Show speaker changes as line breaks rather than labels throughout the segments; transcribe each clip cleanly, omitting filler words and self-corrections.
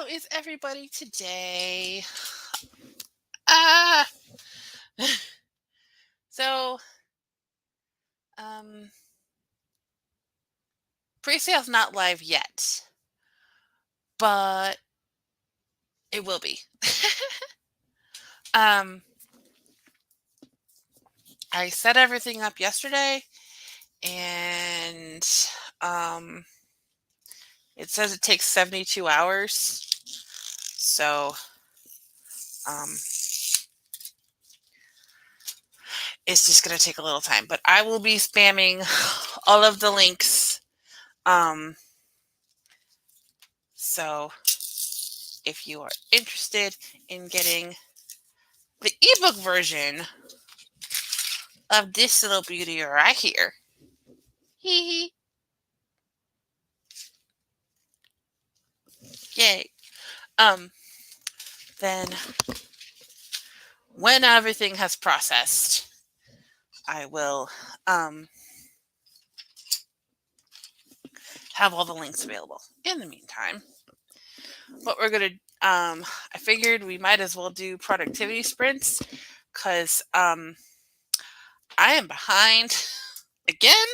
is everybody today? Ah, so, um, Presale's not live yet, but it will be. um, I set everything up yesterday, and it says it takes 72 hours. So, it's just going to take a little time, but I will be spamming all of the links. So if you are interested in getting the ebook version of this little beauty right here, hee yay, then when everything has processed, I will have all the links available. In the meantime, what we're gonna I figured we might as well do productivity sprints because I am behind again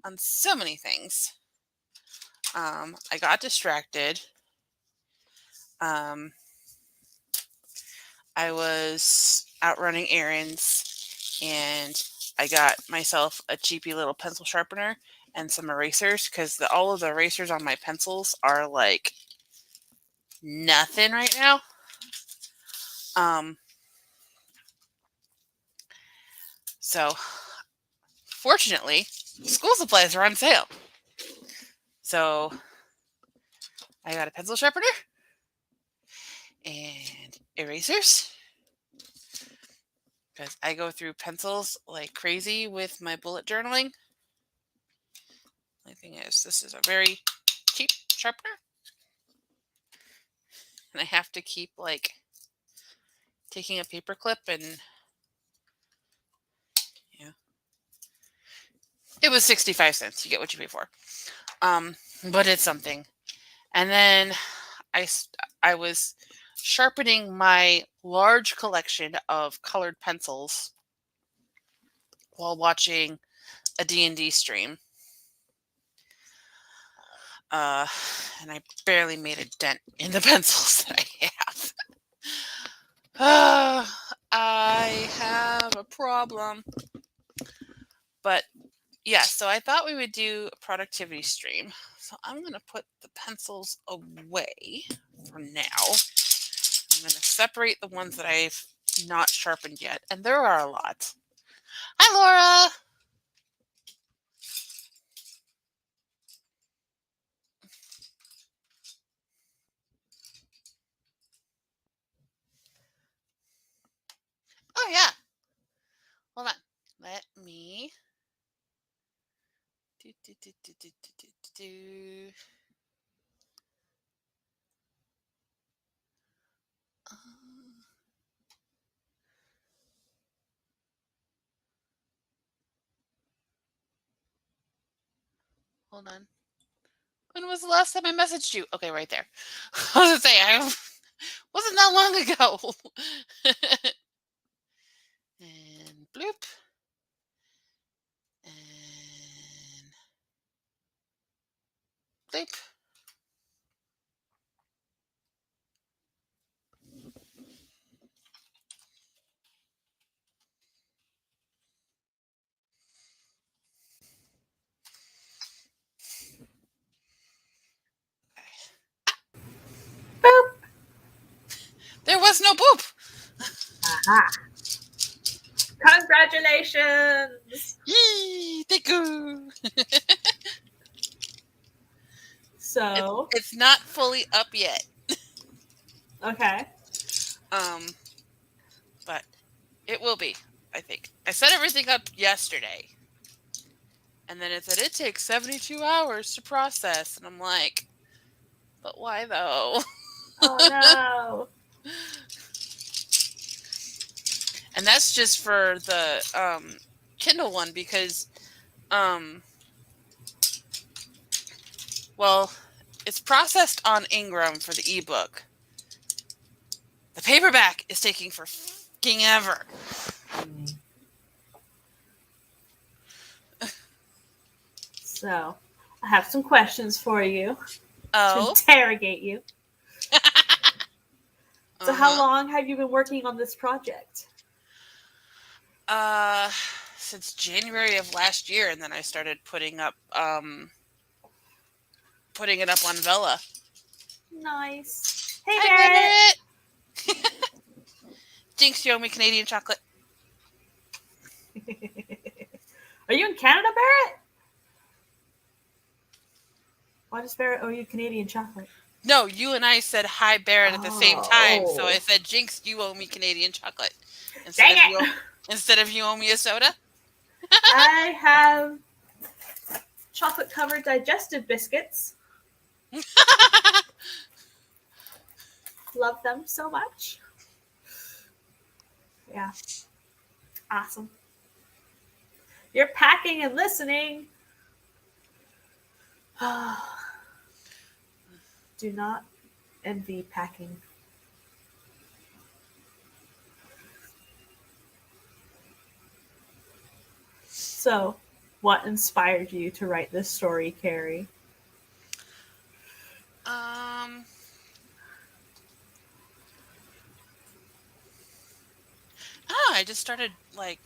on so many things. I got distracted. I was out running errands, and I got myself a cheapy little pencil sharpener and some erasers because all of the erasers on my pencils are like nothing right now. So fortunately, school supplies are on sale. So I got a pencil sharpener and erasers because I go through pencils like crazy with my bullet journaling. The thing is, this is a very cheap sharpener, and I have to keep like taking a paper clip and it was 65 cents. You get what you pay for. But it's something. And then I was sharpening my large collection of colored pencils while watching a D&D stream. And I barely made a dent in the pencils that I have. I have a problem. But yeah, so I thought we would do a productivity stream. So I'm going to put the pencils away for now. I'm going to separate the ones that I've not sharpened yet. And there are a lot. Hi, Laura. Oh, yeah. Hold on. Let me do. Hold on. When was the last time I messaged you? Okay, right there. I was going to say, I wasn't that long ago. And bloop. And bloop.
Boop.
There was no boop.
Aha. Congratulations.
Yee, thank you.
So
it's not fully up yet.
Okay.
But it will be, I think. I set everything up yesterday. And then it said it takes 72 hours to process. And I'm like, but why though?
Oh no.
And that's just for the Kindle one because well, It's processed on Ingram for the ebook. The paperback is taking for fucking ever.
So, I have some questions for you to
Oh.
interrogate you. So, how
Uh-huh.
long have you been working on this project?
Since January of last year, and then I started putting it up on Vella.
Nice. Hey,
Hi, Barrett. Jinx, you owe me Canadian chocolate.
Barrett. Are you in Canada, Barrett? Why does Barrett owe you Canadian chocolate?
No, you and I said hi, Barrett, at the same time. So I
Oh.
said, Jinx, you owe me Canadian chocolate
Dang
instead
it!
of you owe me a soda.
I have chocolate covered digestive biscuits. Love them so much. Yeah. Awesome. You're packing and listening. Do not envy packing. So, what inspired you to write this story, Carrie?
I just started I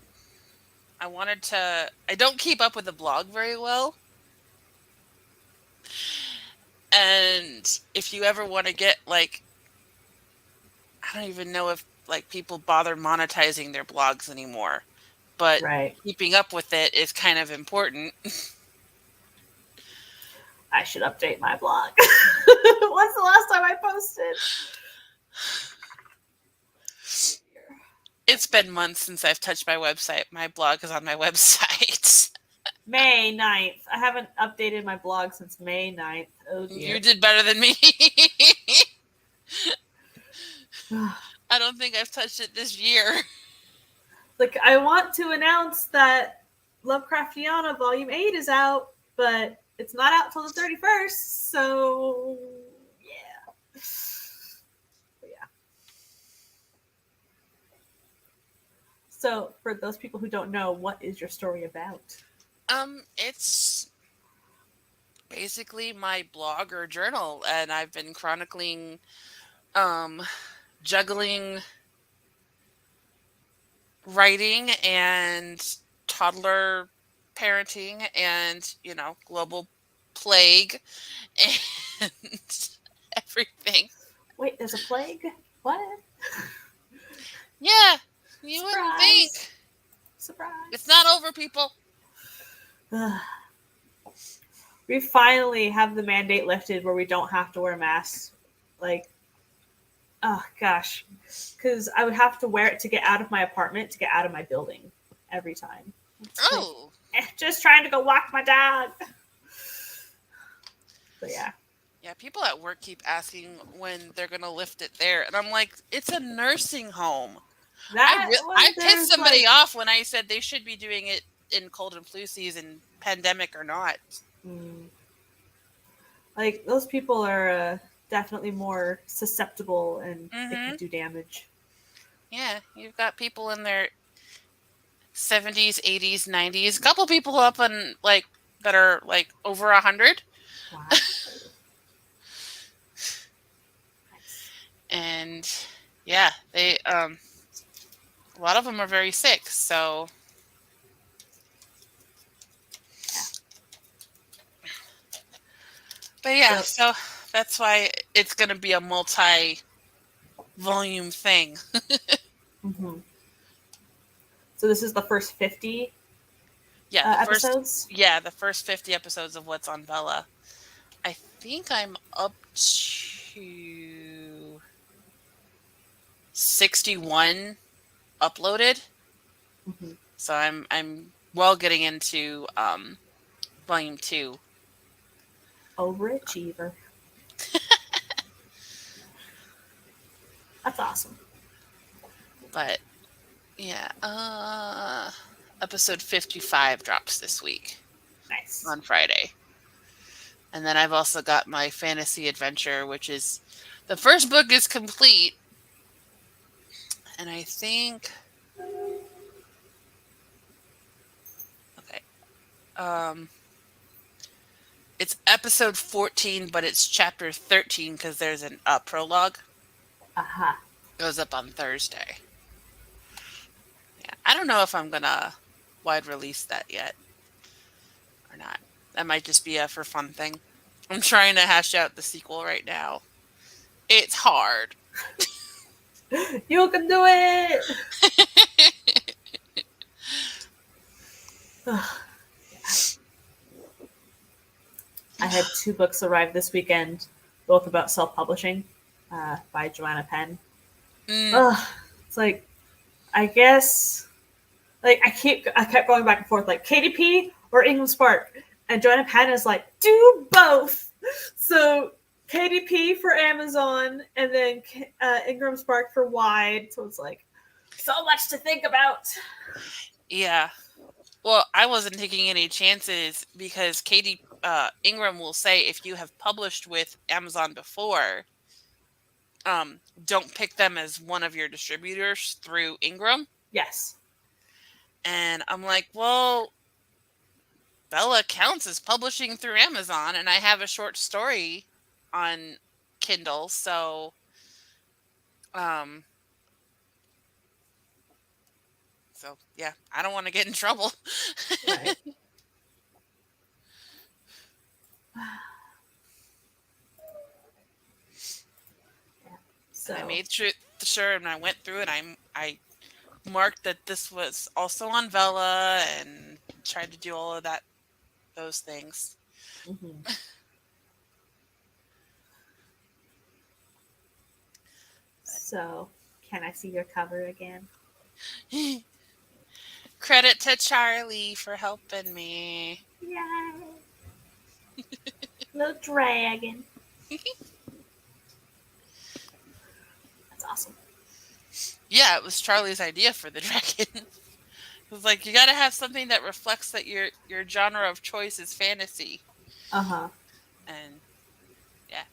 don't keep up with the blog very well. And if you ever want to get I don't even know if people bother monetizing their blogs anymore, but
Right.
keeping up with it is kind of important.
I should update my blog. When's the last time I posted?
It's been months since I've touched my website. My blog is on my website.
May 9th. I haven't updated my blog since May 9th. Oh dear.
You did better than me. I don't think I've touched it this year.
Like, I want to announce that Lovecraftiana Volume 8 is out, but it's not out till the 31st, so yeah. But yeah. So, for those people who don't know, what is your story about?
It's basically my blog or journal, and I've been chronicling juggling writing and toddler parenting and, global plague and everything.
Wait, there's a plague? What?
Yeah, you wouldn't think.
Surprise.
It's not over, people.
We finally have the mandate lifted where we don't have to wear masks. Like, oh gosh. Because I would have to wear it to get out of my apartment, to get out of my building every time.
Oh.
Just trying to go walk my dog. But yeah.
Yeah, people at work keep asking when they're going to lift it there. And I'm like, it's a nursing home. I pissed somebody off when I said they should be doing it in cold and flu season, pandemic or not.
Like, those people are definitely more susceptible and they can do damage.
Yeah, you've got people in their 70s, 80s, 90s. A couple people up on that are over 100.
Wow.
And yeah, they a lot of them are very sick, so
yeah.
But yeah, so that's why it's going to be a multi-volume thing.
So this is the first 50 episodes?
The first 50 episodes of What's on Vella. I think I'm up to 61 uploaded. So I'm well getting into volume 2.
Overachiever. That's awesome.
But yeah, episode 55 drops this week.
Nice.
On Friday. And then I've also got my fantasy adventure, which is the first book is complete. And I think, okay, um, it's episode 14, but it's chapter 13 because there's a prologue.
Aha.
Goes up on Thursday. Yeah, I don't know if I'm gonna wide release that yet or not. That might just be a for fun thing. I'm trying to hash out the sequel right now. It's hard.
You can do it! Ugh. I had 2 books arrive this weekend, both about self-publishing, by Joanna Penn. Ugh. It's like, I guess, like I kept going back and forth, like KDP or Ingram Spark, and Joanna Penn is like, do both. So KDP for Amazon, and then Ingram Spark for Wide. So it's like so much to think about.
Yeah. Well, I wasn't taking any chances because Ingram will say if you have published with Amazon before, don't pick them as one of your distributors through Ingram.
Yes.
And I'm like, well, Bella counts as publishing through Amazon, and I have a short story on Kindle, so um yeah, I don't want to get in trouble.
Right. So
I made sure, and I went through it. I marked that this was also on Vela, and tried to do all of those things.
Mm-hmm. So, can I see your cover again?
Credit to Charlie for helping me.
Yay! Little dragon. That's awesome.
Yeah, it was Charlie's idea for the dragon. It was like, you got to have something that reflects that your genre of choice is fantasy.
Uh-huh.
And yeah.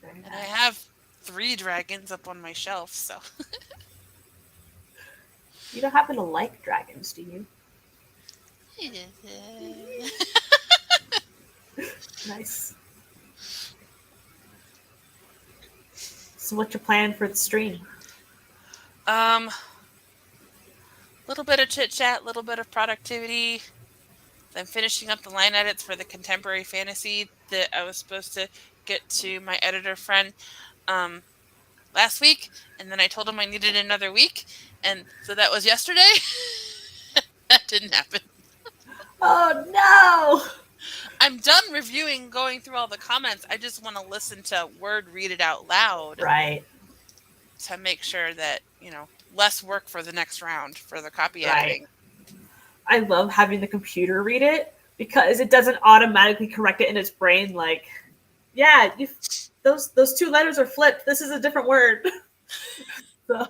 Very
and
nice.
I have 3 dragons up on my shelf, so.
You don't happen to like dragons, do you? Nice. So what's your plan for the stream?
Little bit of chit chat, little bit of productivity. I'm finishing up the line edits for the contemporary fantasy that I was supposed to get to my editor friend last week, and then I told him I needed another week, and so that was yesterday. That didn't happen.
Oh no!
I'm done going through all the comments. I just want to listen to Word read it out loud.
Right.
To make sure that, less work for the next round for the copy editing.
I love having the computer read it because it doesn't automatically correct it in its brain. Like, yeah, those 2 letters are flipped. This is a different word. So,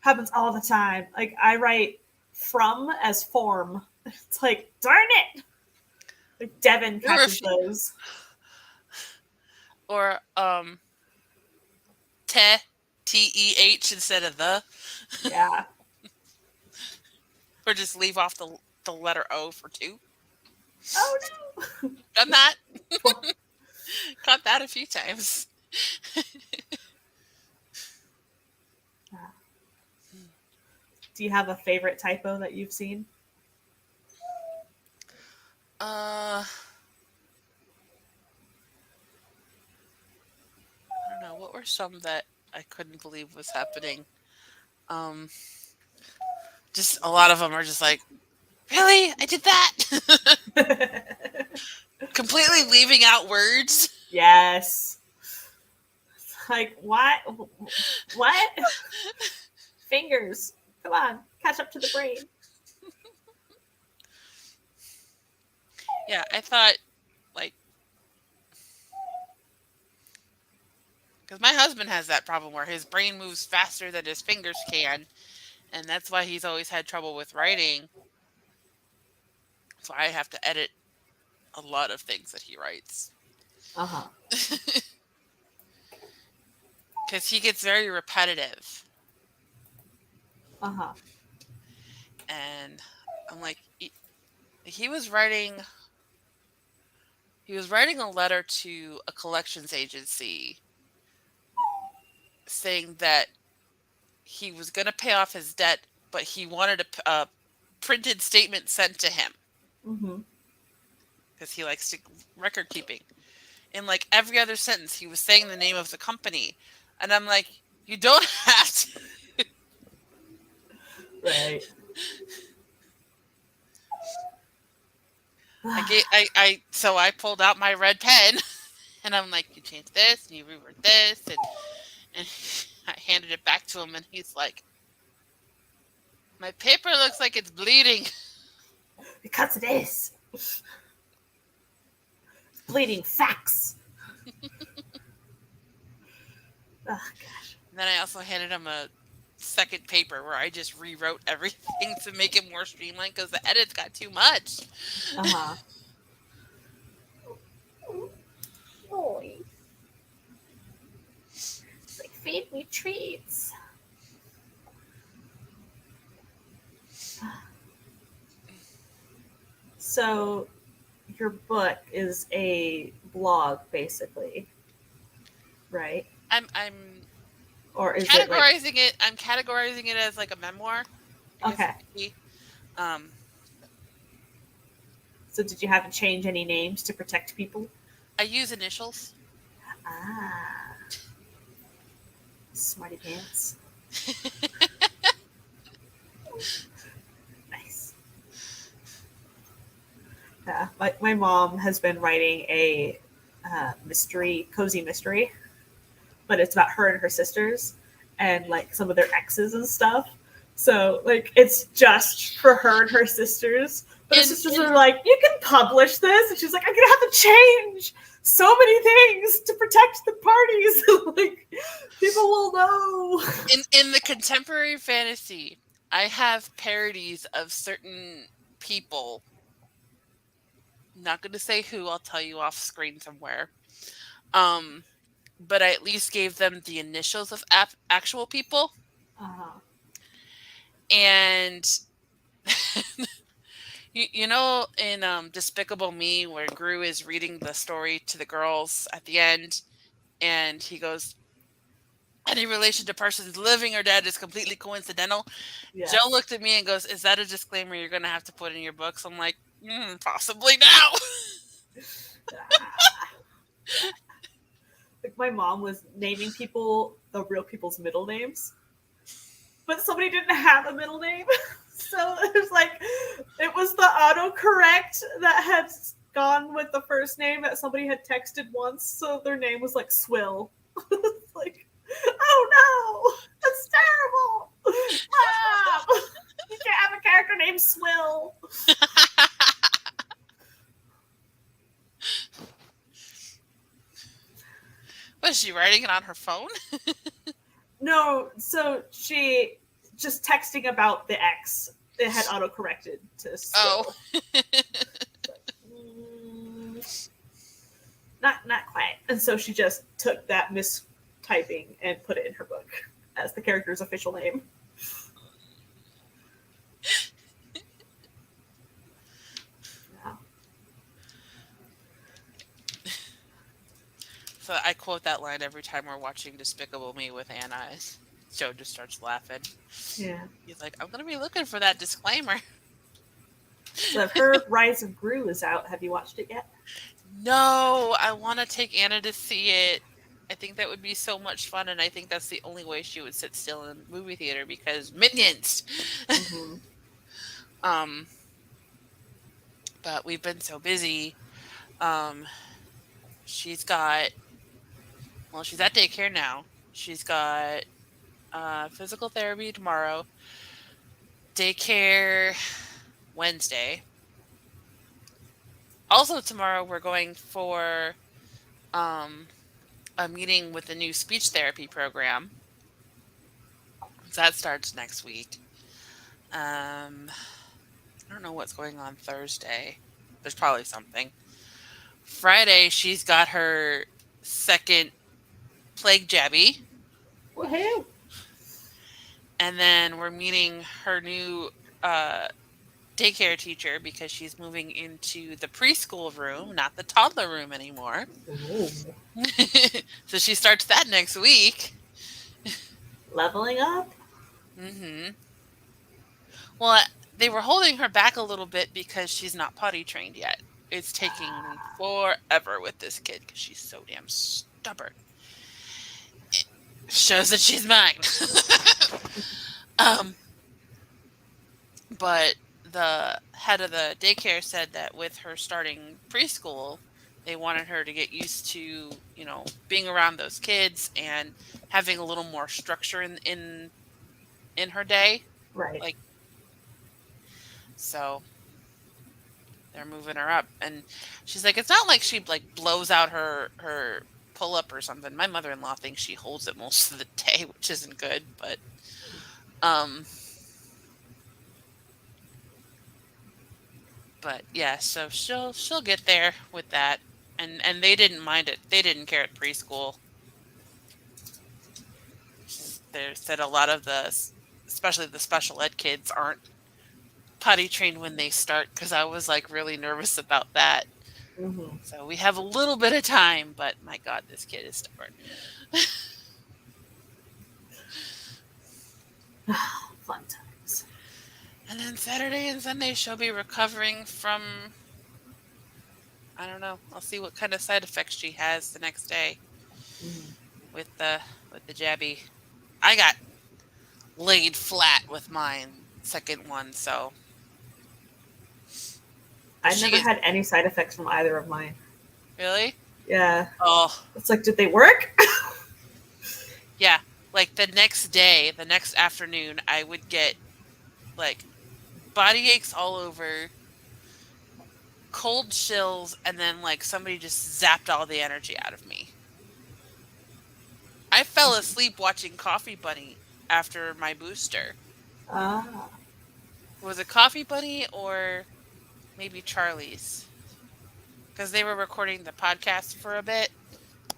happens all the time. Like, I write from as form. It's like, darn it! Like, Devin catches those.
Or, TEH instead of the.
Yeah.
Or just leave off the letter O for 2.
Oh no!
Done that. Caught that a few times.
Do you have a favorite typo that you've seen?
I don't know. What were some that I couldn't believe was happening? Just a lot of them are just like, really? I did that? Completely leaving out words.
Yes. Like, what? What? Fingers. Come on. Catch up to the brain.
Yeah, I thought, because my husband has that problem where his brain moves faster than his fingers can, and that's why he's always had trouble with writing. So I have to edit a lot of things that he writes.
Uh-huh.
Because he gets very repetitive.
Uh-huh.
And I'm like, he was writing a letter to a collections agency saying that he was going to pay off his debt, but he wanted a printed statement sent to him
Mm-hmm.
because he likes to record keeping. In like every other sentence, he was saying the name of the company, and I'm like, you don't have to.
Right.
So I pulled out my red pen, and I'm like, you change this, and you reword this, and I handed it back to him, and he's like, my paper looks like it's bleeding.
Because it is. Bleeding facts. Oh, gosh.
And then I also handed him a second paper where I just rewrote everything to make it more streamlined because the edits got too much.
Uh-huh. Boy. It's like, feed me treats. So your book is a blog, basically, right?
I'm
Or is it like
categorizing it. I'm categorizing it as like a memoir. I guess it
okay?
could be. Um,
So did you have to change any names to protect people?
I use initials.
Ah, smarty pants. Nice. Yeah, my mom has been writing a cozy mystery, but it's about her and her sisters and like some of their exes and stuff. So like it's just for her and her sisters. But her sisters are like, you can publish this, and she's like, I'm gonna have to change so many things to protect the parties. Like people will know.
In the contemporary fantasy, I have parodies of certain people. Not going to say who. I'll tell you off screen somewhere. But I at least gave them the initials of actual people.
Uh-huh.
And you know, in Despicable Me, where Gru is reading the story to the girls at the end, and he goes, "Any relation to persons living or dead is completely coincidental."
Yes.
Joe looked at me and goes, "Is that a disclaimer you're going to have to put in your books?" I'm like, possibly now.
Like my mom was naming people the real people's middle names, but somebody didn't have a middle name. So it was the autocorrect that had gone with the first name that somebody had texted once. So their name was like Swill. It's like, oh no, that's terrible. Mom, you can't have a character named Swill.
Was she writing it on her phone?
No, so she just texting about the X. It had autocorrected to Swill. Not quite. And so she just took that mistyping and put it in her book as the character's official name. Yeah.
So I quote that line every time we're watching Despicable Me with Anna. Joe just starts laughing.
Yeah.
He's like, I'm going to be looking for that disclaimer.
So her Rise of Gru is out. Have you watched it yet?
No, I want to take Anna to see it. I think that would be so much fun, and I think that's the only way she would sit still in the movie theater because Minions.
Mm-hmm.
But we've been so busy. She's at daycare now. She's got physical therapy tomorrow, daycare Wednesday. Also tomorrow we're going for a meeting with the new speech therapy program. So that starts next week. I don't don't know what's going on Thursday. There's probably something. Friday, she's got her second plague jabby.
Woohoo!
And then we're meeting her new daycare teacher because she's moving into the preschool room, not the toddler room anymore.
Ooh.
So she starts that next week.
Leveling up?
Mm-hmm. Well, they were holding her back a little bit because she's not potty trained yet. It's taking forever with this kid because she's so damn stubborn. It shows that she's mine. But the head of the daycare said that with her starting preschool, they wanted her to get used to, being around those kids and having a little more structure in her day.
Right.
Like, so they're moving her up, and she's like, it's not like she like blows out her pull up or something. My mother-in-law thinks she holds it most of the day, which isn't good, but yeah, so she'll get there with that, and they didn't mind it. They didn't care at preschool. They said a lot of especially the special ed kids aren't potty trained when they start, because I was like really nervous about that.
Mm-hmm.
So we have a little bit of time, but my God, this kid is stubborn.
Fun times.
And then Saturday and Sunday she'll be recovering from, I don't know. I'll see what kind of side effects she has the next day with the jabby. I got laid flat with mine second one, so
I never had any side effects from either of mine.
Really?
Yeah.
Oh.
It's like, did they work?
Yeah. Like the next day, the next afternoon, I would get like body aches all over, cold chills, and then like somebody just zapped all the energy out of me. I fell asleep watching Coffee Bunny after my booster.
Ah.
Was it Coffee Bunny or maybe Charlie's? Because they were recording the podcast for a bit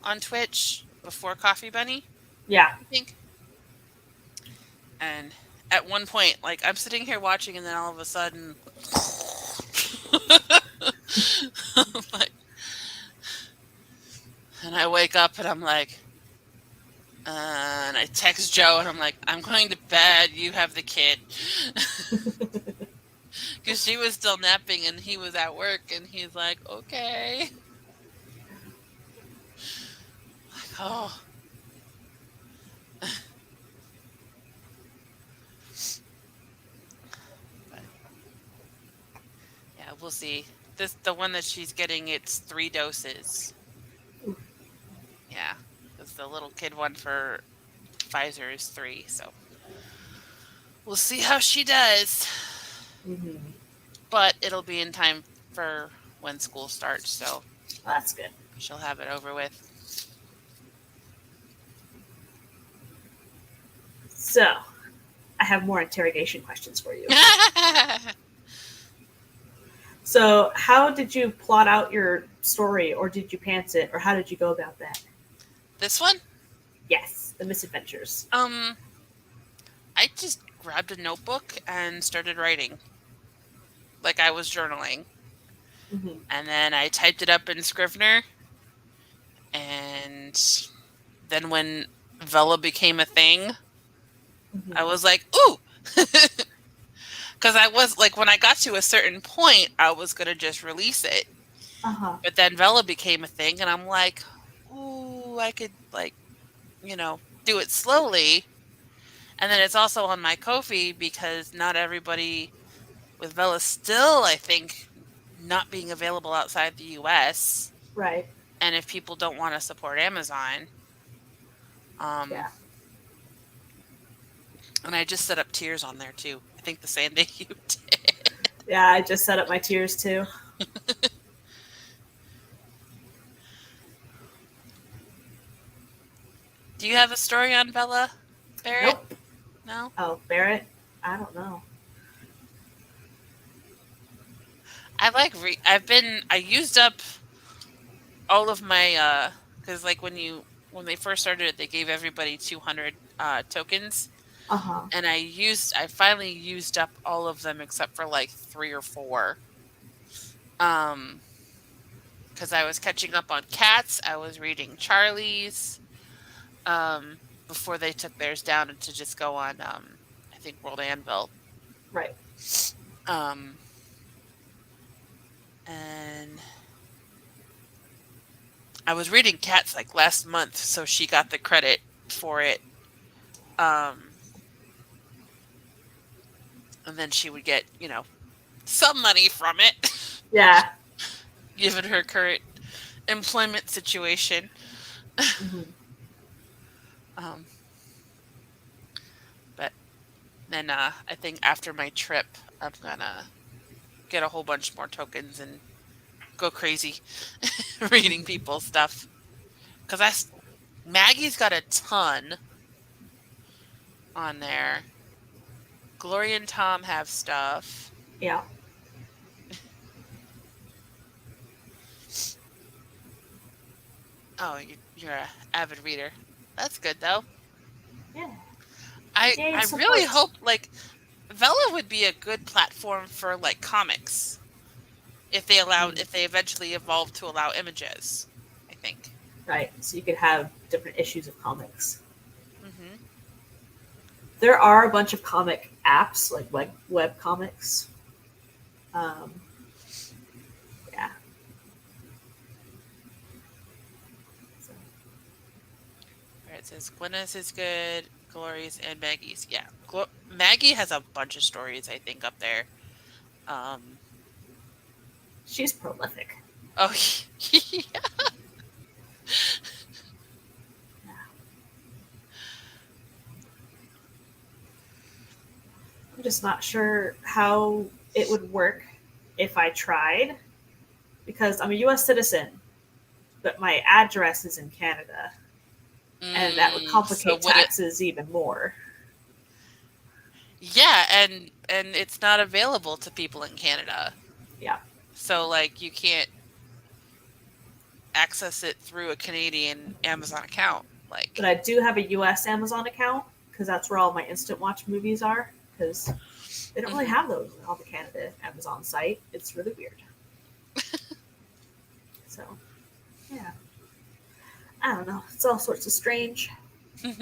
on Twitch before Coffee Bunny.
Yeah.
I think. And at one point, like, I'm sitting here watching, and then all of a sudden, like, and I wake up, and I'm like, and I text Joe, and I'm like, I'm going to bed. You have the kid. Because she was still napping, and he was at work, and he's like, okay. Like, oh. But, yeah, we'll see. The one that she's getting, it's 3 doses. Yeah, because the little kid one for Pfizer is 3, so we'll see how she does.
Mm-hmm.
But it'll be in time for when school starts, so
that's good.
She'll have it over with.
So, I have more interrogation questions for you. So, how did you plot out your story, or did you pants it, or how did you go about that?
This one?
Yes, the Misadventures.
I just grabbed a notebook and started writing. Like I was journaling.
Mm-hmm.
And then I typed it up in Scrivener. And then when Vella became a thing, I was like, ooh! Because I was like, when I got to a certain point, I was going to just release it.
Uh-huh.
But then Vella became a thing, and I'm like, ooh, I could, like, do it slowly. And then it's also on my Ko-fi because not everybody, with Vella still, I think, not being available outside the U.S.
Right.
And if people don't want to support Amazon.
Yeah.
And I just set up tiers on there, too. I think the same thing you did.
Yeah, I just set up my tiers, too.
Do you have a story on Vella, Barrett?
Nope.
No?
Oh, Barrett? I don't know.
I used up all of my because like when they first started it, they gave everybody 200 tokens,
Uh-huh.
and I finally used up all of them except for like 3 or 4. Um, because I was catching up on Cats, I was reading Charlie's, before they took theirs down and to just go on, I think World Anvil.
Right.
Um, and I was reading Cats like last month, so she got the credit for it. Um, and then she would get, some money from it,
Yeah.
given her current employment situation.
Mm-hmm.
Um, but then I think after my trip, I'm gonna get a whole bunch more tokens and go crazy reading
Mm-hmm.
people's stuff. Because Maggie's got a ton on there. Gloria and Tom have stuff.
Yeah.
Oh, you're a avid reader. That's good though.
Yeah.
I
Yay,
I really
support.
hope like Vella would be a good platform for like comics if they eventually evolve to allow images. I think.
Right. So you could have different issues of comics.
Hmm.
There are a bunch of comic apps, like web comics. Um, yeah. So,
Right, it says Gwenna's is good. Glory's and Maggie's. Yeah, Maggie has a bunch of stories. I think up there. Um.
she's prolific.
Oh, yeah.
Yeah. I'm just not sure how it would work if I tried, because I'm a U.S. citizen, but my address is in Canada, and that would
So
complicate
would it?
taxes even more.
Yeah, and it's not available to people in Canada.
Yeah.
So like you can't access it through a Canadian Amazon account.
But
Like,
I do have a U.S. Amazon account because that's where all my instant watch movies are. Because they don't really
hmm
have those on the Canada Amazon site. It's really weird. So, yeah. I don't know. It's all sorts of strange.
yeah,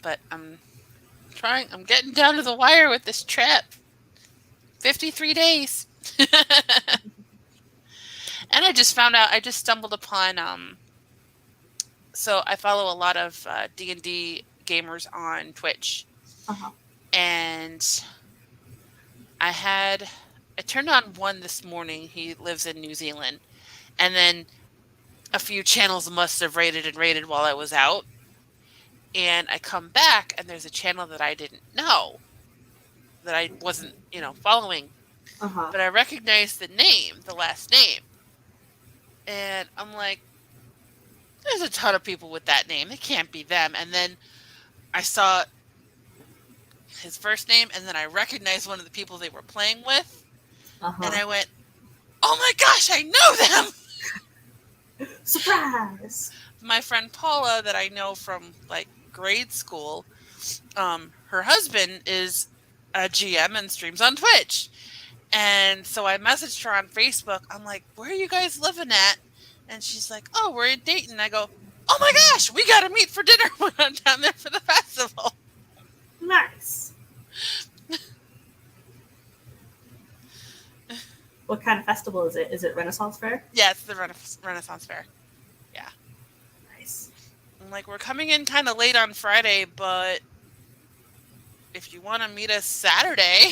but I'm getting down to the wire with this trip. 53 days. And I just found out I just stumbled upon so I follow a lot of D&D gamers on Twitch,
Uh-huh.
and I turned on one this morning. He lives in New Zealand, and then a few channels must have raided and raided while I was out. And I come back, and there's a channel that I didn't know, that I wasn't, following,
Uh-huh.
but I recognized the name, the last name. And I'm like, there's a ton of people with that name. It can't be them. And then I saw his first name, and then I recognized one of the people they were playing with, and
Uh-huh.
I went, "Oh my gosh, I know them!"
Surprise!
My friend Paula, that I know from like grade school, her husband is a GM and streams on Twitch, and so I messaged her on Facebook. I'm like, "Where are you guys living at?" And she's like, "Oh, we're in Dayton." I go, "Oh my gosh, we got to meet for dinner when I'm down there for the festival."
Nice. What kind of festival is it? Is it Renaissance Fair?
Yeah, it's the Renaissance Fair. Yeah.
Nice.
I'm like, we're coming in kind of late on Friday, but if you want to meet us Saturday.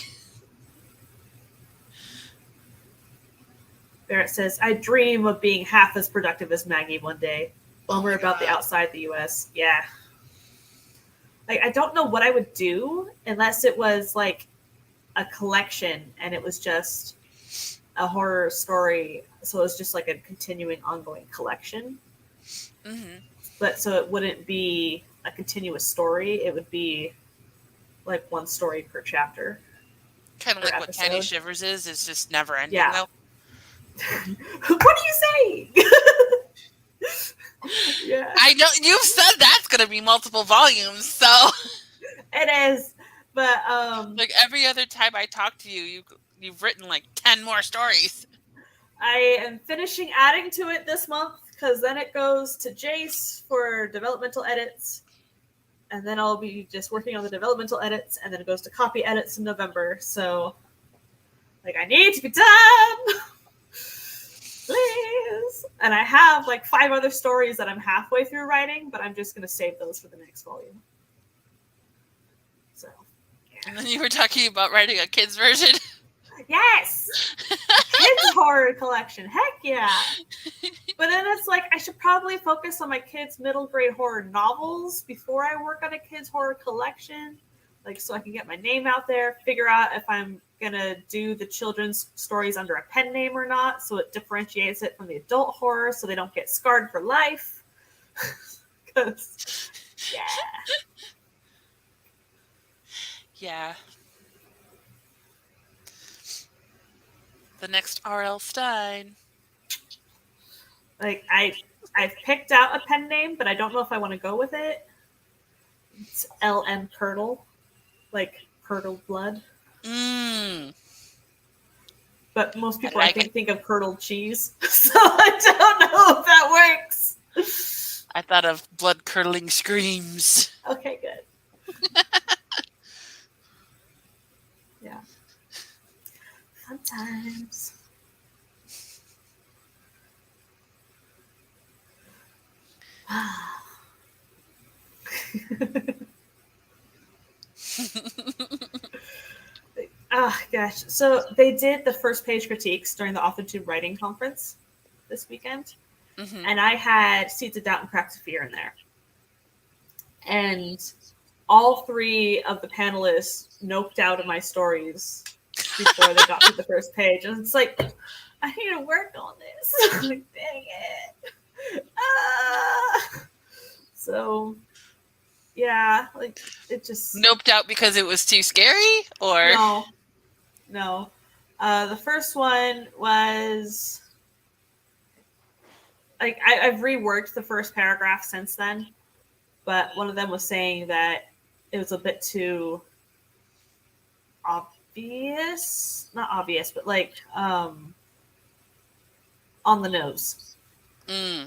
Barrett says, I dream of being half as productive as Maggie one day. Bummer about the
God.
outside the US. Yeah. Like, I don't know what I would do unless it was like a collection and it was just a horror story. So it was just like a continuing, ongoing collection.
Mm-hmm.
But so it wouldn't be a continuous story. It would be like one story per chapter.
Kind of
per
like what Tiny
episode.
Shivers is. It's just never ending,
Yeah.
though.
What are you saying? Yeah.
I know you've said that's going to be multiple volumes, so
It is. But
like every other time I talk to you, you've written like 10 more stories.
I am finishing adding to it this month because then it goes to Jace for developmental edits. And then I'll be just working on the developmental edits, and then it goes to copy edits in November. So, like, I need to be done. Please. And I have like 5 other stories that I'm halfway through writing, but I'm just going to save those for the next volume. So, yeah.
And then you were talking about writing a kids version.
Yes! Kids horror collection. Heck yeah. But then it's like, I should probably focus on my kids' middle grade horror novels before I work on a kids' horror collection. Like, so I can get my name out there, figure out if I'm going to do the children's stories under a pen name or not, so it differentiates it from the adult horror so they don't get scarred for life. Because, yeah.
Yeah. The next R.L. Stein.
Like, I've picked out a pen name, but I don't know if I want to go with it. It's L.M. Curdle. Like, curdled blood. But most people, I think of curdled cheese. So I don't know if that works.
I thought of blood-curdling screams.
Okay, good. Yeah. Sometimes. Oh, gosh. So they did the first page critiques during the AuthorTube writing conference this weekend. Mm-hmm. And I had Seeds of Doubt and Cracks of Fear in there. And all 3 of the panelists noped out of my stories before they got to the first page. And it's like, I need to work on this. Like, dang it. So, yeah, like, it just...
Noped out because it was too scary? Or
No. The first one was... Like, I've reworked the first paragraph since then. But one of them was saying that it was a bit too obvious. Not obvious, but like on the nose.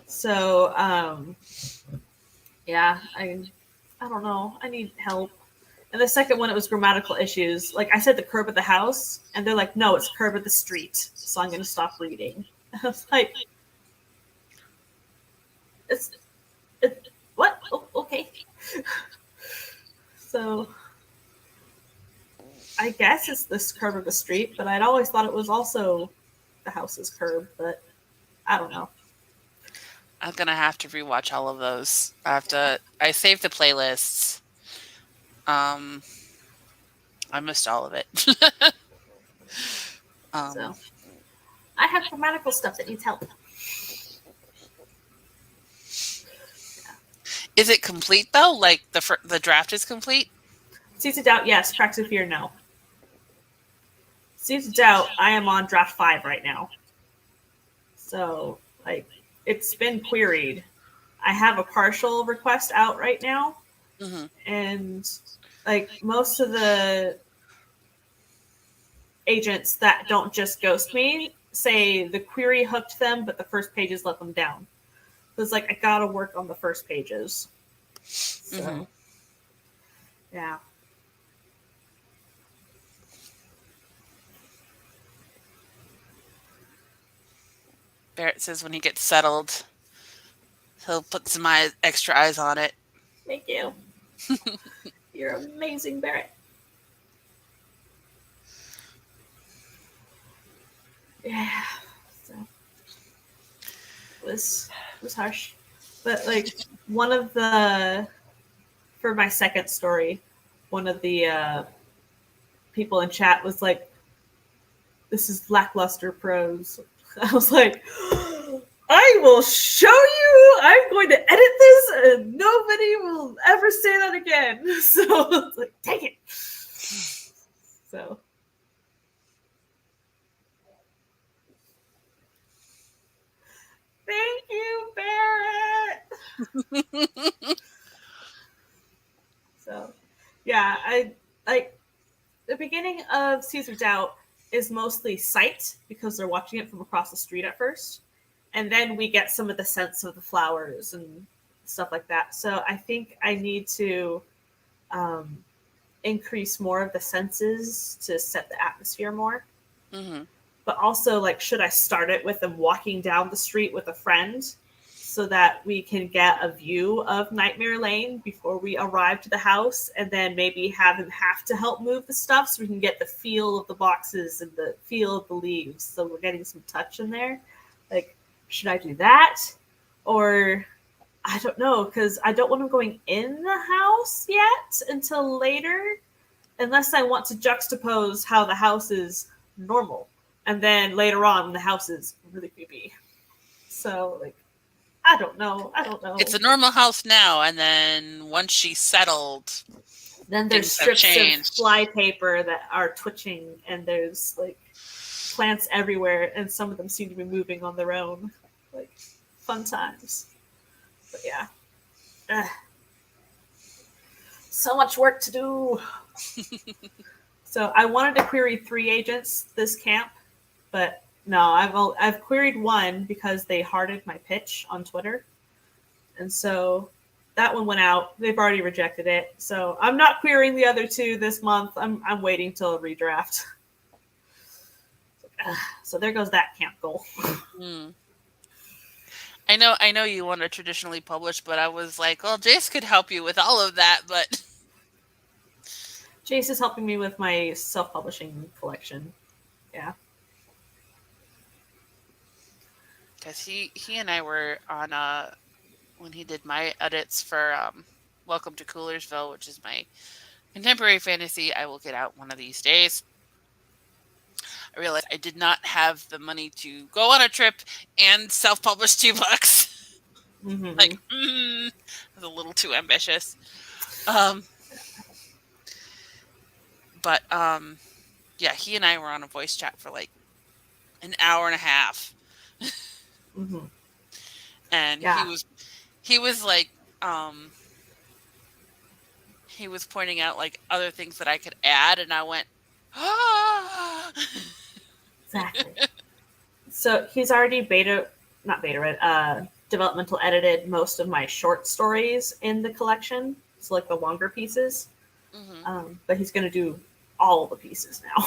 So yeah, I don't know. I need help. And the second one, it was grammatical issues. Like I said, the curb at the house, and they're like, no, it's curb at the street. So I'm going to stop reading. I was like, it's what? Oh, okay. So I guess it's this curb of the street, but I'd always thought it was also the house's curb, but I don't know.
I'm going to have to rewatch all of those. I saved the playlists. I missed all of it.
So I have grammatical stuff that needs help.
Is it complete though? Like the draft is complete?
Seeds of Doubt, yes. Cracks of Fear, no. Seeds of Doubt, I am on draft 5 right now. So, like, it's been queried. I have a partial request out right now. Mm-hmm. And, like, most of the agents that don't just ghost me say the query hooked them, but the first pages let them down. So it's like, I gotta work on the first pages. So, yeah.
Barrett says when he gets settled, he'll put some extra eyes on it.
Thank you. You're amazing, Barrett. Yeah. So it was harsh. But like for my second story, one of the people in chat was like, this is lackluster prose. I was like, I will show you. I'm going to edit this and nobody will ever say that again. So it's like, take it. So So, yeah, I like the beginning of Caesar Doubt is mostly sight because they're watching it from across the street at first, and then we get some of the sense of the flowers and stuff like that. So I think I need to um, increase more of the senses to set the atmosphere more.
Mm-hmm.
But also, like, should I start it with them walking down the street with a friend so that we can get a view of Nightmare Lane before we arrive to the house, and then maybe have him have to help move the stuff so we can get the feel of the boxes and the feel of the leaves, so we're getting some touch in there? Like, should I do that? Or I don't know, because I don't want him going in the house yet until later, unless I want to juxtapose how the house is normal, and then later on the house is really creepy. So, like, I don't know.
It's a normal house now, and then once she's settled,
Then there's
things have
strips of
changed.
fly paper that are twitching, and there's like plants everywhere, and some of them seem to be moving on their own. Like, fun times. But yeah. Ugh. So much work to do. So I wanted to query 3 agents this camp, but no, I've queried 1 because they hearted my pitch on Twitter, and so that one went out. They've already rejected it, so I'm not querying the other 2 this month. I'm waiting till a redraft. So there goes that camp goal.
Mm. I know you want to traditionally publish, but I was like, well, Jace could help you with all of that, but
Jace is helping me with my self-publishing collection. Yeah.
because he and I were on when he did my edits for Welcome to Coolersville, which is my contemporary fantasy I will get out one of these days. I realized I did not have the money to go on a trip and self-publish 2 books.
Mm-hmm.
Like, it was a little too ambitious. But yeah, he and I were on a voice chat for like an hour and a half.
Mm-hmm.
And
Yeah.
he was like he was pointing out like other things that I could add, and I went, ah!
Exactly. So he's already developmental edited most of my short stories in the collection. So like the longer pieces.
Mm-hmm.
But he's going to do all the pieces now.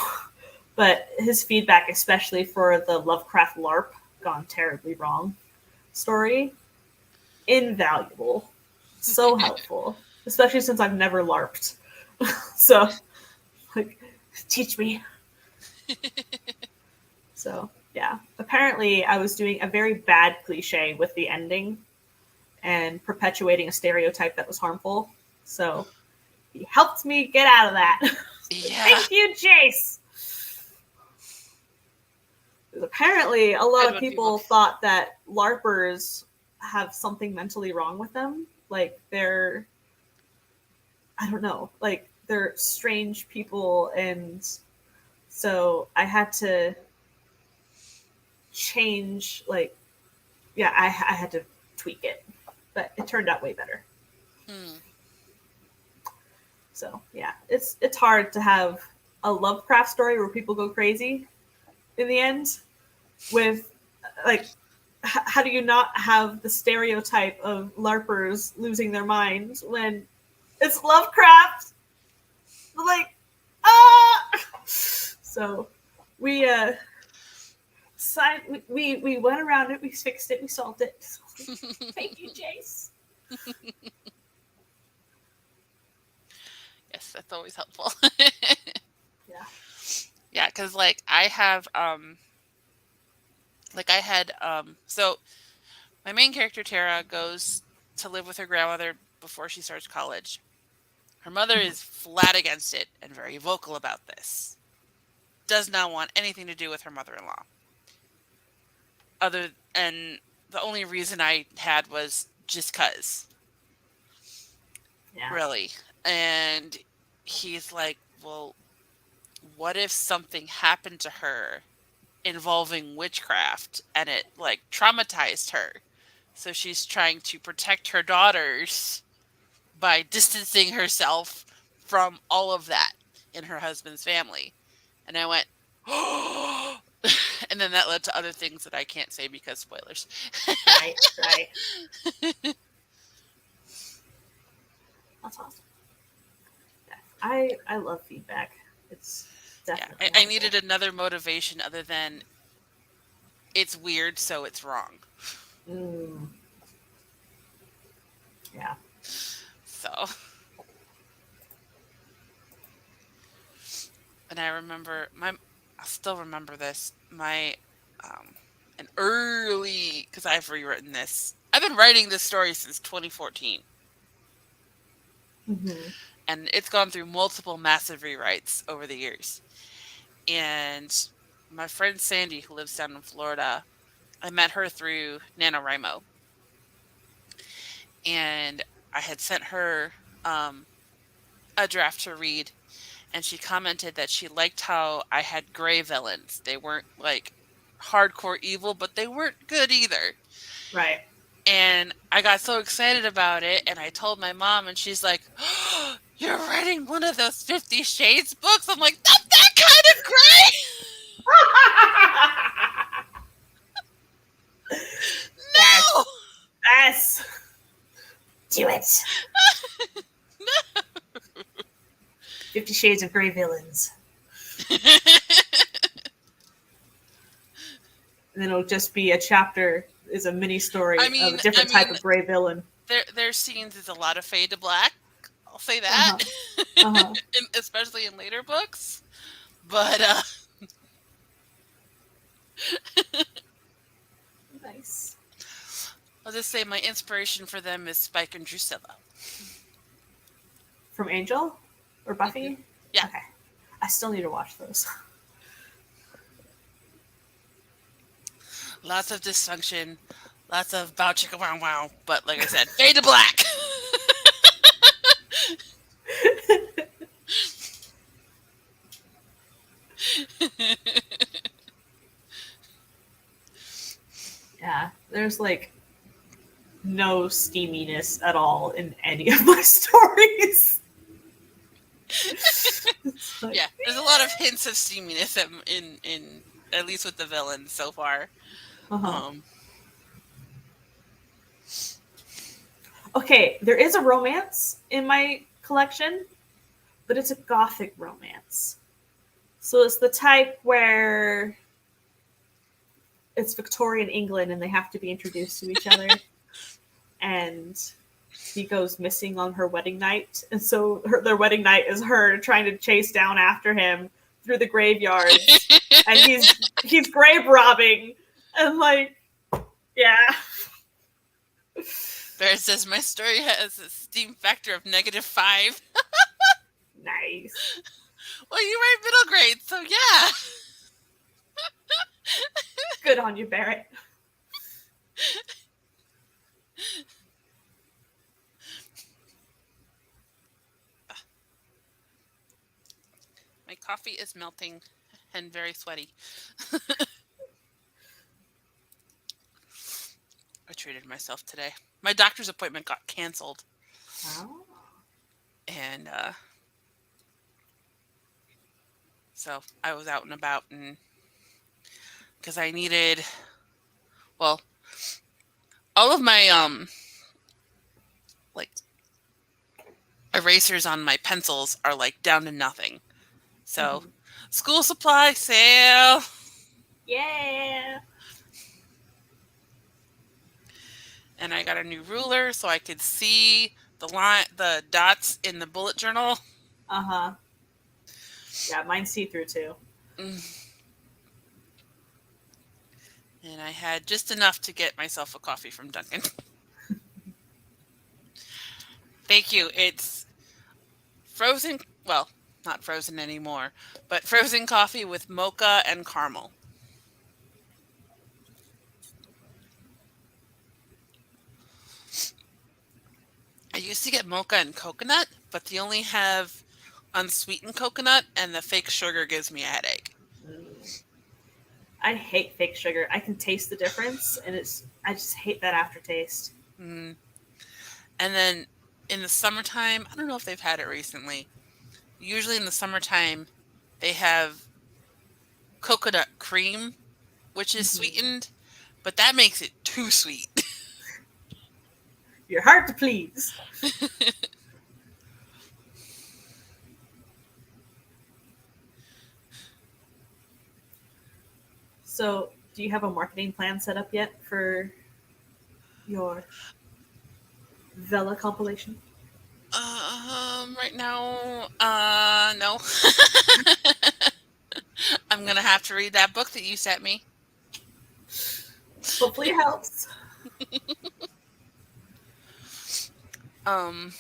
But his feedback, especially for the Lovecraft LARP Gone Terribly Wrong story, invaluable. So helpful. Especially since I've never LARPed. So, like, teach me. So, yeah. Apparently, I was doing a very bad cliche with the ending and perpetuating a stereotype that was harmful. So, he helped me get out of that.
Yeah.
Thank you, Jace. Apparently, a lot of people thought that LARPers have something mentally wrong with them. Like, they're, I don't know, like, they're strange people. And so I had to change, like, yeah, I had to tweak it. But it turned out way better. So, yeah, it's hard to have a Lovecraft story where people go crazy in the end with, like, how do you not have the stereotype of LARPers losing their minds when it's Lovecraft? Like, So we we went around it, we fixed it, we solved it. Thank you, Jace.
Yes, that's always helpful.
Yeah.
Yeah, because like I have so my main character Tara goes to live with her grandmother before she starts college. Her mother is flat against it and very vocal about this. Does not want anything to do with her mother-in-law. And the only reason I had was just 'cause.
Yeah.
Really. And he's like, well, what if something happened to her involving witchcraft and it like traumatized her So she's trying to protect her daughters by distancing herself from all of that in her husband's family. And I went, oh, and then that led to other things that I can't say because spoilers.
Right, right. That's awesome. Yeah, I love feedback. It's definitely
I
helpful.
needed another motivation other than it's weird, so it's wrong.
Mm. Yeah.
So, and I still remember this. Um, an early, because I've rewritten this. I've been writing this story since 2014,
Mm-hmm.
and it's gone through multiple massive rewrites over the years. And my friend Sandy, who lives down in Florida, I met her through NaNoWriMo, and I had sent her um, a draft to read, and she commented that she liked how I had gray villains. They weren't like hardcore evil, but they weren't good either.
Right.
And I got so excited about it, and I told my mom, and she's like, oh, "You're writing one of those 50 Shades books?" I'm like, "Not that kind of gray."
Yes.
No.
Yes. Do it.
No.
50 Shades of Grey villains. And then it'll just be a chapter is a mini story of a different type of gray villain.
Their scenes is a lot of fade to black. I'll say that,
Uh-huh. Uh-huh.
especially in later books. But
Nice.
I'll just say my inspiration for them is Spike and Drusilla.
From Angel or Buffy?
Mm-hmm. Yeah.
Okay. I still need to watch those.
Lots of dysfunction, lots of bow chicka wow wow, but like I said, fade to black.
Yeah. There's like no steaminess at all in any of my stories. Like,
Yeah, there's a lot of hints of steaminess in at least with the villains so far.
uh-huh. Okay, there is a romance in my collection, but it's a gothic romance. So it's the type where it's Victorian England and they have to be introduced to each other. And he goes missing on her wedding night. And so their wedding night is her trying to chase down after him through the graveyards. And he's grave robbing. And like, yeah.
Bear says my story has a steam factor of -5.
Nice.
Well, you write middle grade, so yeah.
Good on you, Barrett.
My coffee is melting and very sweaty. I treated myself today. My doctor's appointment got canceled.
Oh.
And so I was out and about, and because I needed, well, all of my like erasers on my pencils are like down to nothing. So school supply sale.
Yeah.
And I got a new ruler so I could see the dots in the bullet journal.
Uh-huh. Yeah, mine's see-through too.
And I had just enough to get myself a coffee from Dunkin'. Thank you. It's frozen, well, not frozen anymore, but frozen coffee with mocha and caramel. I used to get mocha and coconut, but they only have unsweetened coconut, and the fake sugar gives me a headache.
I hate fake sugar. I can taste the difference, and I just hate that aftertaste.
Mm. And then in the summertime, I don't know if they've had it recently. Usually in the summertime, they have coconut cream, which is sweetened, but that makes it too sweet.
You're hard to please. So, do you have a marketing plan set up yet for your Vela compilation?
Right now, no. I'm gonna have to read that book that you sent me.
Hopefully, it helps.
Um,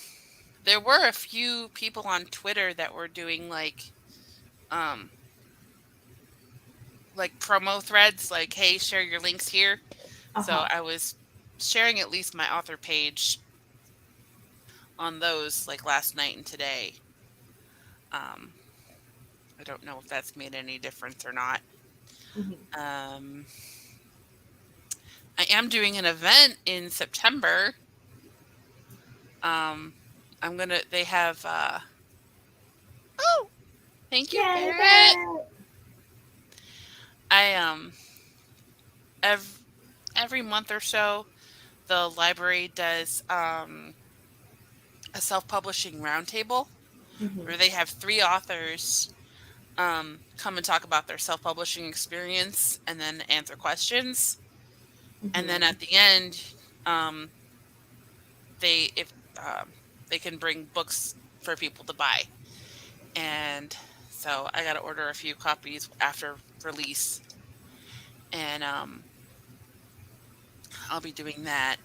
there were a few people on Twitter that were doing um, like promo threads, like, "Hey, share your links here." So
Uh-huh.
I was sharing at least my author page on those like last night and today. Um, I don't know if that's made any difference or not.
Mhm.
Um, I am doing an event in September. Um, they have, oh, thank you,
Yay,
Barrett.
Barrett!
I, ev- every month or so, the library does, a self-publishing roundtable
Mhm.
where they have 3 authors, come and talk about their self-publishing experience and then answer questions. And then
Mhm.
at the end, um, if they can bring books for people to buy. And so I got to order a few copies after release, and I'll be doing that.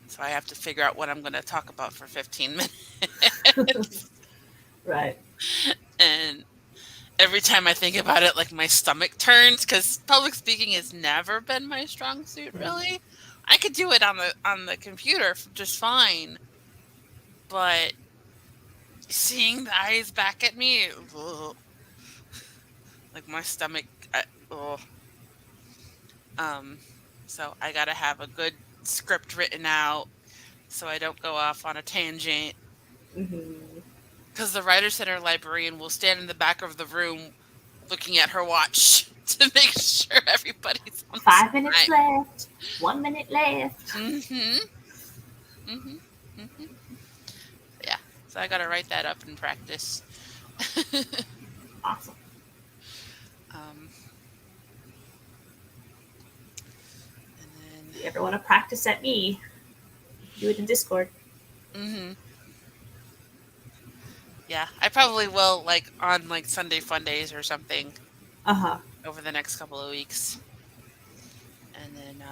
So I have to figure out what I'm going to talk about for 15 minutes.
Right.
And every time I think about it, like my stomach turns because public speaking has never been my strong suit. Really, I could do it on the computer just fine, but seeing the eyes back at me, ugh, like my stomach, ugh. Um, so I gotta have a good script written out so I don't go off on a tangent.
Mhm.
Because the Writer Center librarian will stand in the back of the room looking at her watch to make sure everybody's on the
5 minutes
time.
left. 1 minute left.
Mm-hmm. Mm-hmm. Mm-hmm. Yeah. So I gotta write that up in practice.
Awesome.
um, and then.
If you ever want to practice at me, you can do it in Discord.
Mm-hmm. Yeah, I probably will, like on like Sunday fun days or something
Uh-huh.
over the next couple of weeks, and then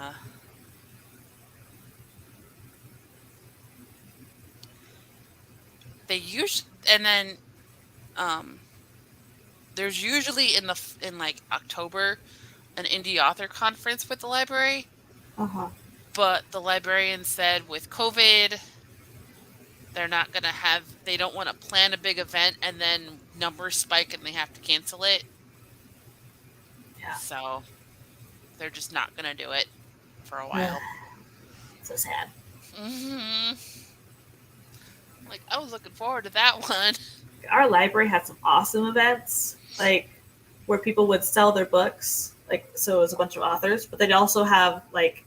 and then um there's usually in like October an indie author conference with the library,
Uh-huh.
but the librarian said with COVID they don't want to plan a big event and then numbers spike and they have to cancel it.
Yeah.
So they're just not going to do it for a while.
So sad.
Hmm. Like I was looking forward to that one.
Our library had some awesome events, like where people would sell their books. Like, so it was a bunch of authors, but they'd also have like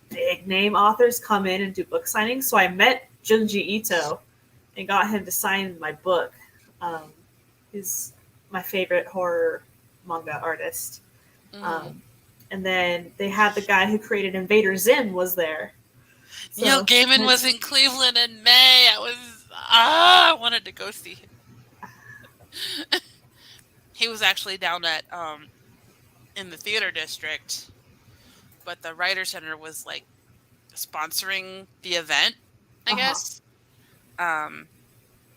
big name authors come in and do book signings. So I met Junji Ito and got him to sign my book. Um, he's my favorite horror manga artist.
Mm.
Um, and then they had the guy who created Invader Zim was there.
Neil
So
Gaiman was in Cleveland in May. I wanted to go see him. He was actually down at in the theater district, but the Writer Center was like sponsoring the event, I
uh-huh.
guess. Um,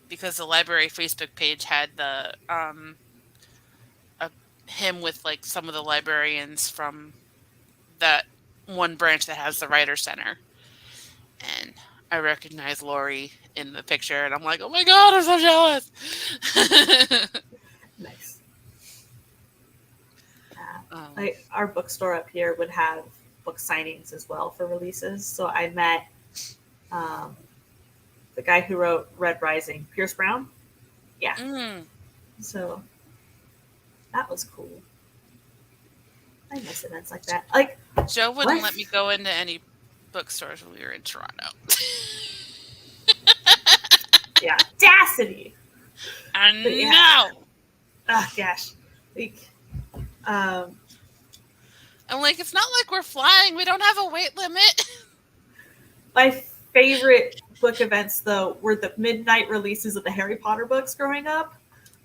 because the library Facebook page had the a, him with like some of the librarians from that one branch that has the Writer Center, and I recognize Lori in the picture, and I'm like, oh my god, I'm so jealous.
Nice.
um,
Like our bookstore up here would have book signings as well for releases. So I met um, the guy who wrote Red Rising, Pierce Brown. Yeah.
Mm.
So that was cool. I miss events like that. Like,
Joe wouldn't
what?
let me go into any bookstores when we were in Toronto.
The audacity.
I
But yeah.
know.
Oh, gosh. Like, um,
I'm like, it's not like we're flying. We don't have a weight limit.
my favorite book events, though, were the midnight releases of the Harry Potter books growing up.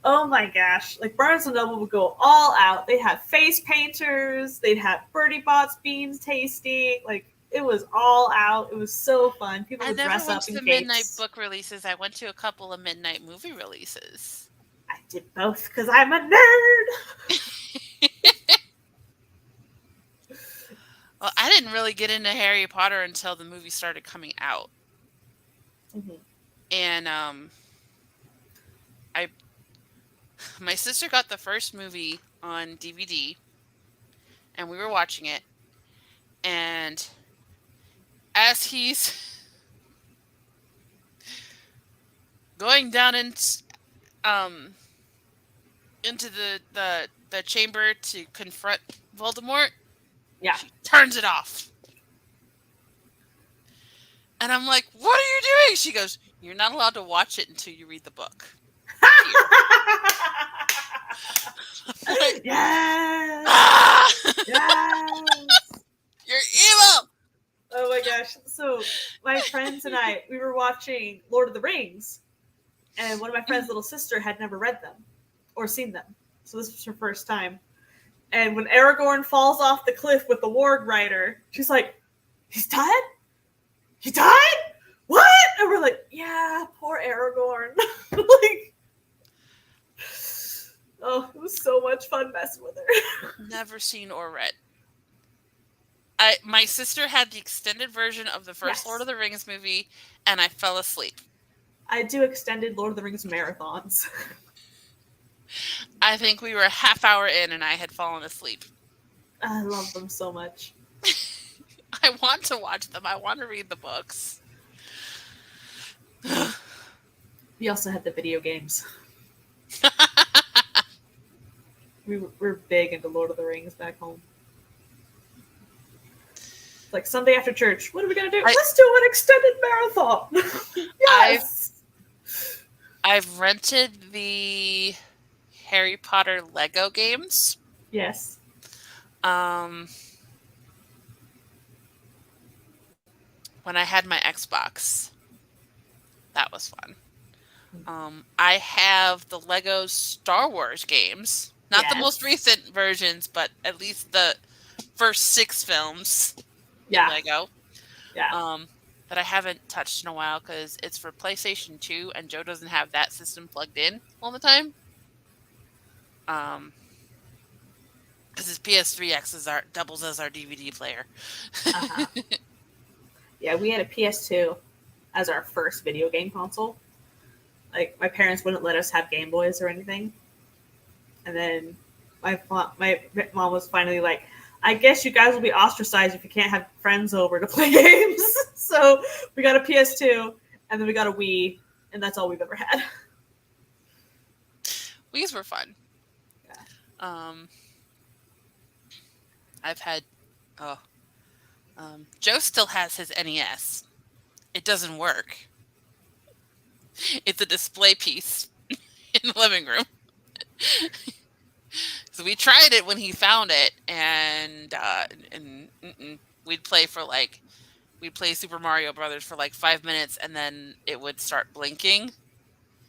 Oh my gosh. Like, Barnes & Noble would go all out. They'd have face painters. They'd have Bertie Bott's beans tasting. Like, it was all out. It was so fun. People
I
would
never
dress
went
up
to
in
the midnight
capes.
book releases. I went to a couple of midnight movie releases.
I did both because I'm a nerd.
Well, I didn't really get into Harry Potter until the movie started coming out.
Mm-hmm.
And my sister got the first movie on DVD, and we were watching it. And as he's going down um into the chamber to confront Voldemort,
Yeah.
she turns it off. And I'm like, "What are you doing?" She goes, "You're not allowed to watch it until you read the book." Like,
Yes.
ah!
Yes.
You're evil.
Oh my gosh. So my friends and I, we were watching Lord of the Rings, and one of my friend's little sister had never read them or seen them. So this was her first time. And when Aragorn falls off the cliff with the warg rider, she's like, "He's dead? He died? What?" And we're like, "Yeah, poor Aragorn." Like, oh, it was so much fun messing with her.
Never seen or read. My sister had the extended version of the first
Yes.
Lord of the Rings movie, and I fell asleep.
I do extended Lord of the Rings marathons.
I think we were a half hour in, and I had fallen asleep.
I love them so much.
I want to watch them. I want to read the books.
We also had the video games. We were big into Lord of the Rings back home. Like Sunday after church, what are we gonna do? Let's do an extended marathon. Yes.
I've rented the Harry Potter Lego games.
Yes.
When I had my Xbox, that was fun. I have the Lego Star Wars games, not the most recent versions, but at least the first 6 films.
Yeah.
Lego.
Yeah.
That I haven't touched in a while because it's for PlayStation 2 and Joe doesn't have that system plugged in all the time. Because his PS3X doubles as our DVD player.
Uh-huh. Yeah, we had a PS2 as our first video game console. Like, my parents wouldn't let us have Game Boys or anything. And then my mom was finally like, "I guess you guys will be ostracized if you can't have friends over to play games." So we got a PS2, and then we got a Wii, and that's all we've ever had.
Wii's were fun.
Yeah.
I've had... Joe still has his NES. It doesn't work. It's a display piece in the living room. So we tried it when he found it, and we'd play Super Mario Brothers for like 5 minutes, and then it would start blinking,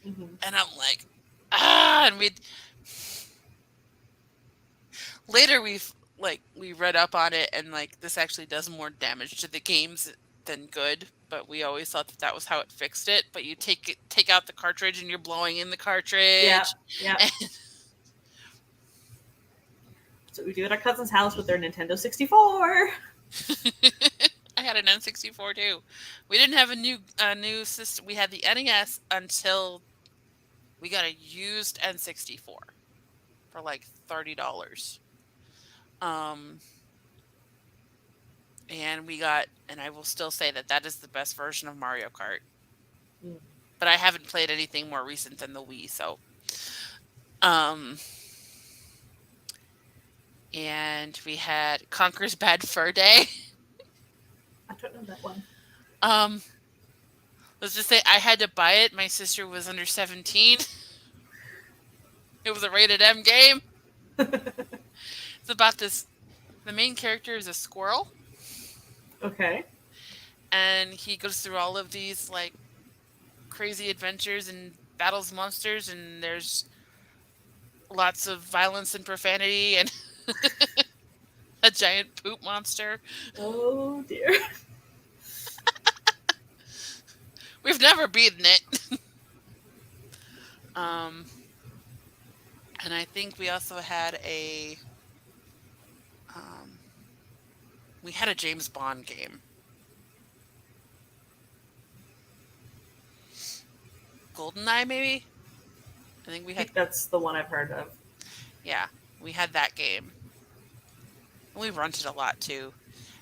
Mm-hmm.
and I'm like, and later we read up on it, and like this actually does more damage to the games than good, but we always thought that was how it fixed it. But you take out the cartridge, and you're blowing in the cartridge.
Yeah. So we do at our cousin's house with their Nintendo 64.
I had an N64 too. We didn't have a new system. We had the NES until we got a used N64 for like $30. and we got, and I will still say that that is the best version of Mario Kart.
Mm.
But I haven't played anything more recent than the Wii, so um and we had Conker's Bad Fur Day.
I don't know that one.
Um let's just say I had to buy it. My sister was under 17. It was a rated M game. It's about this, the main character is a squirrel,
Okay.
and he goes through all of these like crazy adventures and battles monsters, and there's lots of violence and profanity and a giant poop monster.
Oh dear.
We've never beaten it. Um, and I think we also had um, we had a James Bond game. GoldenEye, maybe? I think we
I
had,
think that's the one I've heard of.
yeah, we had that game. And we rented a lot too.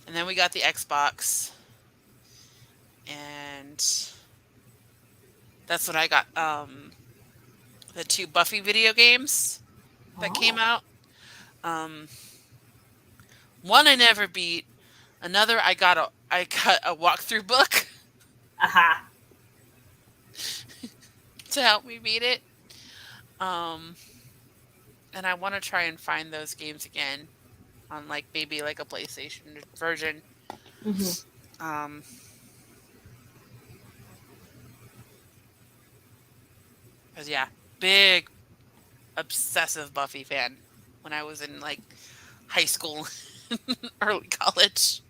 And then we got the Xbox, and that's when I got the two Buffy video games that came
Oh.
out. Um, one I never beat. Another I got a walkthrough book
Aha.
to help me beat it. Um, and I want to try and find those games again on like maybe like a PlayStation version.
Mm-hmm.
Um, cause yeah, big obsessive Buffy fan when I was in like high school, early college.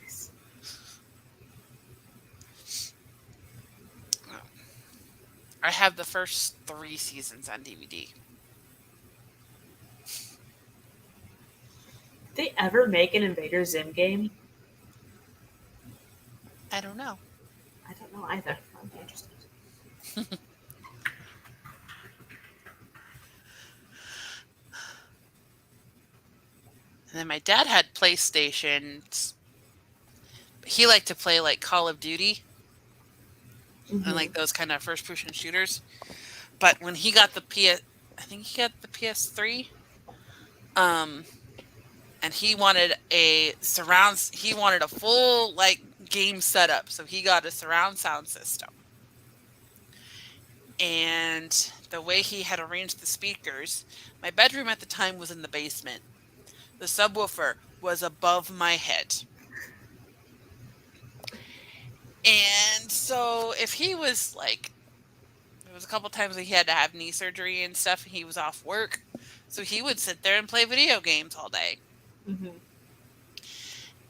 Nice.
I have the first 3 seasons on DVD.
Did they ever make an Invader Zim game?
I don't know.
I don't know either. I'd be interested.
And then my dad had PlayStations. He liked to play like Call of Duty
Mm-hmm.
and like those kind of first person shooters. But when he got the I think he got the PS3, um, and he wanted he wanted a full like game setup. So he got a surround sound system. And the way he had arranged the speakers, my bedroom at the time was in the basement. The subwoofer was above my head. And so if he was like, there was a couple times he had to have knee surgery and stuff, and he was off work. So he would sit there and play video games all day.
Mm-hmm.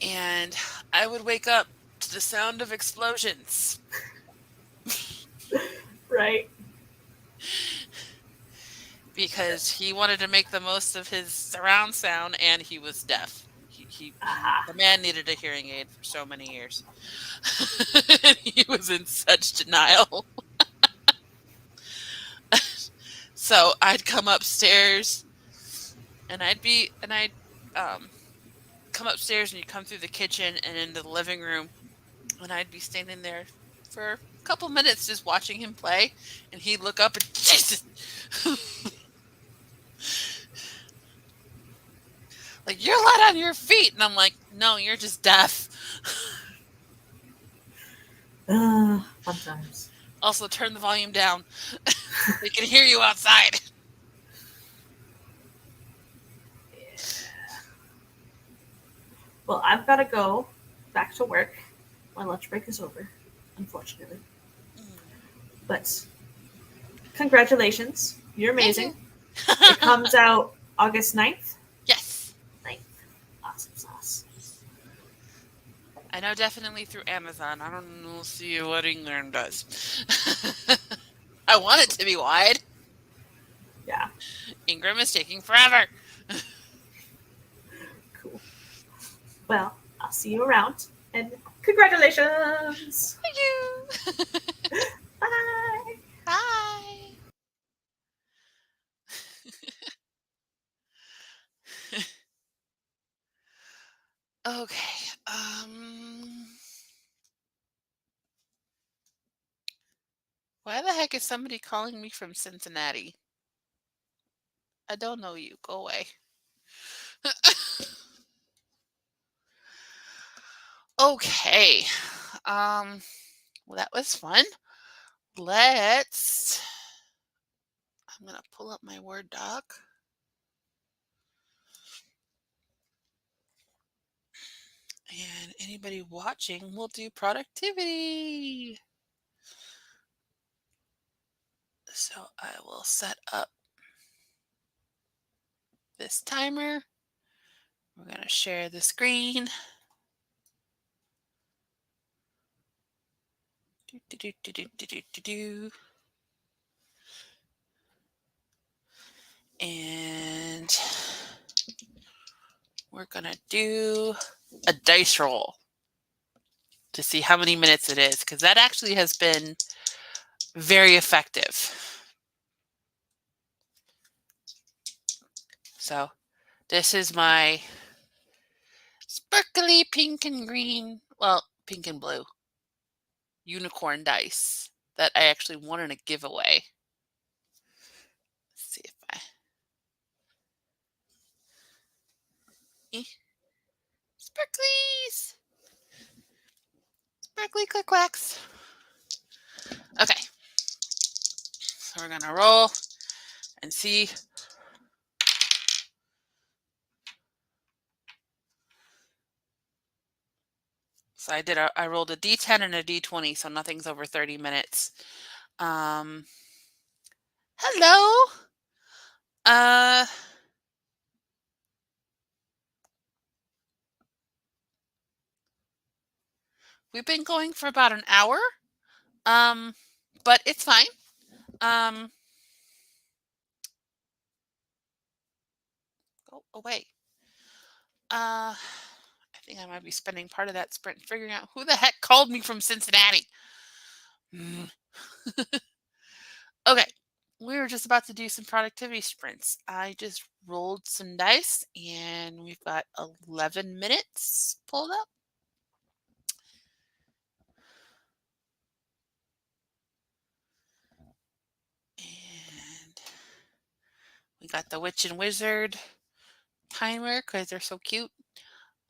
And I would wake up to the sound of explosions.
Right.
Because he wanted to make the most of his surround sound, and he was deaf. The man needed a hearing aid for so many years. He was in such denial. So I'd come upstairs, and I'd come upstairs, and you'd come through the kitchen and into the living room, and I'd be standing there for a couple minutes just watching him play, and he'd look up and Jesus. Like, you're light on your feet. And I'm like, no, you're just deaf.
Sometimes.
Also, turn the volume down. They can hear you outside.
Yeah. Well, I've got to go back to work. My lunch break is over, unfortunately. But congratulations. You're amazing. It comes out August 9th.
Yes.
9th. Awesome sauce.
I know definitely through Amazon. I don't know, see what England does. I want it to be wide.
Yeah.
Ingram is taking forever.
Cool. Well, I'll see you around. And congratulations.
Thank you.
Bye.
Bye. Okay. heck is somebody calling me from Cincinnati? I don't know you. Go away. Okay. Well, that was fun. I'm going to pull up my Word doc. And anybody watching will do productivity. So I will set up this timer. We're going to share the screen. And we're going to do a dice roll to see how many minutes it is, because that actually has been very effective. So this is my sparkly pink and green, well, pink and blue unicorn dice that I actually won in a giveaway. Let's see if sparklies, sparkly click clacks. Okay, so we're gonna roll and see. So I rolled a D10 and a D20, so nothing's over 30 minutes. Hello. We've been going for about an hour. But it's fine. Go away. I think I might be spending part of that sprint figuring out who the heck called me from Cincinnati. Okay, we were just about to do some productivity sprints. I just rolled some dice and we've got 11 minutes pulled up. And we got the Witch and Wizard timer because they're so cute.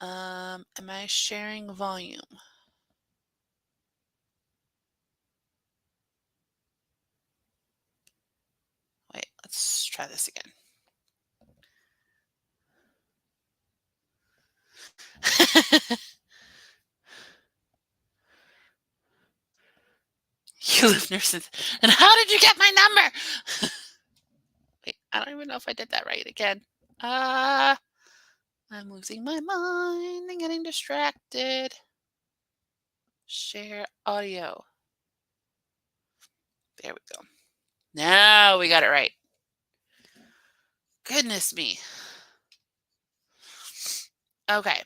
Am I sharing volume? Wait, let's try this again. You live near Cincinnati. And how did you get my number? Wait, I don't even know if I did that right again. I'm losing my mind and getting distracted. Share audio. There we go. Now we got it right. Goodness me. Okay.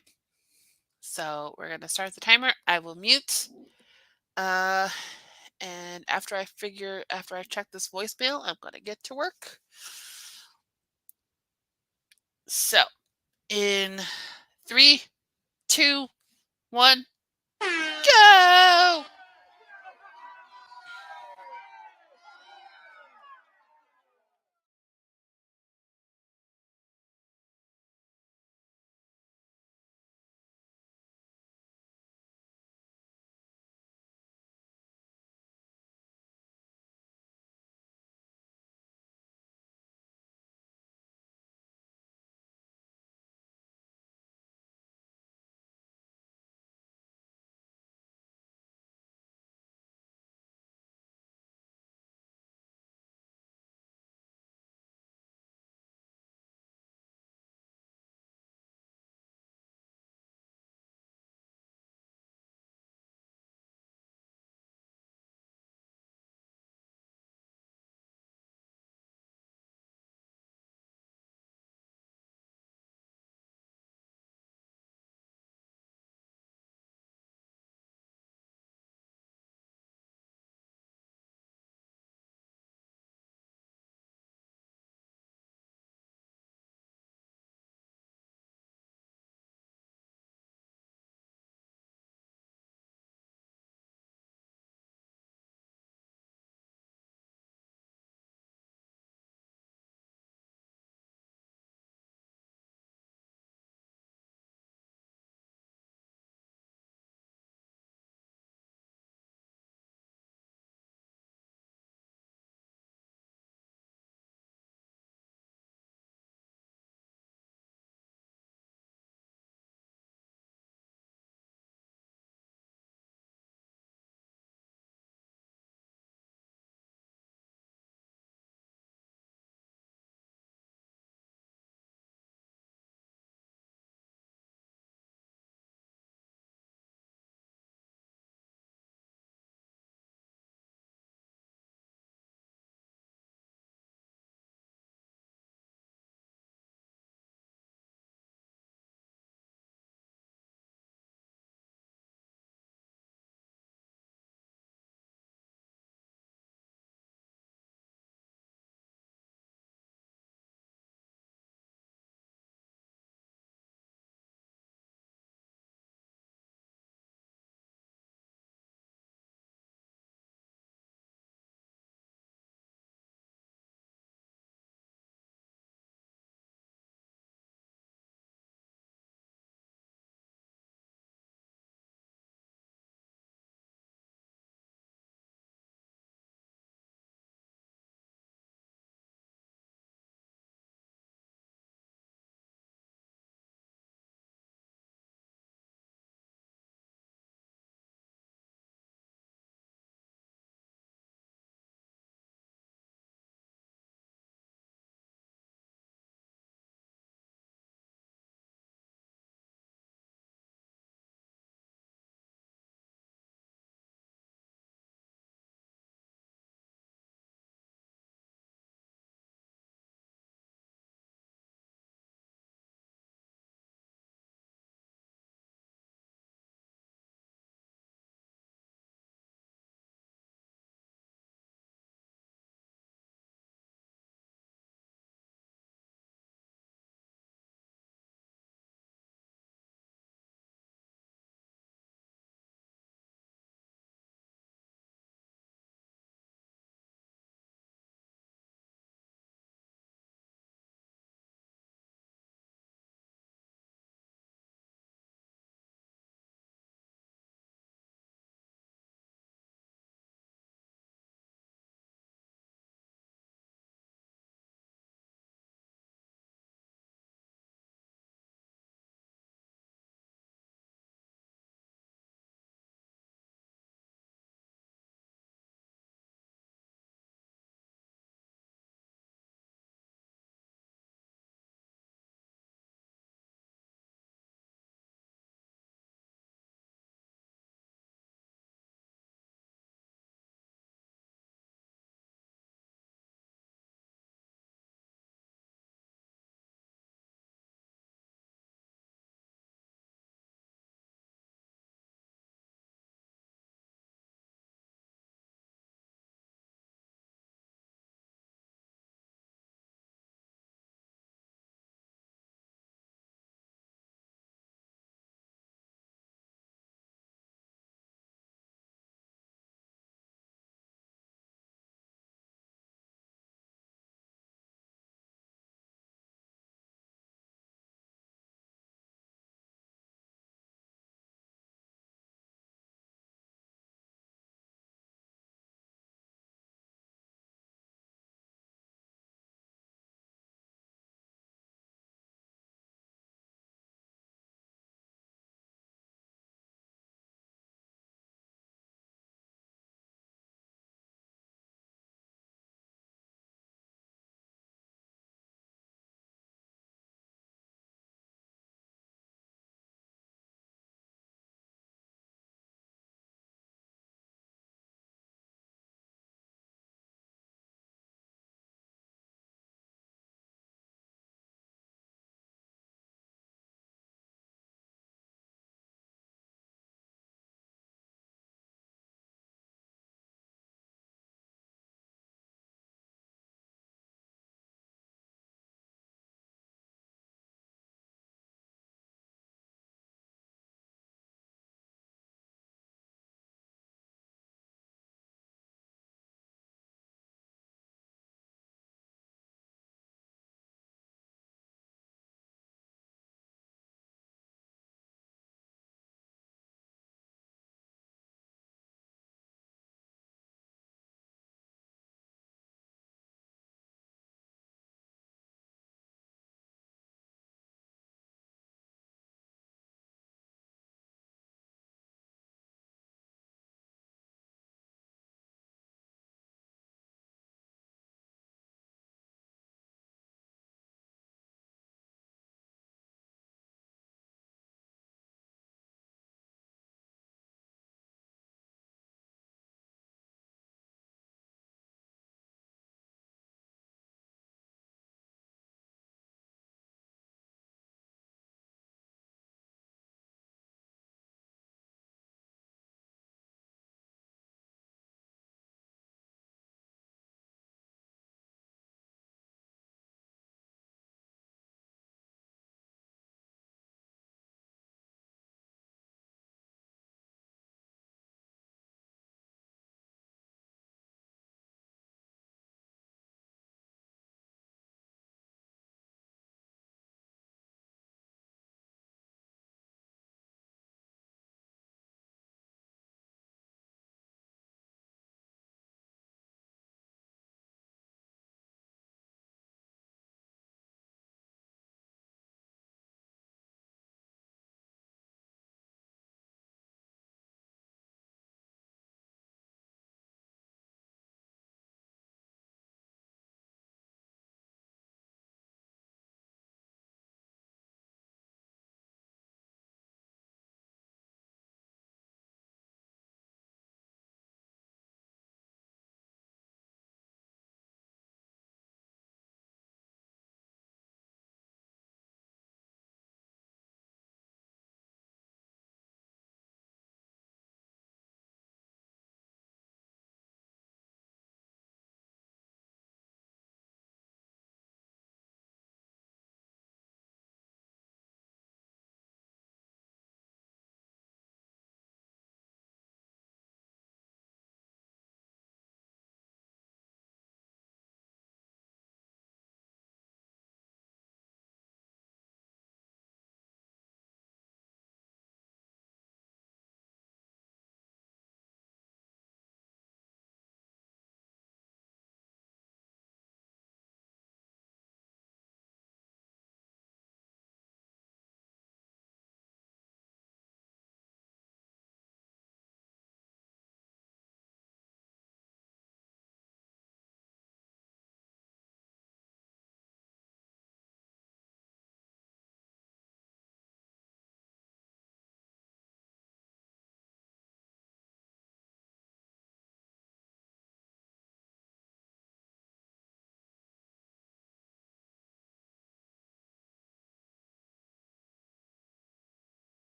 So we're going to start the timer. I will mute. And after I check this voicemail, I'm going to get to work. So in 3, 2, 1, go!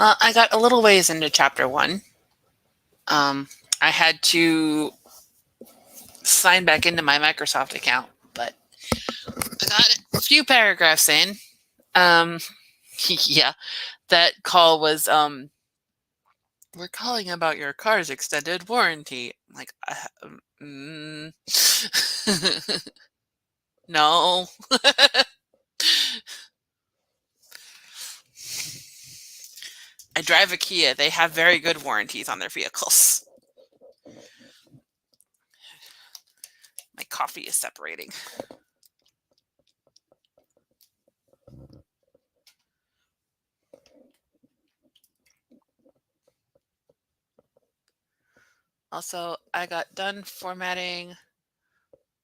I got a little ways into chapter 1. I had to sign back into my Microsoft account, but I got a few paragraphs in. Yeah, that call was, we're calling about your car's extended warranty. I'm like, no. I drive a Kia. They have very good warranties on their vehicles. My coffee is separating. Also, I got done formatting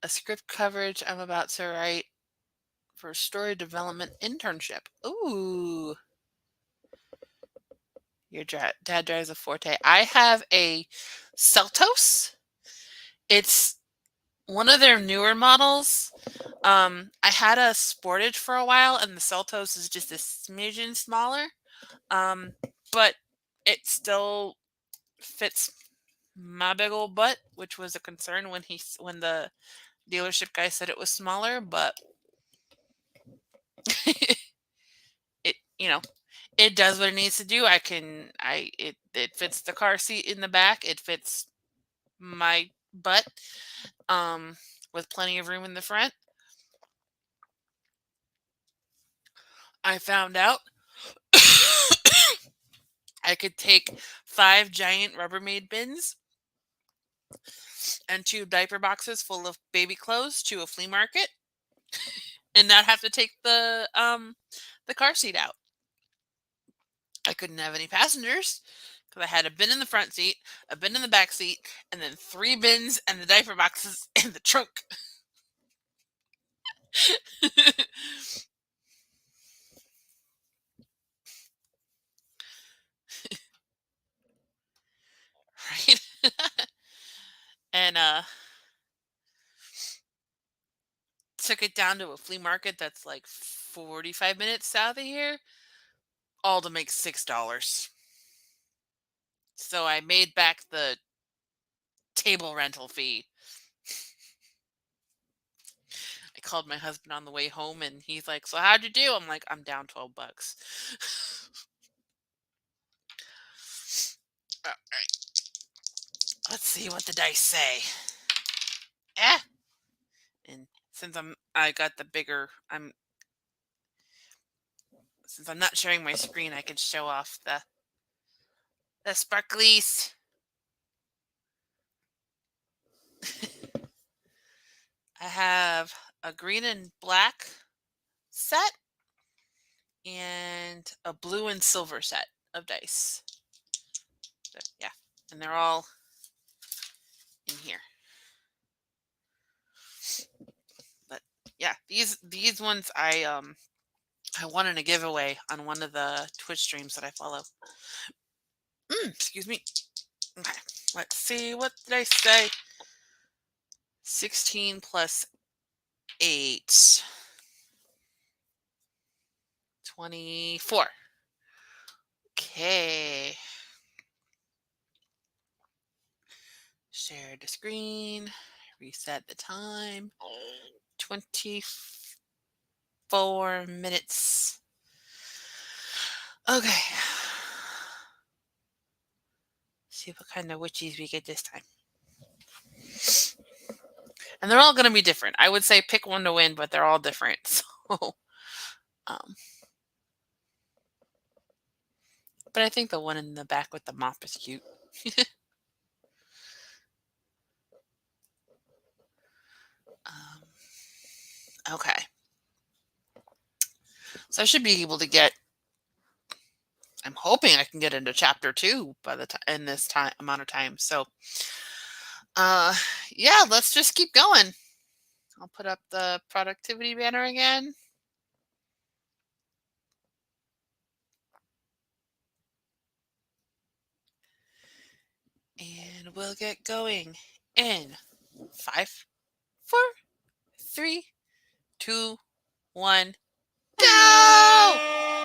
a script coverage I'm about to write for a story development internship. Ooh. Your dad drives a Forte. I have a Seltos. It's one of their newer models. I had a Sportage for a while, and the Seltos is just a smidgen smaller. But it still fits my big old butt, which was a concern when the dealership guy said it was smaller. But it it does what it needs to do. It fits the car seat in the back. It fits my butt, with plenty of room in the front. I found out I could take 5 giant Rubbermaid bins and 2 diaper boxes full of baby clothes to a flea market and not have to take the car seat out. I couldn't have any passengers because I had a bin in the front seat, a bin in the back seat, and then 3 bins and the diaper boxes in the trunk. Right? And took it down to a flea market that's like 45 minutes south of here, all to make $6. So I made back the table rental fee. I called my husband on the way home and he's like, "So how'd you do?" I'm like, "I'm down $12." All right. Let's see what the dice say. Eh. And since since I'm not sharing my screen, I can show off the sparklies. I have a green and black set and a blue and silver set of dice. So, yeah, and they're all in here. But yeah, these ones I won in a giveaway on one of the Twitch streams that I follow. Excuse me. Okay, let's see. What did I say? 16 plus 8. 24. Okay. Share the screen. Reset the time. 24 minutes. Okay. See what kind of witchies we get this time. And they're all going to be different. I would say pick one to win, but they're all different. So, but I think the one in the back with the mop is cute. Okay. So I should be able to get. I'm hoping I can get into chapter 2 by the time in this amount of time. So, yeah, let's just keep going. I'll put up the productivity banner again. And we'll get going in 5, 4, 3, 2, 1, go!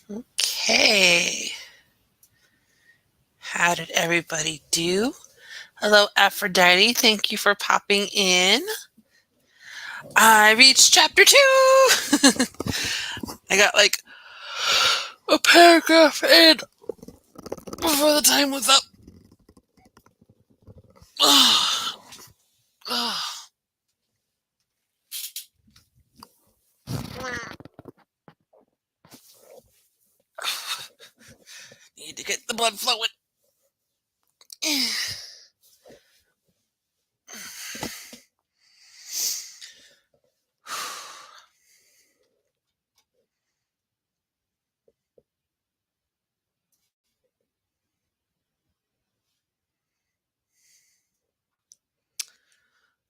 Okay. How did everybody do? Hello, Aphrodite. Thank you for popping in. I reached chapter 2. I got like a paragraph in before the time was up. Need to get the blood flowing.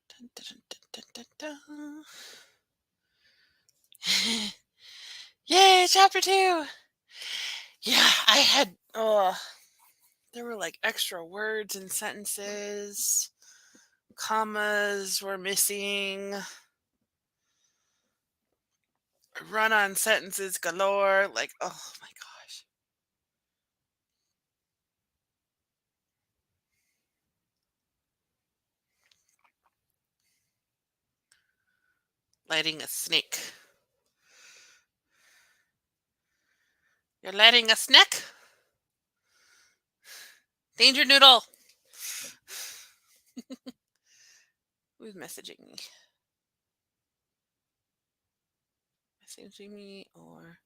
Dun, dun, dun, dun, dun, dun. Yay, chapter 2. Yeah, I had there were like extra words and sentences. Commas were missing. Run on sentences galore. Like, oh my gosh. Lighting a snake. You're lighting a snack? Danger Noodle. Who's messaging me? Messaging me or...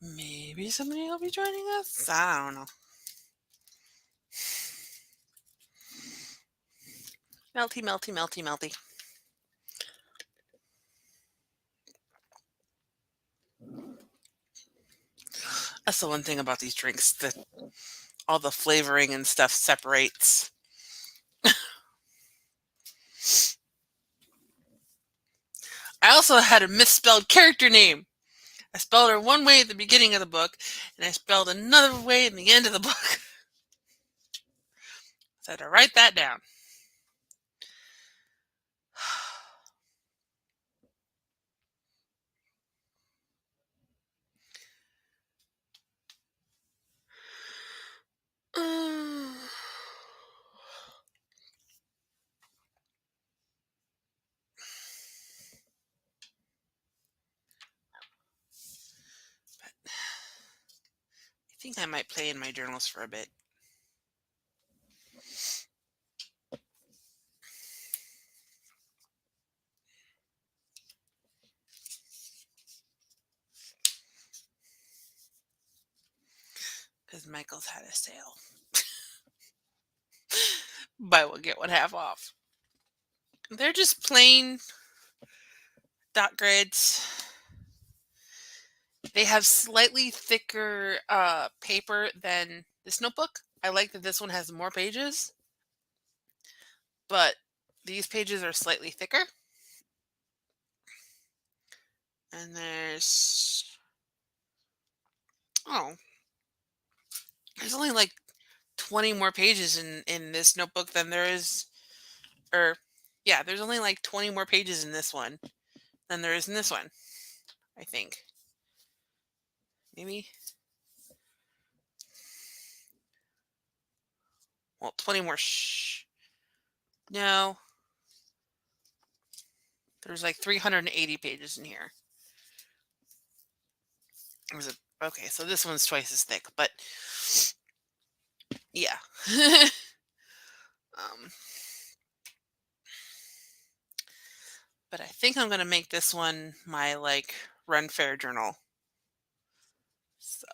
Maybe somebody will be joining us. I don't know. Melty, melty, melty, melty. That's the one thing about these drinks, that all the flavoring and stuff separates. I also had a misspelled character name. I spelled her one way at the beginning of the book, and I spelled another way in the end of the book. So I had to write that down. I think I might play in my journals for a bit. Because Michael's had a sale. Buy one, get one half off. They're just plain dot grids. They have slightly thicker paper than this notebook. I like that this one has more pages, but these pages are slightly thicker. And there's only like 20 more pages in this notebook than there is, there's only like 20 more pages in this one than there is in this one, I think. Maybe. Well, 20 more. No. There's like 380 pages in here. Okay, so this one's twice as thick, but yeah. But I think I'm going to make this one my like Run Fair journal. So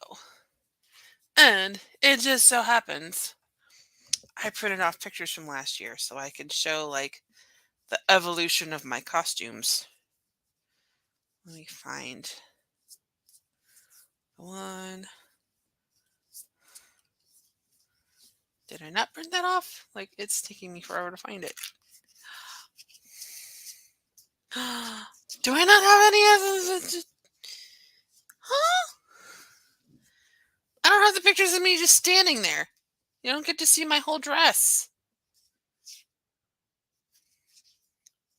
And it just so happens I printed off pictures from last year so I can show like the evolution of my costumes. Let me find the one. Did I not print that off? Like, it's taking me forever to find it. Do I not have any of this? Huh? I don't have the pictures of me just standing there. You don't get to see my whole dress.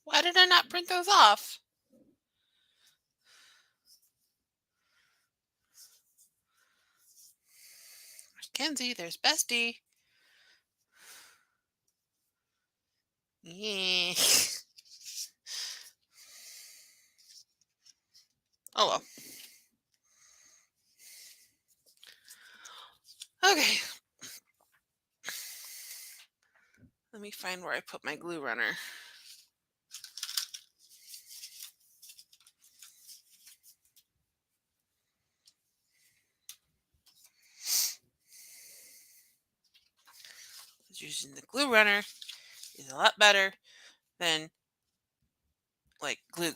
Why did I not print those off? There's Kenzie. There's Bestie. Yeah. Oh well. Okay. Let me find where I put my glue runner. Using the glue runner is a lot better than like glue.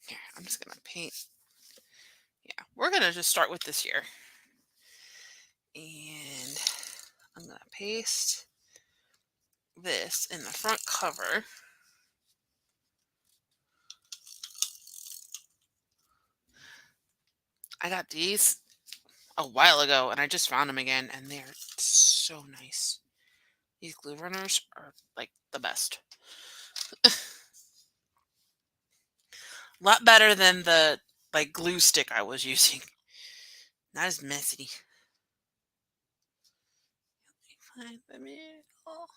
Here, I'm just gonna paint. Yeah, we're gonna just start with this here. And I'm gonna paste this in the front cover. I got these a while ago and I just found them again and they're so nice. These glue runners are like the best. A lot better than the like glue stick I was using. Not as messy. Let me find the middle.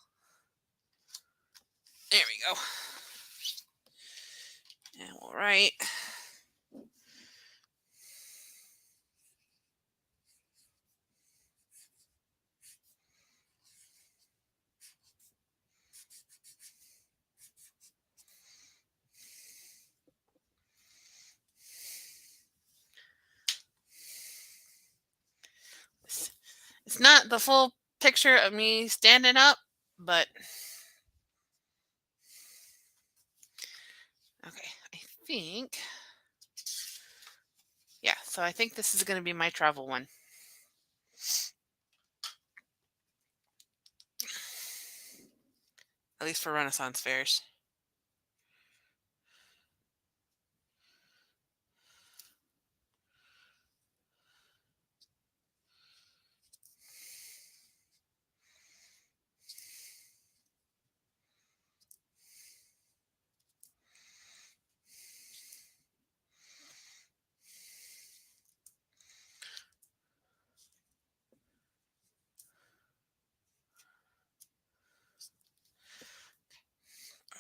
There we go. And we'll write. It's not the full picture of me standing up, but okay, I think, yeah, so I think this is going to be my travel one. At least for Renaissance fairs.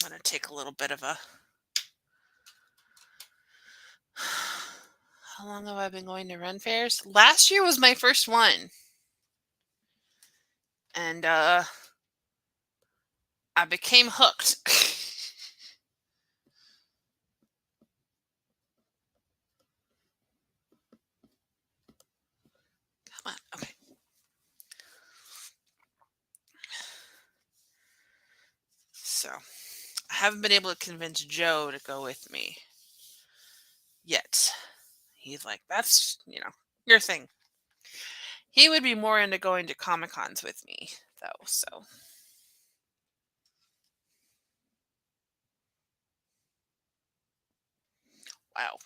I'm going to take a little bit of a... How long have I been going to Ren fairs? Last year was my first one. And I became hooked. Come on, okay. So, I haven't been able to convince Joe to go with me yet. He's like, that's, your thing. He would be more into going to Comic-Cons with me, though, so. Wow.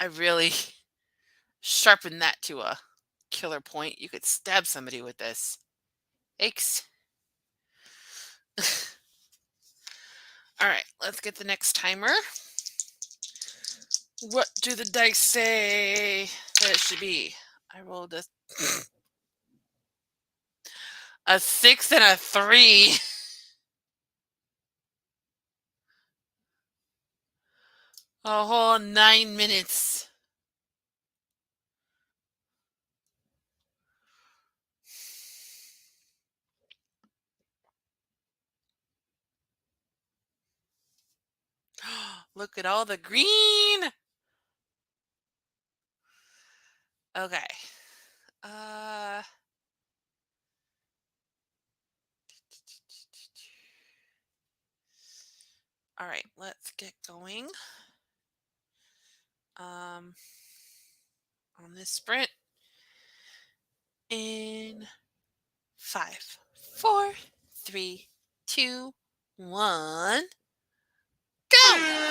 I really sharpened that to a killer point. You could stab somebody with this. Aches. All right, let's get the next timer. What do the dice say that it should be? I rolled a 6 and a 3. A whole 9 minutes. Look at all the green. Okay. All right, let's get going. On this sprint in 5, 4, 3, 2, 1, go!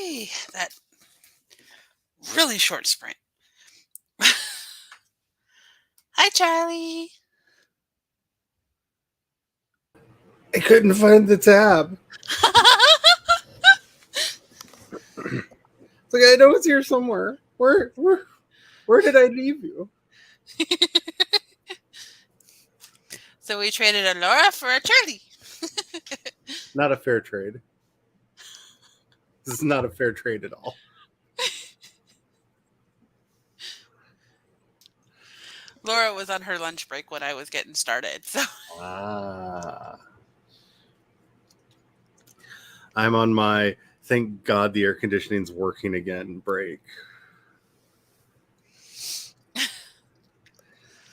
Yay! That really short sprint. Hi, Charlie.
I couldn't find the tab. It's like, I know it's here somewhere. Where did I leave you?
So we traded a Laura for a Charlie.
Not a fair trade. This is not a fair trade at all.
Laura was on her lunch break when I was getting started. So
I'm on my thank God the air conditioning's working again break.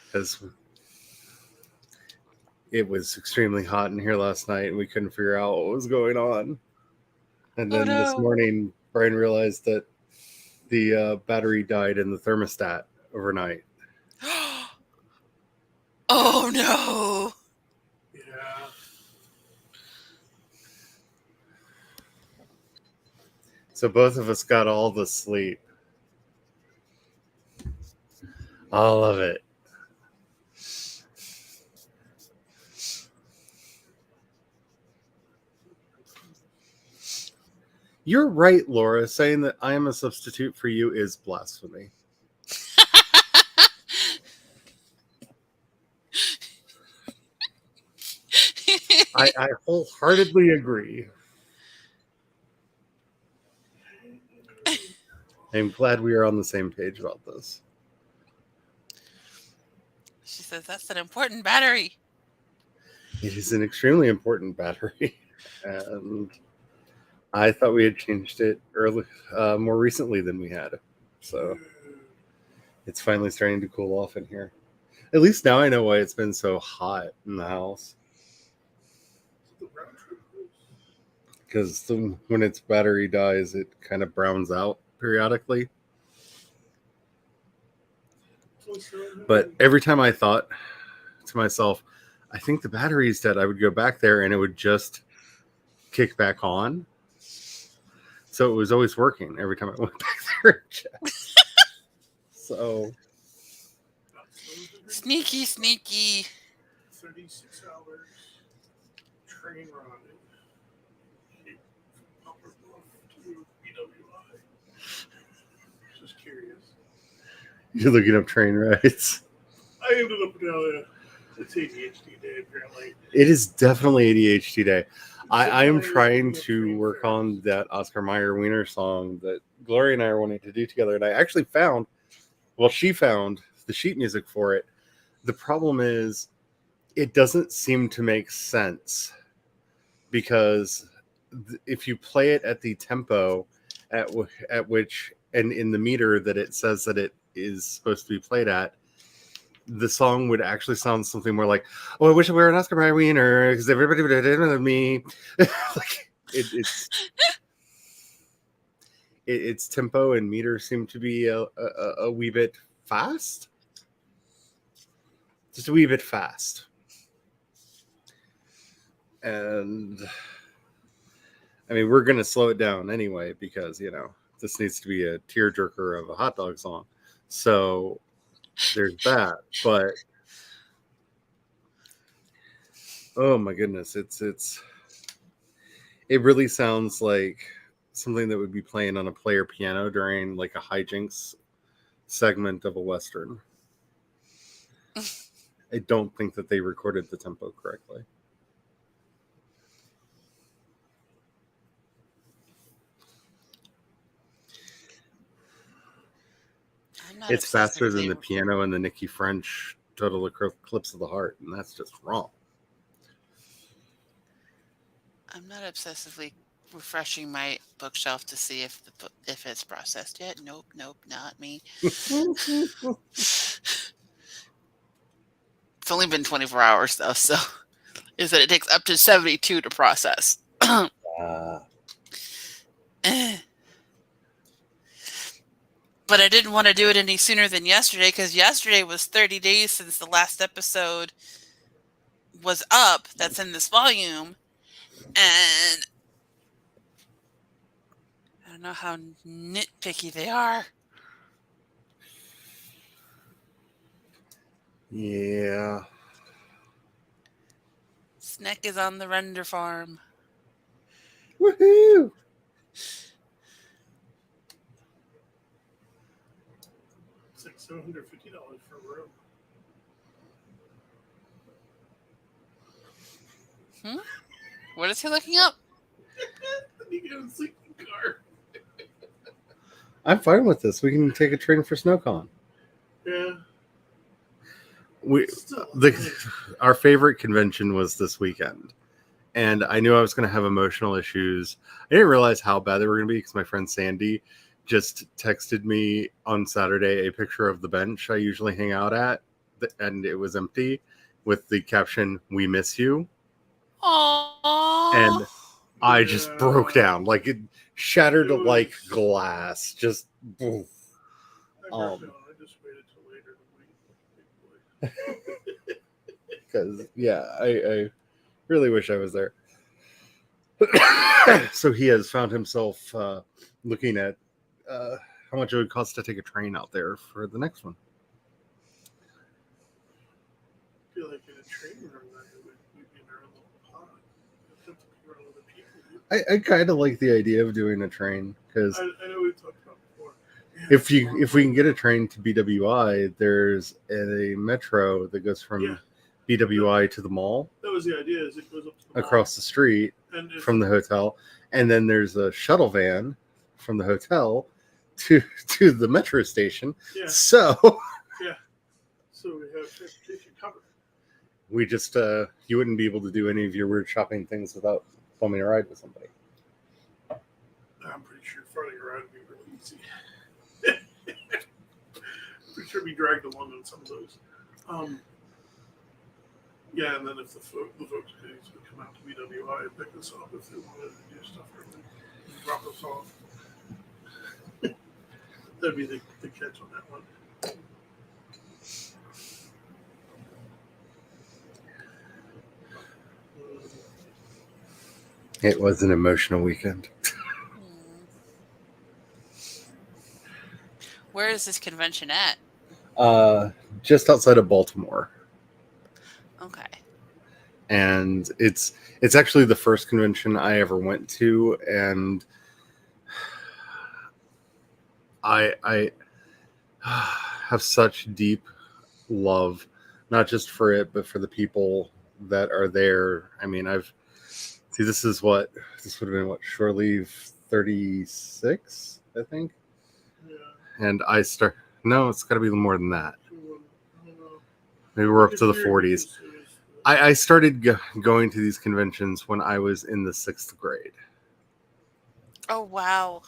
Because it was extremely hot in here last night and we couldn't figure out what was going on. And then this morning, Brian realized that the battery died in the thermostat overnight.
Oh no!
Yeah. So both of us got all the sleep. All of it. You're right, Laura. Saying that I am a substitute for you is blasphemy. I wholeheartedly agree. I'm glad we are on the same page about this.
She says that's an important battery.
It is an extremely important battery. And I thought we had changed it more recently than we had. So it's finally starting to cool off in here. At least now I know why it's been so hot in the house. Because when its battery dies, it kind of browns out periodically. But every time I thought to myself, I think the battery's dead, I would go back there and it would just kick back on. So it was always working every time I went back there and checked. So
Sneaky.
36 hours train ride. Just curious.
You're looking up train rides.
I ended up down it's ADHD day apparently.
It is definitely ADHD day. I am trying to work on that Oscar Mayer Wiener song that Gloria and I are wanting to do together. And I actually she found the sheet music for it. The problem is it doesn't seem to make sense because if you play it at the tempo at which and in the meter that it says that it is supposed to be played at, the song would actually sound something more like, "Oh, I wish I were an Oscar Mayer Wiener because everybody would have done it with me." Like its tempo and meter seem to be a wee bit fast, just a wee bit fast. And I mean, we're gonna slow it down anyway because this needs to be a tearjerker of a hot dog song. So there's that, but oh my goodness, it really sounds like something that would be playing on a player piano during like a hijinks segment of a Western. I don't think that they recorded the tempo correctly. It's faster than the piano and the Nikki French Total Eclipse of the Heart, and that's just wrong.
I'm not obsessively refreshing my bookshelf to see if it's processed yet. Nope, not me. It's only been 24 hours though, so is that it takes up to 72 to process. But I didn't want to do it any sooner than yesterday because yesterday was 30 days since the last episode was up that's in this volume. And I don't know how nitpicky they are.
Yeah.
Sneck is on the render farm.
Woohoo!
It's like $750 for a room.
What is he looking up?
Then you get a sleeping car.
I'm fine with this. We can take a train for SnowCon.
Yeah.
We
Still,
our favorite convention was this weekend, and I knew I was going to have emotional issues. I didn't realize how bad they were going to be because my friend Sandy just texted me on Saturday a picture of the bench I usually hang out at, and it was empty with the caption, "We miss you."
Aww.
And I just
Yeah.
broke down. Like it shattered
It was-
like glass. Just oof.
I broke down. I just waited till later to wait.
Because I really wish I was there. So he has found himself looking at how much it would cost to take a train out there for the next one.
I feel like in a training room that we'd be in our own little pod. We'd have to be around other people.
I kind of like the idea of doing a train because
I know we talked about before. Yeah,
if we can get a train to BWI, there's a metro that goes from
Yeah.
BWI to the mall
that was the idea. Is it goes up to the
across the street
mall, and if,
from the hotel, and then there's a shuttle van from the hotel to the metro station.
yeah,
So
so we have transportation covered.
we just you wouldn't be able to do any of your weird shopping things without bumming a ride with somebody.
I'm pretty sure farting around would be really easy. Pretty sure we dragged along on some of those. Yeah, and then if the folks would come out to BWI and pick us up if they wanted to do stuff or drop us off. That'd be the catch on that one.
It was an emotional weekend.
Where is this convention at?
Just outside of Baltimore.
Okay.
And it's actually the first convention I ever went to, and I have such deep love, not just for it, but for the people that are there. I mean, this would have been shore leave 36, I think.
Yeah.
And no, it's got to be more than that.
I don't know.
Maybe we're up
It's
to the
weird
40s.
because it was,
I started going to these conventions when I was in the 6th grade.
Oh wow.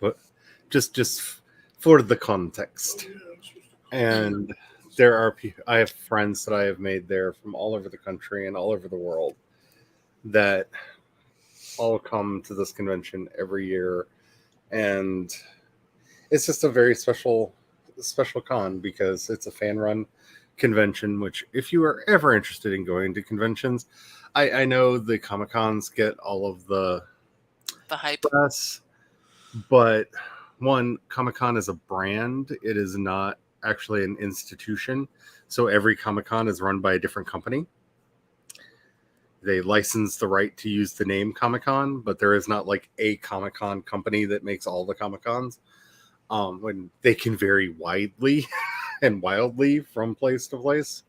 But just for the context.
oh, yeah, I'm supposed to call
And there are I have friends that I have made there from all over the country and all over the world that all come to this convention every year, and it's just a very special con because it's a fan run convention, which if you are ever interested in going to conventions, I know the Comic-Cons get all of the
hype.
press, but one, Comic-Con is a brand. It is not actually an institution. So every Comic-Con is run by a different company. They license the right to use the name Comic-Con, but there is not like a Comic-Con company that makes all the Comic-Cons. When they can vary widely and wildly from place to place.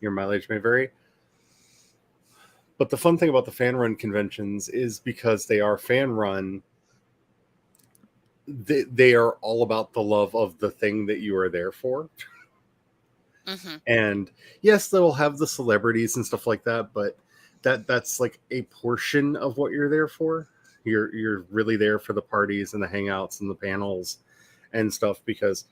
Your mileage may vary. But the fun thing about the fan run conventions is because they are fan run, they are all about the love of the thing that you are there for.
Mm-hmm.
And yes, they will have the celebrities and stuff like that, but that's like a portion of what you're there for. You're really there for the parties and the hangouts and the panels and stuff, because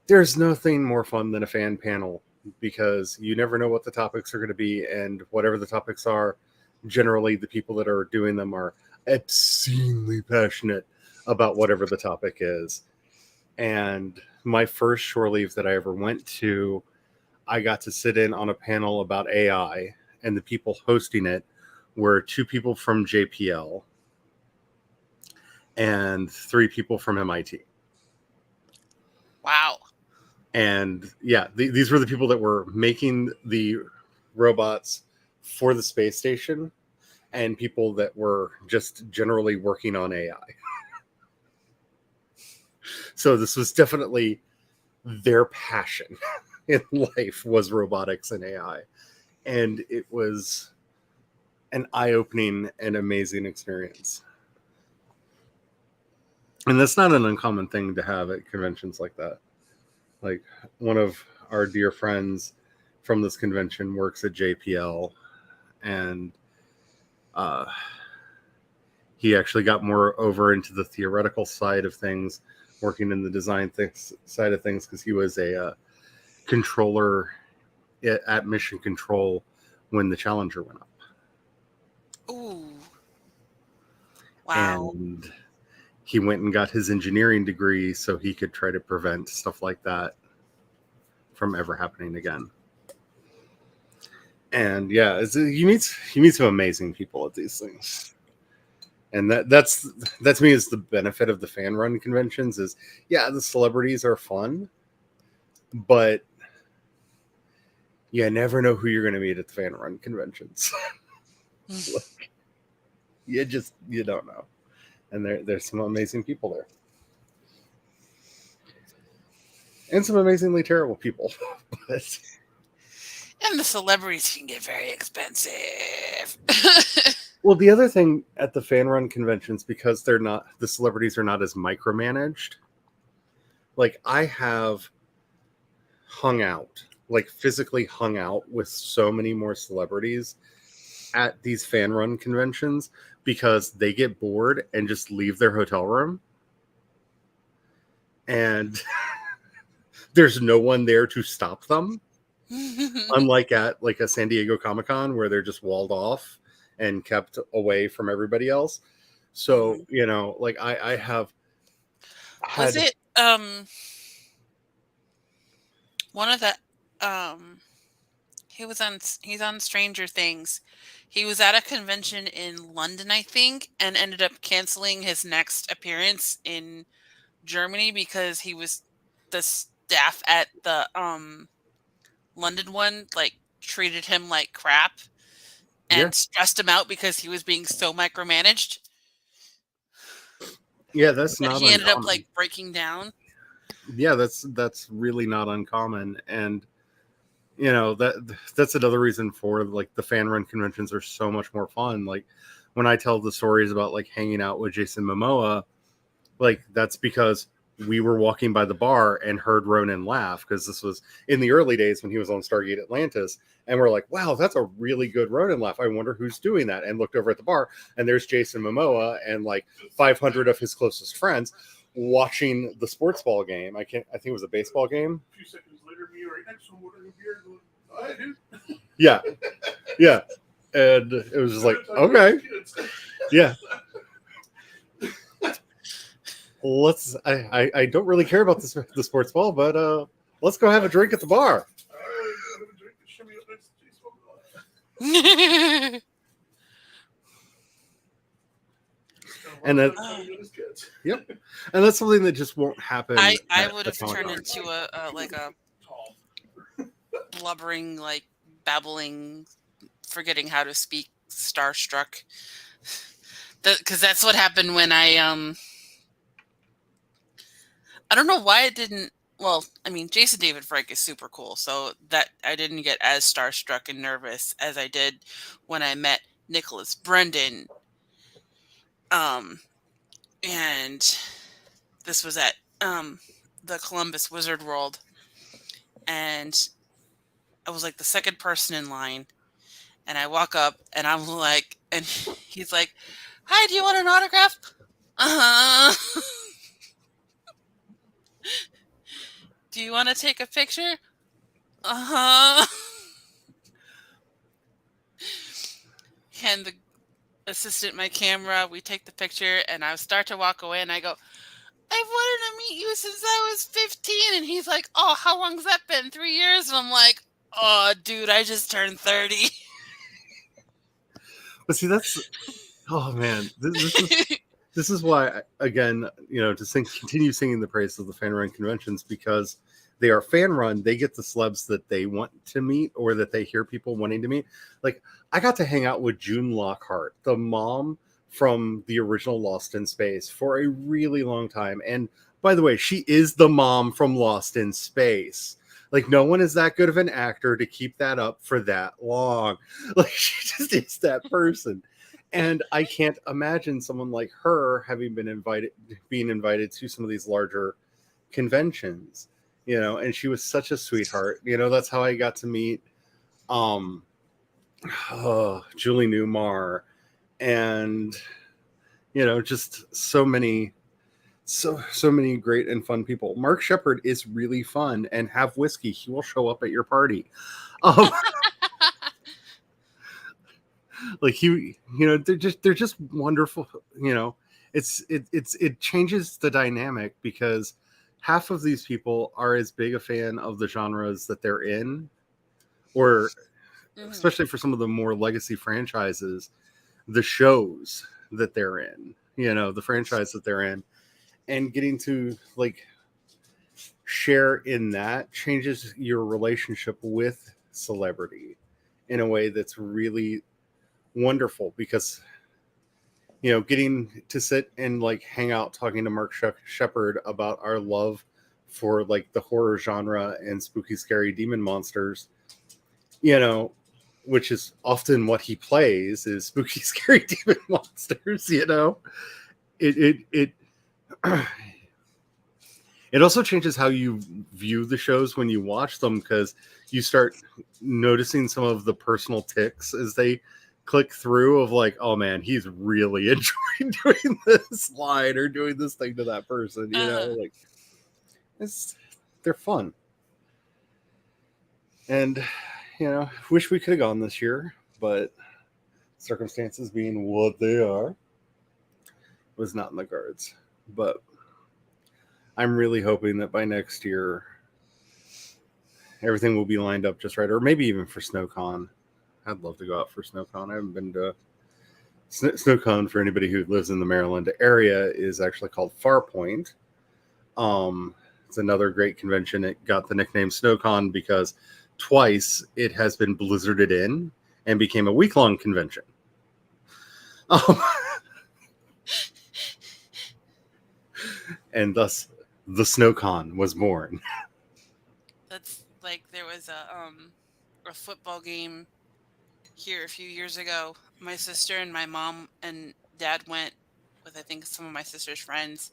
there's nothing more fun than a fan panel, because you never know what the topics are going to be, and whatever the topics are, generally the people that are doing them are obscenely passionate about whatever the topic is. And my first shore leave that I ever went to, I got to sit in on a panel about AI, and the people hosting it were 2 people from JPL and 3 people from MIT.
Wow.
And yeah, these were the people that were making the robots for the space station and people that were just generally working on AI. So this was definitely their passion in life, was robotics and AI. And it was an eye-opening and amazing experience. And that's not an uncommon thing to have at conventions like that. Like, one of our dear friends from this convention works at JPL, and he actually got more over into the theoretical side of things, working in the design side of things, because he was a controller at Mission Control when the Challenger went up.
Ooh. Wow.
And he went and got his engineering degree so he could try to prevent stuff like that from ever happening again. And yeah, you meet some amazing people at these things. And that's to me is the benefit of the fan run conventions is, yeah, the celebrities are fun, but you never know who you're going to meet at the fan run conventions. You don't know. And there's some amazing people there. And some amazingly terrible people. But
And the celebrities can get very expensive.
well, the other thing at the fan run conventions, because the celebrities are not as micromanaged. Like, I have physically hung out with so many more celebrities at these fan run conventions because they get bored and just leave their hotel room. And there's no one there to stop them. Unlike at like a San Diego Comic-Con where they're just walled off and kept away from everybody else. So, like I have had...
Was it one of the he's on Stranger Things. He was at a convention in London, I think, and ended up canceling his next appearance in Germany because the staff at the London one like treated him like crap and stressed him out because he was being so micromanaged.
Yeah, that's
not. He ended
uncommon.
up like breaking down.
Yeah, that's really not uncommon, and that's another reason for like the fan run conventions are so much more fun. Like, when I tell the stories about like hanging out with Jason Momoa, like that's because we were walking by the bar and heard Ronan laugh, because this was in the early days when he was on Stargate Atlantis, and we're like, wow, that's a really good Ronan laugh. I wonder who's doing that. And looked over at the bar, and there's Jason Momoa and like 500 of his closest friends watching the sports ball game. I think it was a baseball game.
A few seconds later, me right next to him ordering a beer, going, "Hi, dude."
Yeah. And it was just like, okay. Yeah. I don't really care about the sports ball, but let's go have a drink at the bar. And that, yep, and that's something that just won't happen.
I would have turned into a blubbering, like babbling, forgetting how to speak, starstruck. Because that's what happened when I don't know why it didn't. Well, I mean, Jason David Frank is super cool, so that I didn't get as starstruck and nervous as I did when I met Nicholas Brendan. And this was at the Columbus Wizard World, and I was like the second person in line, and I walk up and I'm like, and he's like, "Hi, do you want an autograph?" Uh-huh. "Do you want to take a picture?" Uh-huh. Hand the assistant my camera, we take the picture, and I start to walk away, and I go, "I've wanted to meet you since I was 15. And he's like, "Oh, how long's that been? 3 years?" And I'm like, "Oh, dude, I just turned 30.
But see, oh man, this is why, again, to continue singing the praise of the fan run conventions, because they are fan run. They get the celebs that they want to meet or that they hear people wanting to meet. Like, I got to hang out with June Lockhart, the mom from the original Lost in Space, for a really long time. And by the way, she is the mom from Lost in Space. Like, no one is that good of an actor to keep that up for that long. Like, she just is that person. And I can't imagine someone like her being invited to some of these larger conventions, and she was such a sweetheart. That's how I got to meet Julie Newmar, and just so many great and fun people. Mark Shepard is really fun, and have whiskey. He will show up at your party. Like, they're just wonderful. It changes the dynamic, because half of these people are as big a fan of the genres that they're in, or especially for some of the more legacy franchises, the shows that they're in, the franchise that they're in, and getting to like share in that changes your relationship with celebrity in a way that's really wonderful, because getting to sit and like hang out talking to Mark Shepard about our love for like the horror genre and spooky scary demon monsters, which is often what he plays, is spooky scary demon monsters. It it also changes how you view the shows when you watch them, because you start noticing some of the personal tics as they click through, of like, oh man, he's really enjoying doing this line or doing this thing to that person. Like, they're fun. And wish we could have gone this year, but circumstances being what they are, was not in the cards. But I'm really hoping that by next year everything will be lined up just right, or maybe even for SnowCon. I'd love to go out for SnowCon. I haven't been to SnowCon. For anybody who lives in the Maryland area, is actually called Farpoint. It's another great convention. It got the nickname SnowCon because twice it has been blizzarded in and became a week-long convention. And thus the SnowCon was born.
That's like, there was a football game here a few years ago. My sister and my mom and dad went with, I think, some of my sister's friends.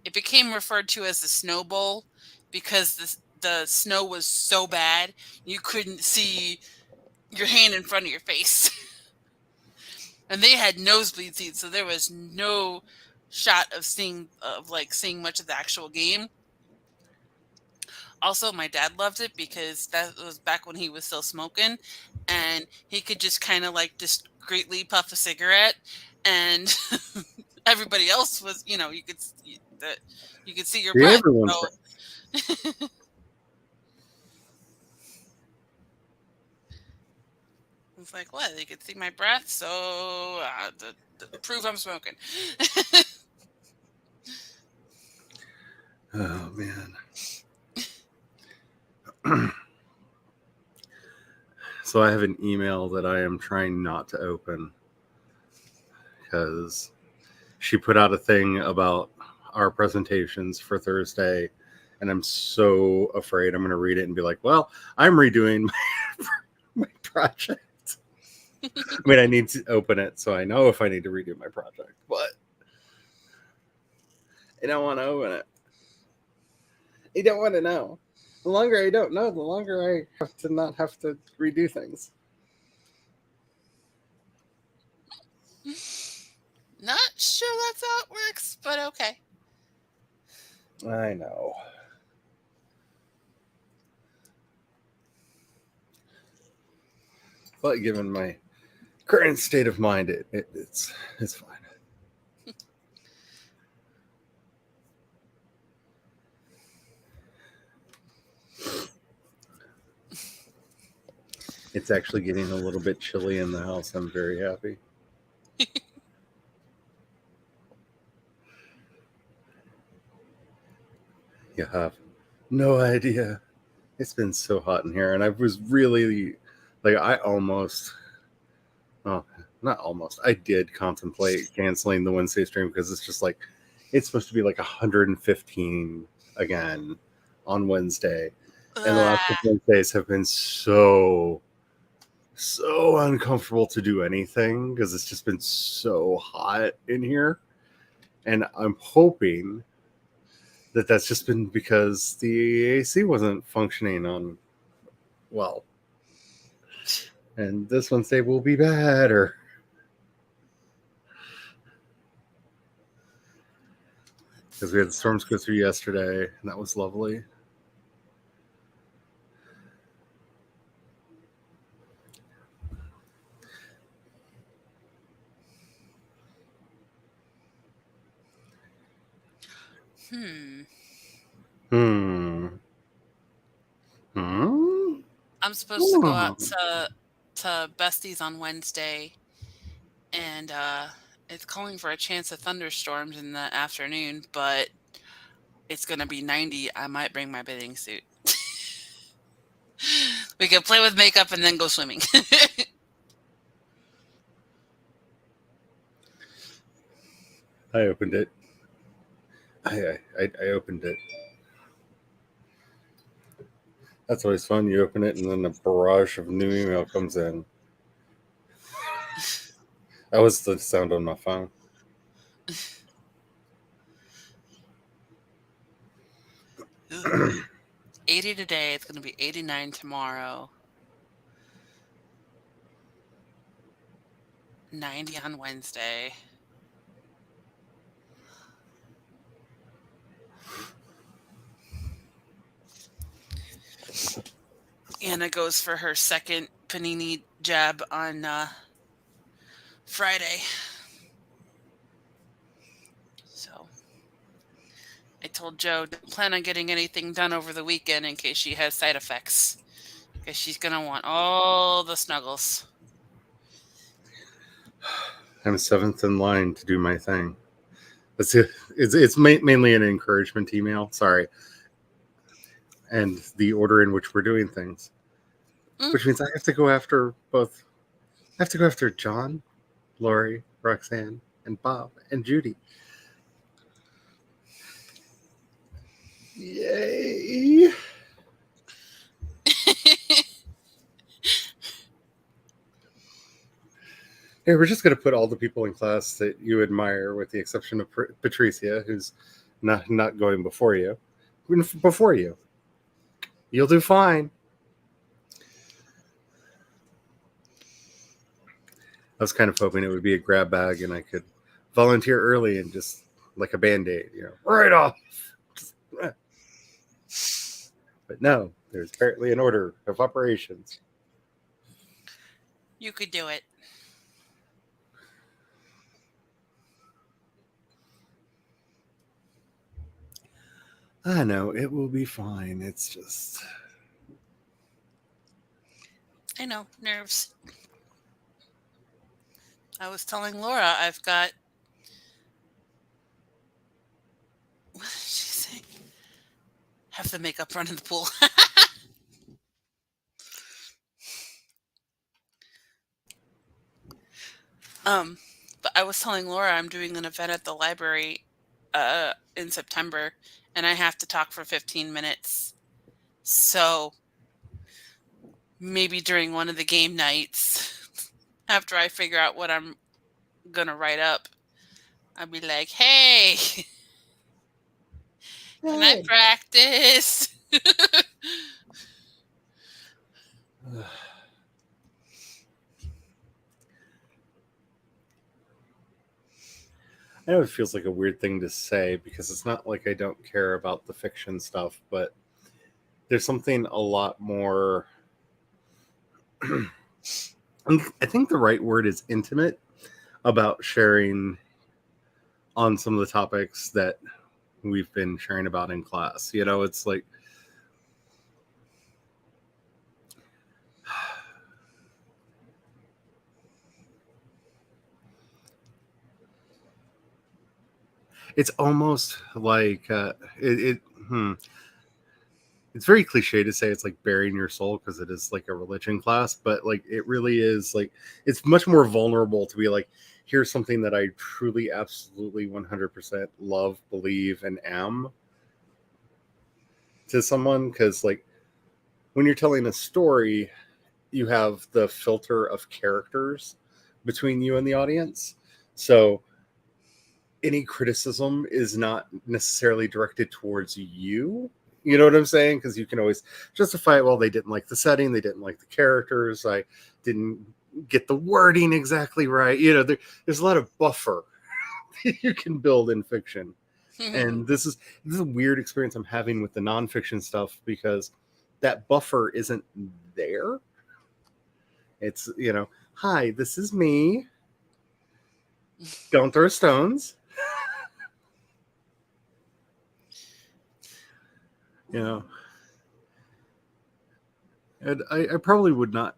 It became referred to as the Snow Bowl because the snow was so bad you couldn't see your hand in front of your face. And they had nosebleed seats, so there was no shot of seeing much of the actual game. Also, my dad loved it because that was back when he was still smoking, and he could just kind of like discreetly puff a cigarette, and everybody else was, you could see your breath. So. It's like, what? They could see my breath, so prove I'm smoking.
Oh man. So I have an email that I am trying not to open, because she put out a thing about our presentations for Thursday, and I'm so afraid I'm going to read it and be like, well, I'm redoing my project. I mean, I need to open it so I know if I need to redo my project, but I don't want to open it. I don't want to know. The longer I don't know, the longer I have to not have to redo things.
Not sure that's how it works, but okay.
I know. But given my current state of mind, it's fine. It's actually getting a little bit chilly in the house. I'm very happy. You have no idea. It's been so hot in here, and I was really like, I almost, well, not almost, I did contemplate canceling the Wednesday stream because it's just like, it's supposed to be like 115 again on Wednesday. And the last
Ugh.
couple of days have been so uncomfortable to do anything because it's just been so hot in here. And I'm hoping that that's just been because the AC wasn't functioning on well. And this Wednesday will be better. Because we had the storms go through yesterday, and that was lovely. Hmm.
I'm supposed to go out to Bestie's on Wednesday, and it's calling for a chance of thunderstorms in the afternoon, but it's going to be 90. I might bring my bathing suit. We can play with makeup and then go swimming.
I opened it. I opened it. That's always fun. You open it, and then a barrage of new email comes in. That was the sound on my phone.
Ooh. 80 today. It's going to be 89 tomorrow. 90 on Wednesday. Anna goes for her second panini jab on Friday. So I told Joe, don't plan on getting anything done over the weekend in case she has side effects. Because she's going to want all the snuggles.
I'm seventh in line to do my thing. That's it. It's mainly an encouragement email. Sorry. And the order in which we're doing things. Which means I have to go after both. I have to go after John, Lori, Roxanne, and Bob, and Judy. Yay! Hey, we're just going to put all the people in class that you admire, with the exception of Patricia, who's not going before you. Before you. You'll do fine. I was kind of hoping it would be a grab bag and I could volunteer early and just like a Band-Aid, right off. But no, there's apparently an order of operations.
You could do it.
I know, it will be fine. It's just...
I know, nerves. I was telling Laura I've got... What did she say? Have the makeup run in the pool. But I was telling Laura I'm doing an event at the library in September, and I have to talk for 15 minutes. So maybe during one of the game nights, after I figure out what I'm going to write up, I'll be like, hey, can I practice?
I know it feels like a weird thing to say because it's not like I don't care about the fiction stuff, but there's something a lot more... I think the right word is intimate about sharing on some of the topics that we've been sharing about in class. It's like... It's almost like it it's very cliche to say it's like burying your soul because it is like a religion class, but like it really is like it's much more vulnerable to be like, here's something that I truly, absolutely 100% love, believe, and am to someone. Because like when you're telling a story, you have the filter of characters between you and the audience. So any criticism is not necessarily directed towards you. You know what I'm saying? Because you can always justify it. Well, they didn't like the setting. They didn't like the characters. I didn't get the wording exactly right. You know, there's a lot of buffer you can build in fiction. And this is a weird experience I'm having with the nonfiction stuff because that buffer isn't there. It's, you know, hi, this is me. Don't throw stones. You know, and I probably would not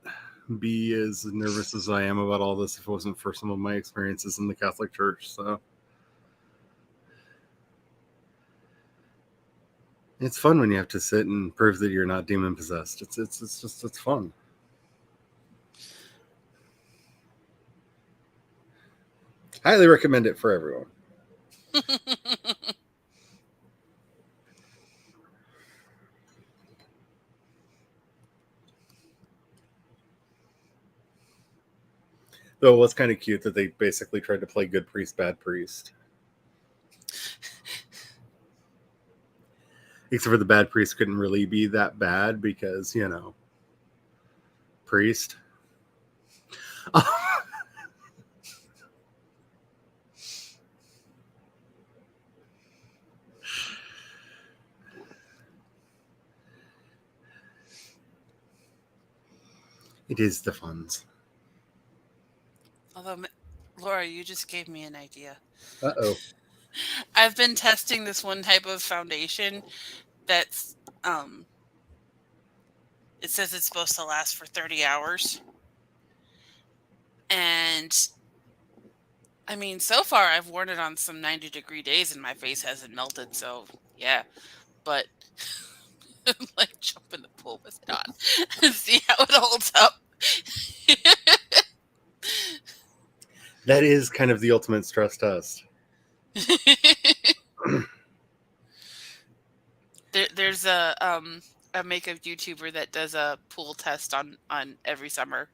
be as nervous as I am about all this if it wasn't for some of my experiences in the Catholic Church. So it's fun when you have to sit and prove that you're not demon possessed. It's fun. Highly recommend it for everyone. Though it was kind of cute that they basically tried to play good priest, bad priest. Except for the bad priest couldn't really be that bad because, you know, priest. It is the funds.
Although, Laura, you just gave me an idea.
Uh-oh.
I've been testing this one type of foundation that's, it says it's supposed to last for 30 hours. And, I mean, so far I've worn it on some 90-degree days and my face hasn't melted, so, yeah. But, like, jump in the pool with it on and see how it holds up.
That is kind of the ultimate stress test.
There's a makeup YouTuber that does a pool test on every summer.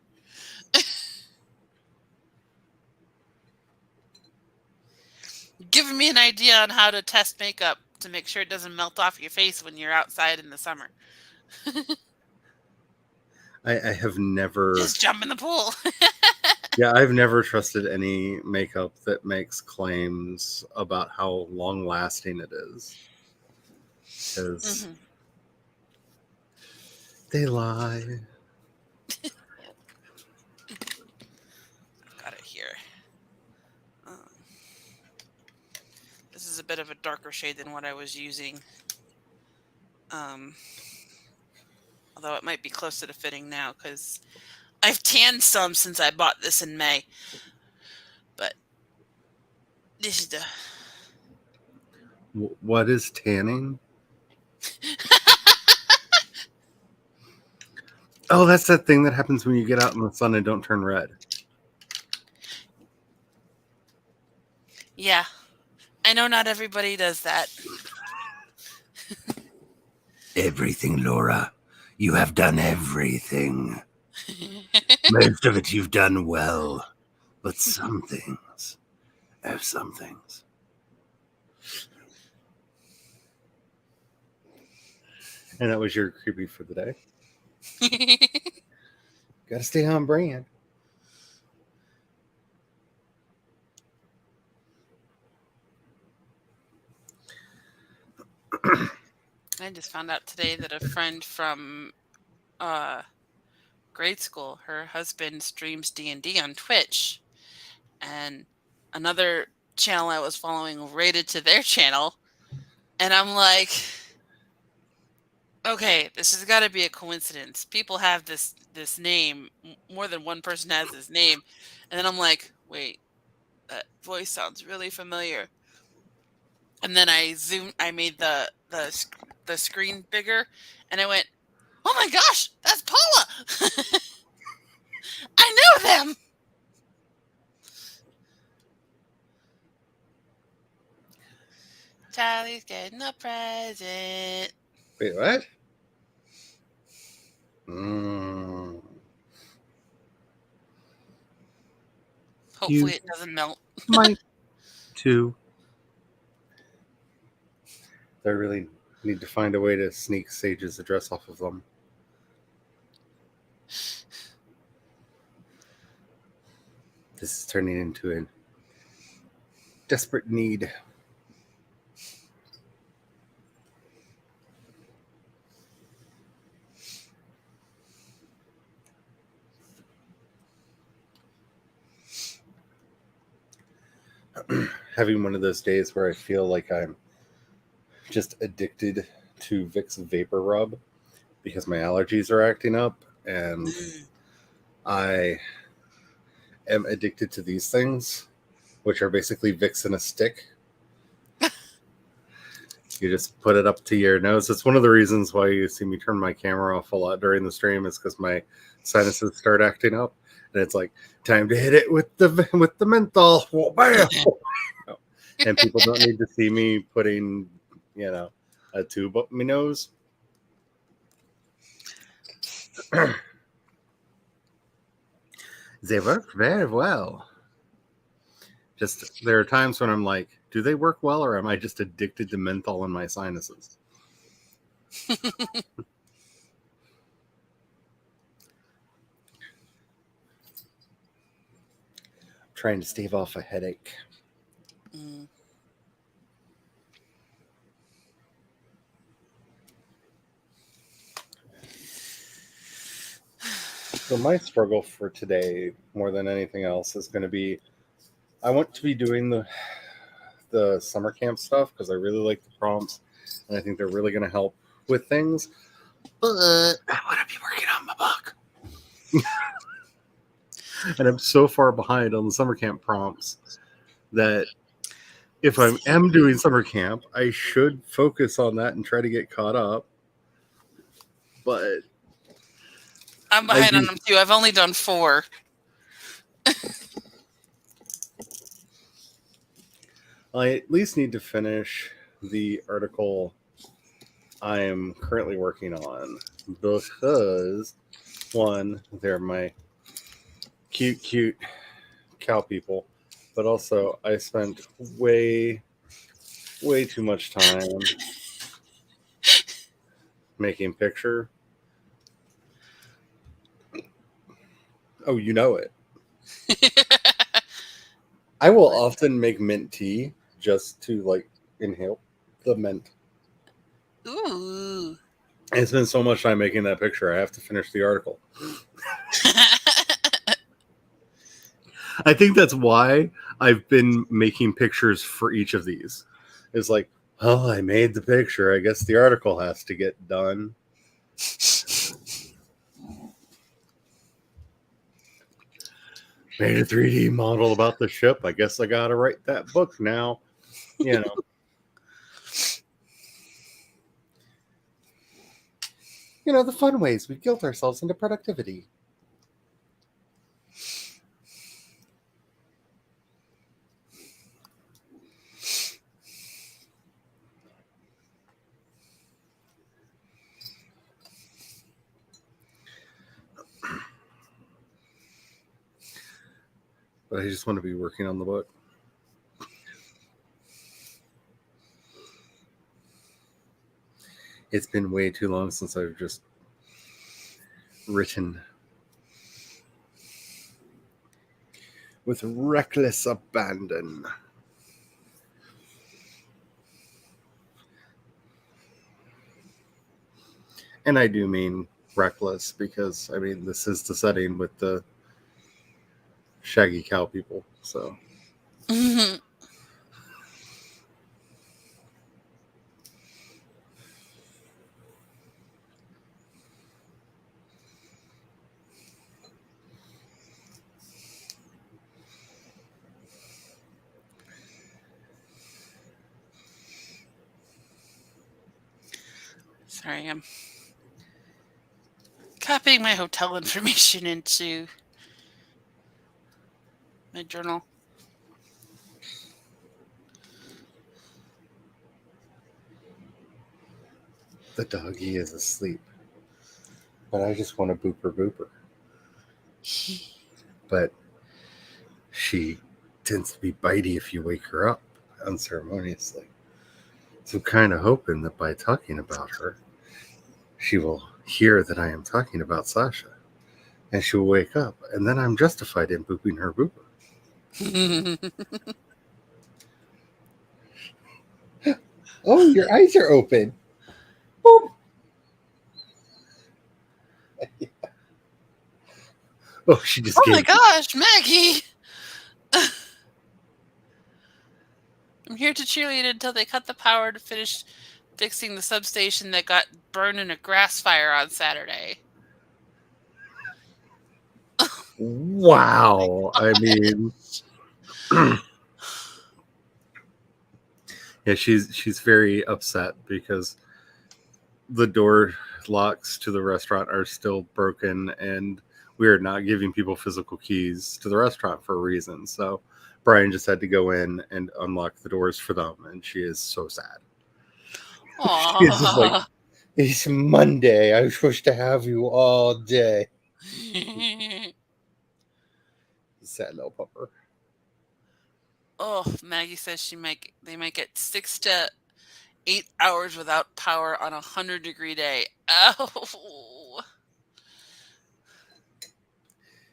Giving me an idea on how to test makeup to make sure it doesn't melt off your face when you're outside in the summer.
I have never...
Just jump in the pool.
Yeah, I've never trusted any makeup that makes claims about how long-lasting it is. Because they lie.
Got it here. This is a bit of a darker shade than what I was using. Although it might be closer to fitting now because I've tanned some since I bought this in May. But this is the...
What is tanning? Oh, that's that thing that happens when you get out in the sun and don't turn red.
Yeah. I know not everybody does that.
Everything, Laura. You have done everything. Most of it you've done well. But some things have some things.
And that was your creepy for the day. Gotta stay on brand.
I just found out today that a friend from grade school, her husband streams D&D on Twitch, and another channel I was following rated to their channel, and I'm like, okay, this has got to be a coincidence. People have this name. More than one person has this name, and then I'm like, wait, that voice sounds really familiar. And then I made the the screen bigger, and I went, "Oh my gosh, that's Paula! I know them." Charlie's getting a present.
Wait, what? Mm.
Hopefully, it doesn't melt.
Might too.
I really need to find a way to sneak Sage's address off of them. This is turning into a desperate need. Having one of those days where I feel like I'm just addicted to Vicks Vapor Rub because my allergies are acting up, and I am addicted to these things, which are basically Vicks in a stick. You just put it up to your nose. It's one of the reasons why you see me turn my camera off a lot during the stream, is because my sinuses start acting up, and it's like, time to hit it with the menthol. Whoa, bam! And people don't need to see me putting, a tube up my nose. They work very well. Just there are times when I'm like, do they work well, or am I just addicted to menthol in my sinuses? Trying to stave off a headache.
Mm.
So my struggle for today, more than anything else, is going to be, I want to be doing the summer camp stuff because I really like the prompts, and I think they're really going to help with things. But I want to be working on my book. And I'm so far behind on the summer camp prompts that if I am doing summer camp, I should focus on that and try to get caught up. But
I'm behind on them too. I've only done 4.
I at least need to finish the article I am currently working on, because, one, they're my cute cow people, but also I spent way too much time making picture. Oh, you know it. I will often make mint tea just to inhale the mint.
Ooh.
I spent so much time making that picture, I have to finish the article. I think that's why I've been making pictures for each of these. It's like, oh, I made the picture. I guess the article has to get done. Made a 3D model about the ship. I guess I got to write that book now. The fun ways we guilt ourselves into productivity. But I just want to be working on the book. It's been way too long since I've just written with reckless abandon. And I do mean reckless because, this is the setting with the shaggy cow people, so.
Mm-hmm. Sorry, I'm copying my hotel information into my journal.
The doggy is asleep, but I just want a booper booper. But she tends to be bitey if you wake her up unceremoniously. So I'm kind of hoping that by talking about her, she will hear that I am talking about Sasha, and she will wake up, and then I'm justified in booping her booper. Oh, your eyes are open. Boop. Oh, she just
Oh my
gave.
gosh, Maggie! I'm here to cheerlead until they cut the power to finish fixing the substation that got burned in a grass fire on Saturday.
Wow. I mean, yeah, she's very upset because the door locks to the restaurant are still broken, and we are not giving people physical keys to the restaurant for a reason. So Brian just had to go in and unlock the doors for them, and she is so sad. She's just like,
Aww.
it's Monday. I was supposed to have you all day. Sad little pupper.
Oh, Maggie says they might get 6 to 8 hours without power on a 100-degree day. Oh.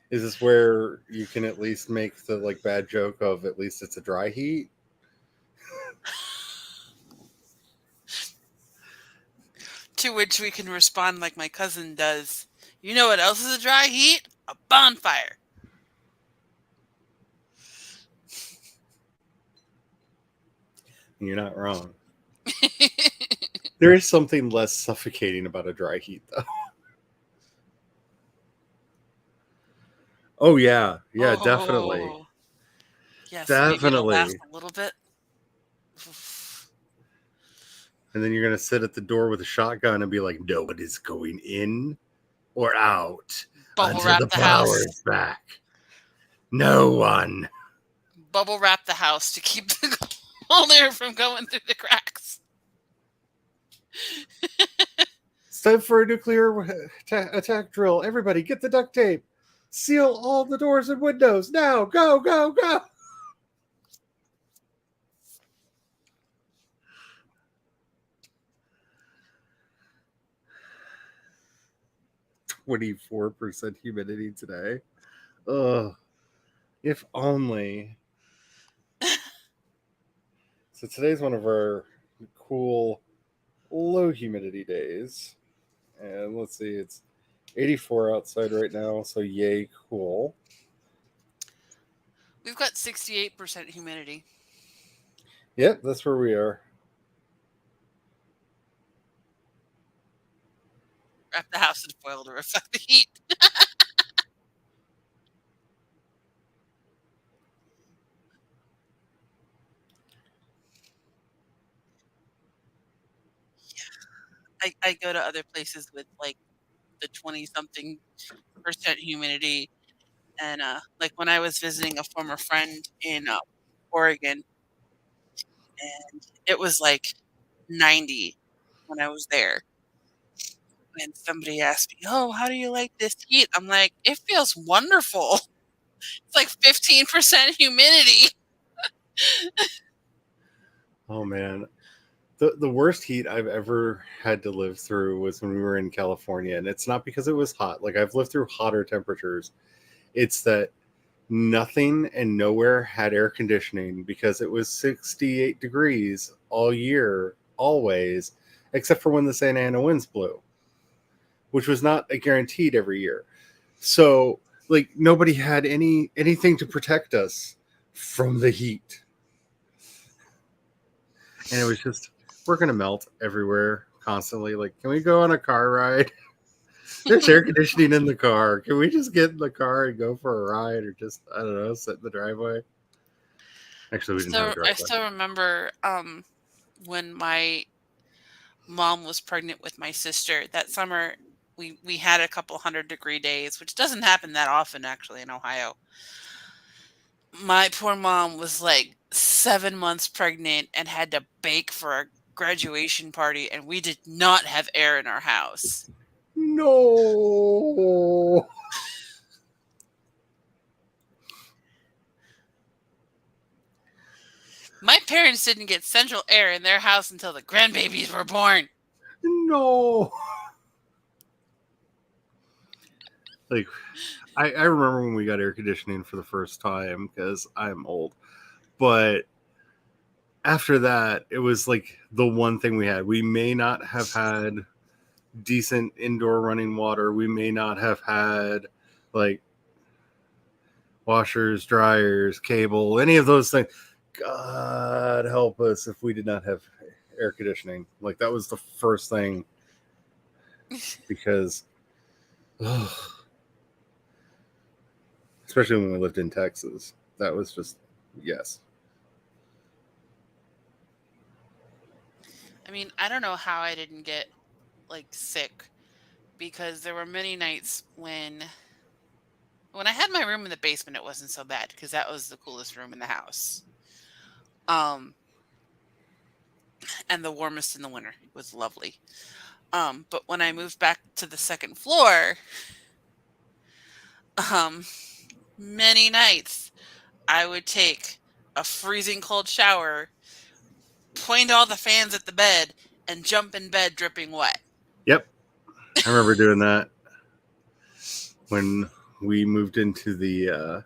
Is this where you can at least make the like bad joke of at least it's a dry heat?
To which we can respond like my cousin does. You know what else is a dry heat? A bonfire.
You're not wrong. There is something less suffocating about a dry heat, though. Oh, yeah. Yeah, definitely.
Oh. Yes, maybe it'll last
Definitely.
a little bit.
And then you're going to sit at the door with a shotgun and be like, nobody's going in or out
Bubble
until
wrap
the
the house.
power is back. No one.
Bubble wrap the house to keep the cold air from going through the cracks.
It's time for a nuclear attack drill. Everybody, get the duct tape. Seal all the doors and windows. Now, go, go, go. 24% humidity today. Ugh. If only. So today's one of our cool low humidity days. And let's see, it's 84 outside right now, so yay, cool.
We've got 68% humidity.
Yep, that's where we are.
Wrap the house in foil to reflect the heat. I go to other places with like the 20-something% humidity. And like when I was visiting a former friend in Oregon, and it was like 90 when I was there. And somebody asked me, "Oh, how do you like this heat?" I'm like, "It feels wonderful." It's like 15% humidity.
Oh, man. The worst heat I've ever had to live through was when we were in California. And it's not because it was hot. Like, I've lived through hotter temperatures. It's that nothing and nowhere had air conditioning because it was 68 degrees all year, always, except for when the Santa Ana winds blew, which was not a guaranteed every year. So, like, nobody had anything to protect us from the heat. And it was just, we're going to melt everywhere constantly. Like, can we go on a car ride? There's air conditioning in the car. Can we just get in the car and go for a ride, or just, I don't know, sit in the driveway? Actually, we didn't have a driveway.
I still remember when mom was pregnant with my sister, that summer we had a couple 100-degree days, which doesn't happen that often actually in Ohio. My poor mom was like 7 months pregnant and had to bake for a graduation party, and we did not have air in our house.
No.
My parents didn't get central air in their house until the grandbabies were born.
No. Like, I remember when we got air conditioning for the first time because I'm old. But after that, it was like the one thing we had. We may not have had decent indoor running water. We may not have had like washers, dryers, cable, any of those things. God help us if we did not have air conditioning. Like, that was the first thing, because especially when we lived in Texas, that was just, yes.
I mean, I don't know how I didn't get like sick, because there were many nights when I had my room in the basement, it wasn't so bad because that was the coolest room in the house. And the warmest in the winter. It was lovely. But when I moved back to the second floor, many nights I would take a freezing cold shower, point all the fans at the bed, and jump in bed dripping wet.
Yep. I remember doing that when we moved into the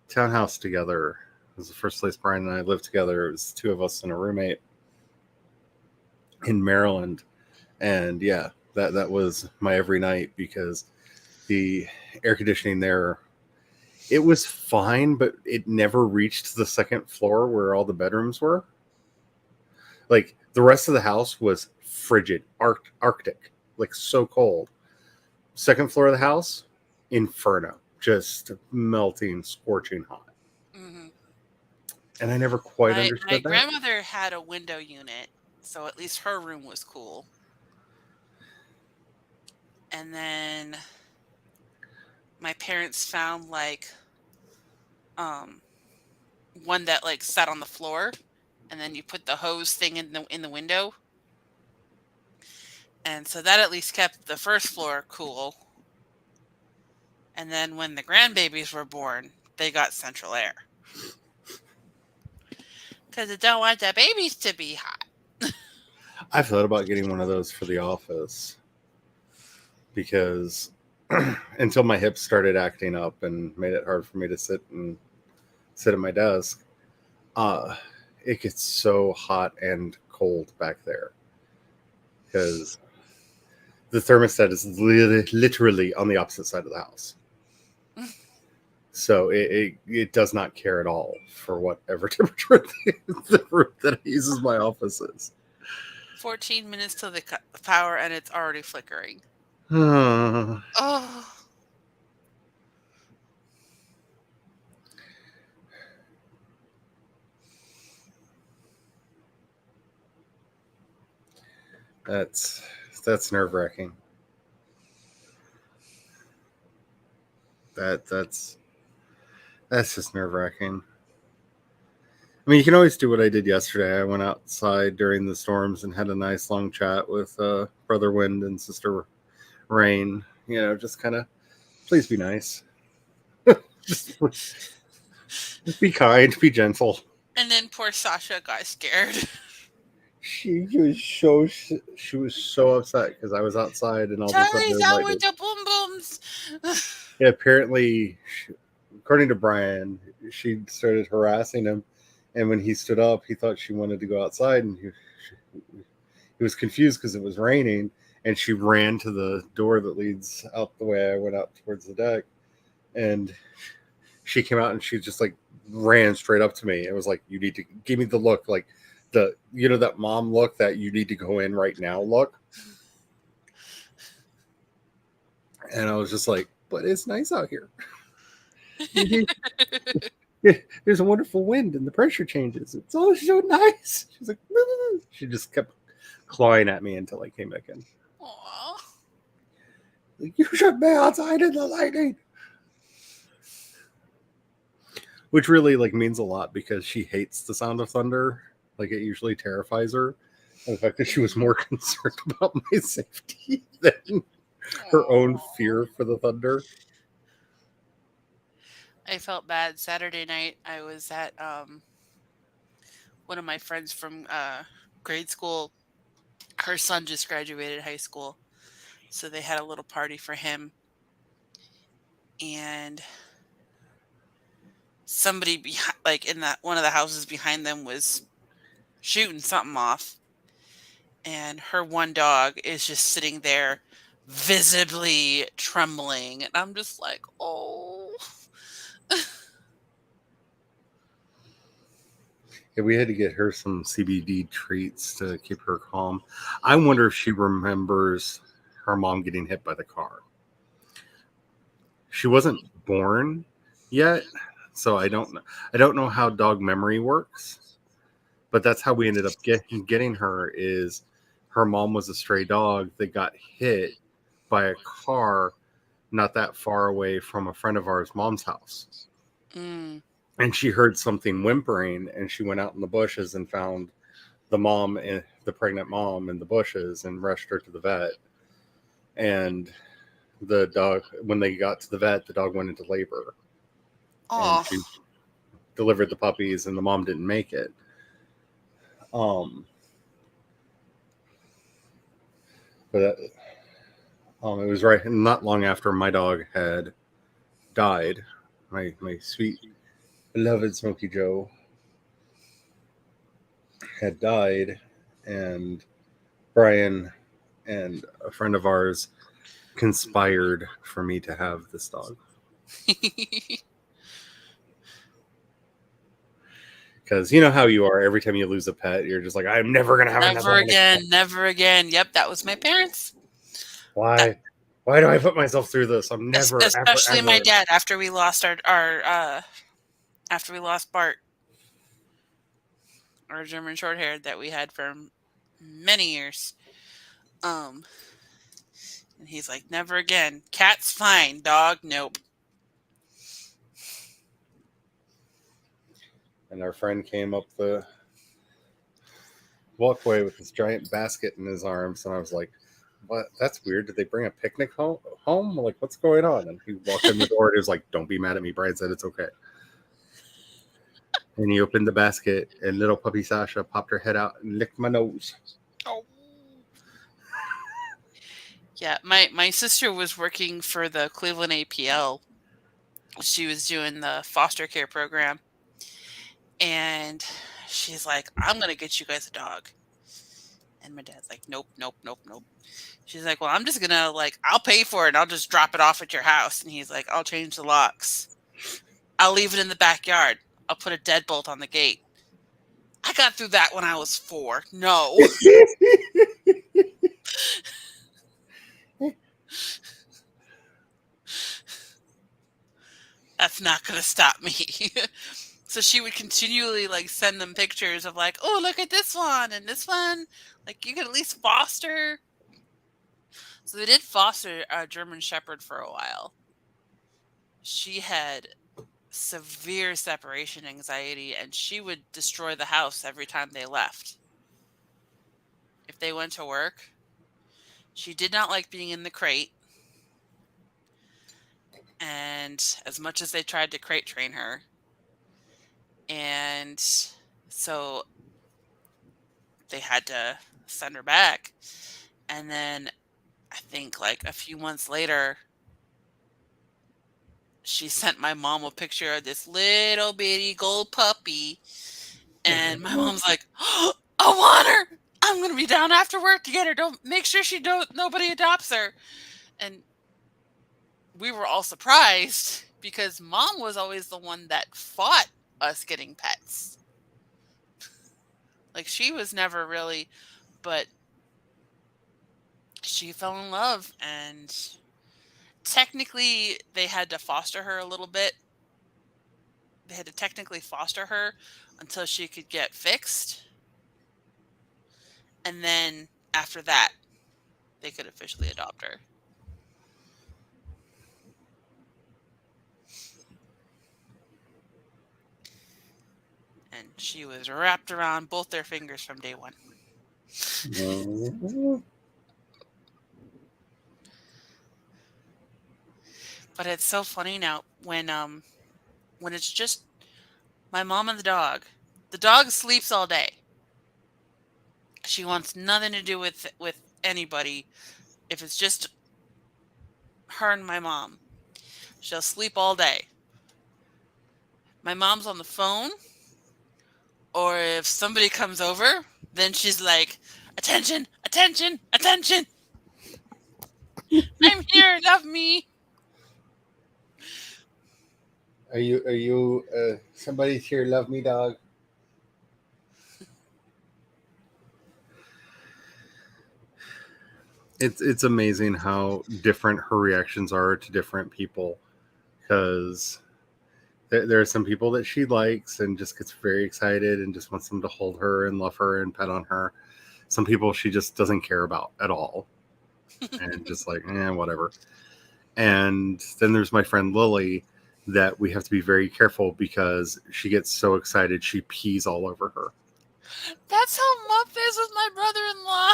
townhouse together. It was the first place Brian and I lived together. It was 2 of us and a roommate in Maryland. And yeah, that was my every night, because the air conditioning there, it was fine, but it never reached the second floor where all the bedrooms were. Like, the rest of the house was frigid, Arctic, like so cold. Second floor of the house, inferno, just melting, scorching hot.
Mm-hmm.
And I never quite
My
understood that.
grandmother had a window unit, so at least her room was cool. And then my parents found like one that like sat on the floor, and then you put the hose thing in the window. And so that at least kept the first floor cool. And then when the grandbabies were born, they got central air. Because I don't want the babies to be hot.
I've thought about getting one of those for the office, because until my hips started acting up and made it hard for me to sit at my desk, it gets so hot and cold back there, because the thermostat is literally on the opposite side of the house. So it does not care at all for whatever temperature the room that I use as my office is.
14 minutes till they cut the power, and it's already flickering.
Oh. That's nerve-wracking. That's just nerve-wracking. I mean, you can always do what I did yesterday. I went outside during the storms and had a nice long chat with Brother Wind and Sister Rain. You know, just kind of, please be nice. just be kind, be gentle.
And then poor Sasha got scared.
She was so upset because I was outside and all of a sudden
Charlie's out with the boom booms.
Yeah, apparently, according to Brian, she started harassing him, and when he stood up, he thought she wanted to go outside, and he was confused because it was raining, and she ran to the door that leads out the way I went out towards the deck, and she came out and she just like ran straight up to me. It was like, you need to give me the look, like that mom look, that you need to go in right now look. And I was just like, but it's nice out here. There's a wonderful wind and the pressure changes. It's all so nice. She's like, she just kept clawing at me until I came back in.
Aw.
Like, you should be outside in the lightning. Which really like means a lot because she hates the sound of thunder. Like, it usually terrifies her. And the fact that she was more concerned about my safety than her own fear for the thunder.
I felt bad Saturday night. I was at one of my friends from grade school. Her son just graduated high school, so they had a little party for him. And somebody behind, like in that one of the houses behind them, was shooting something off, and her one dog is just sitting there, visibly trembling, and I'm just like, oh.
Yeah, we had to get her some CBD treats to keep her calm. I wonder if she remembers her mom getting hit by the car. She wasn't born yet, so I don't know how dog memory works. But that's how we ended up getting her. Is her mom was a stray dog that got hit by a car not that far away from a friend of ours' mom's house.
Mm.
And she heard something whimpering, and she went out in the bushes and found the mom, and the pregnant mom, in the bushes, and rushed her to the vet. And the dog, when they got to the vet, the dog went into labor.
Oh.
And she delivered the puppies, and the mom didn't make it. But it was right not long after my dog had died. My sweet beloved Smokey Joe had died, and Brian and a friend of ours conspired for me to have this dog. Because you know how you are. Every time you lose a pet, you're just like, I'm never going to have another one.
Never again. Yep, that was my parents.
Why? Why do I put myself through this? I'm never,
especially
ever,
my
ever.
dad, after we lost after we lost Bart, our German short-haired that we had for many years. And he's like, never again. Cat's fine, dog, nope.
And our friend came up the walkway with this giant basket in his arms, and I was like, what? That's weird. Did they bring a picnic home? Like, what's going on? And he walked in the door, and he was like, don't be mad at me. Brian said it's okay. And he opened the basket, and little puppy Sasha popped her head out and licked my nose.
Oh. Yeah, my sister was working for the Cleveland APL. She was doing the foster care program. And she's like, I'm going to get you guys a dog. And my dad's like, nope, nope, nope, nope. She's like, well, I'm just going to, like, I'll pay for it and I'll just drop it off at your house. And he's like, I'll change the locks. I'll leave it in the backyard. I'll put a deadbolt on the gate. I got through that when I was 4. No. That's not going to stop me. So she would continually, like, send them pictures of, like, oh, look at this one and this one. Like, you could at least foster. So they did foster a German Shepherd for a while. She had severe separation anxiety, and she would destroy the house every time they left. If they went to work, she did not like being in the crate. And as much as they tried to crate train her. And so they had to send her back. And then I think like a few months later, she sent my mom a picture of this little bitty gold puppy. And my mom's like, oh, I want her. I'm going to be down after work to get her. Don't make sure nobody adopts her. And we were all surprised because mom was always the one that fought us getting pets. Like, she was never really, but she fell in love, and technically they had to foster her a little bit. They had to technically foster her until she could get fixed. And then after that, they could officially adopt her. And she was wrapped around both their fingers from day one. But it's so funny now when it's just my mom and the dog. The dog sleeps all day. She wants nothing to do with anybody. If it's just her and my mom, she'll sleep all day. My mom's on the phone, or if somebody comes over, then she's like, attention, attention, attention. I'm here, love me.
Are you somebody's here, love me, dog? It's amazing how different her reactions are to different people, because there are some people that she likes and just gets very excited and just wants them to hold her and love her and pet on her. Some people she just doesn't care about at all and just like, whatever. And then there's my friend Lily that we have to be very careful because she gets so excited she pees all over her.
That's how Muff is with my brother-in-law.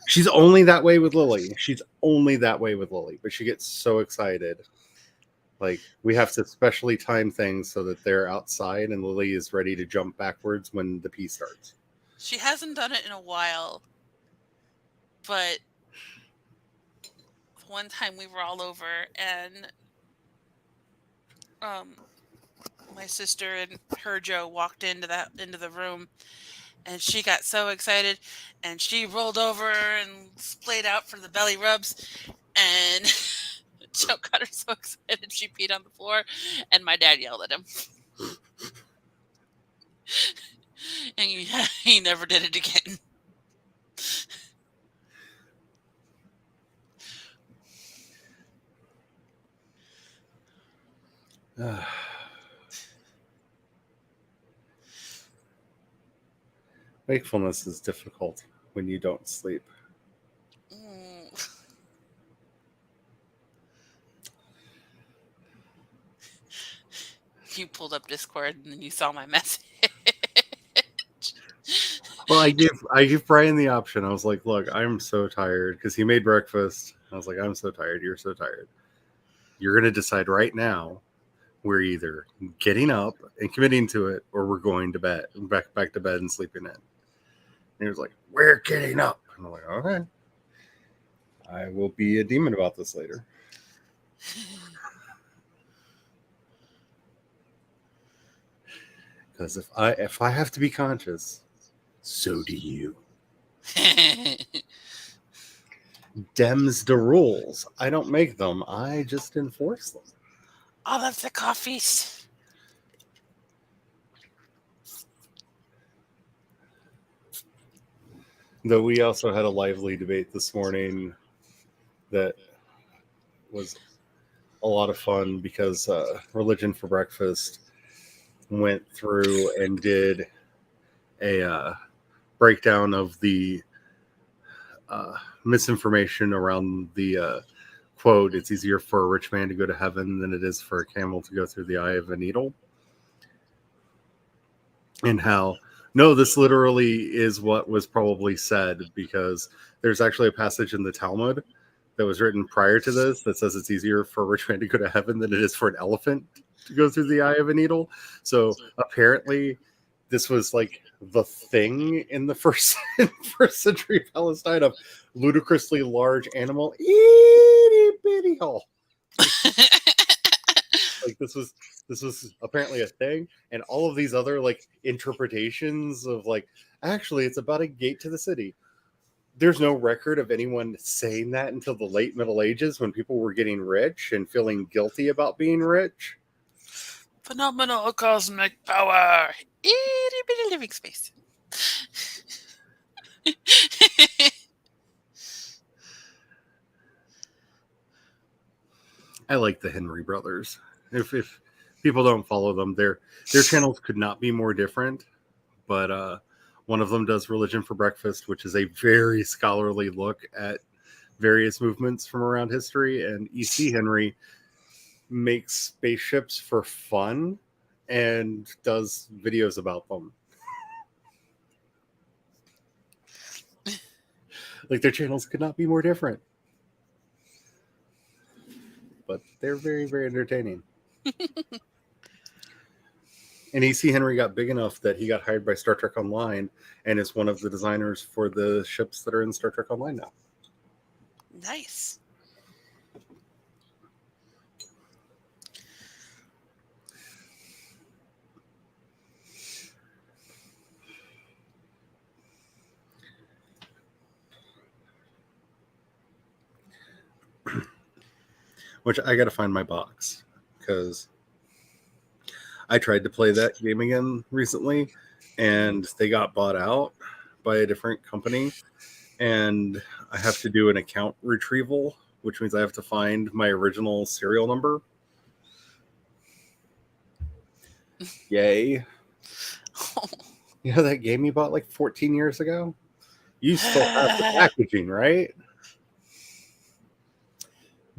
She's only that way with Lily. But she gets so excited. Like, we have to specially time things so that they're outside and Lily is ready to jump backwards when the pee starts.
She hasn't done it in a while, but one time we were all over and my sister and her Joe walked into the room, and she got so excited and she rolled over and splayed out for the belly rubs, and Joe got her so excited she peed on the floor, and my dad yelled at him. And he never did it again.
Wakefulness is difficult when you don't sleep.
You pulled up Discord and then you saw my message.
Well, I give Brian the option. I was like, look, I'm so tired because he made breakfast. I was like, I'm so tired. You're so tired. You're going to decide right now. We're either getting up and committing to it, or we're going to bed, back to bed and sleeping in. And he was like, we're getting up. And I'm like, okay. I will be a demon about this later. Because if I have to be conscious, so do you. Dems the rules. I don't make them. I just enforce them.
All of the coffees.
Though we also had a lively debate this morning that was a lot of fun because Religion for Breakfast went through and did a breakdown of the misinformation around the quote, it's easier for a rich man to go to heaven than it is for a camel to go through the eye of a needle. And how, no, this literally is what was probably said, because there's actually a passage in the Talmud that was written prior to this that says it's easier for a rich man to go to heaven than it is for an elephant to go through the eye of a needle. So apparently this was like the thing in the first century Palestine of ludicrously large animal, itty bitty hole. Like this was apparently a thing, and all of these other like interpretations of like, actually it's about a gate to the city. There's no record of anyone saying that until the late Middle Ages when people were getting rich and feeling guilty about being rich.
Phenomenal cosmic power. Itty bitty living space.
I like the Henry brothers. If people don't follow them, their channels could not be more different. But One of them does Religion for Breakfast, which is a very scholarly look at various movements from around history. And E.C. Henry makes spaceships for fun and does videos about them. Like, their channels could not be more different. But they're very, very entertaining. And E.C. Henry got big enough that he got hired by Star Trek Online and is one of the designers for the ships that are in Star Trek Online now.
Nice.
Which I got to find my box because I tried to play that game again recently and they got bought out by a different company. And I have to do an account retrieval, which means I have to find my original serial number. Yay. You know that game you bought like 14 years ago? You still have the packaging, right?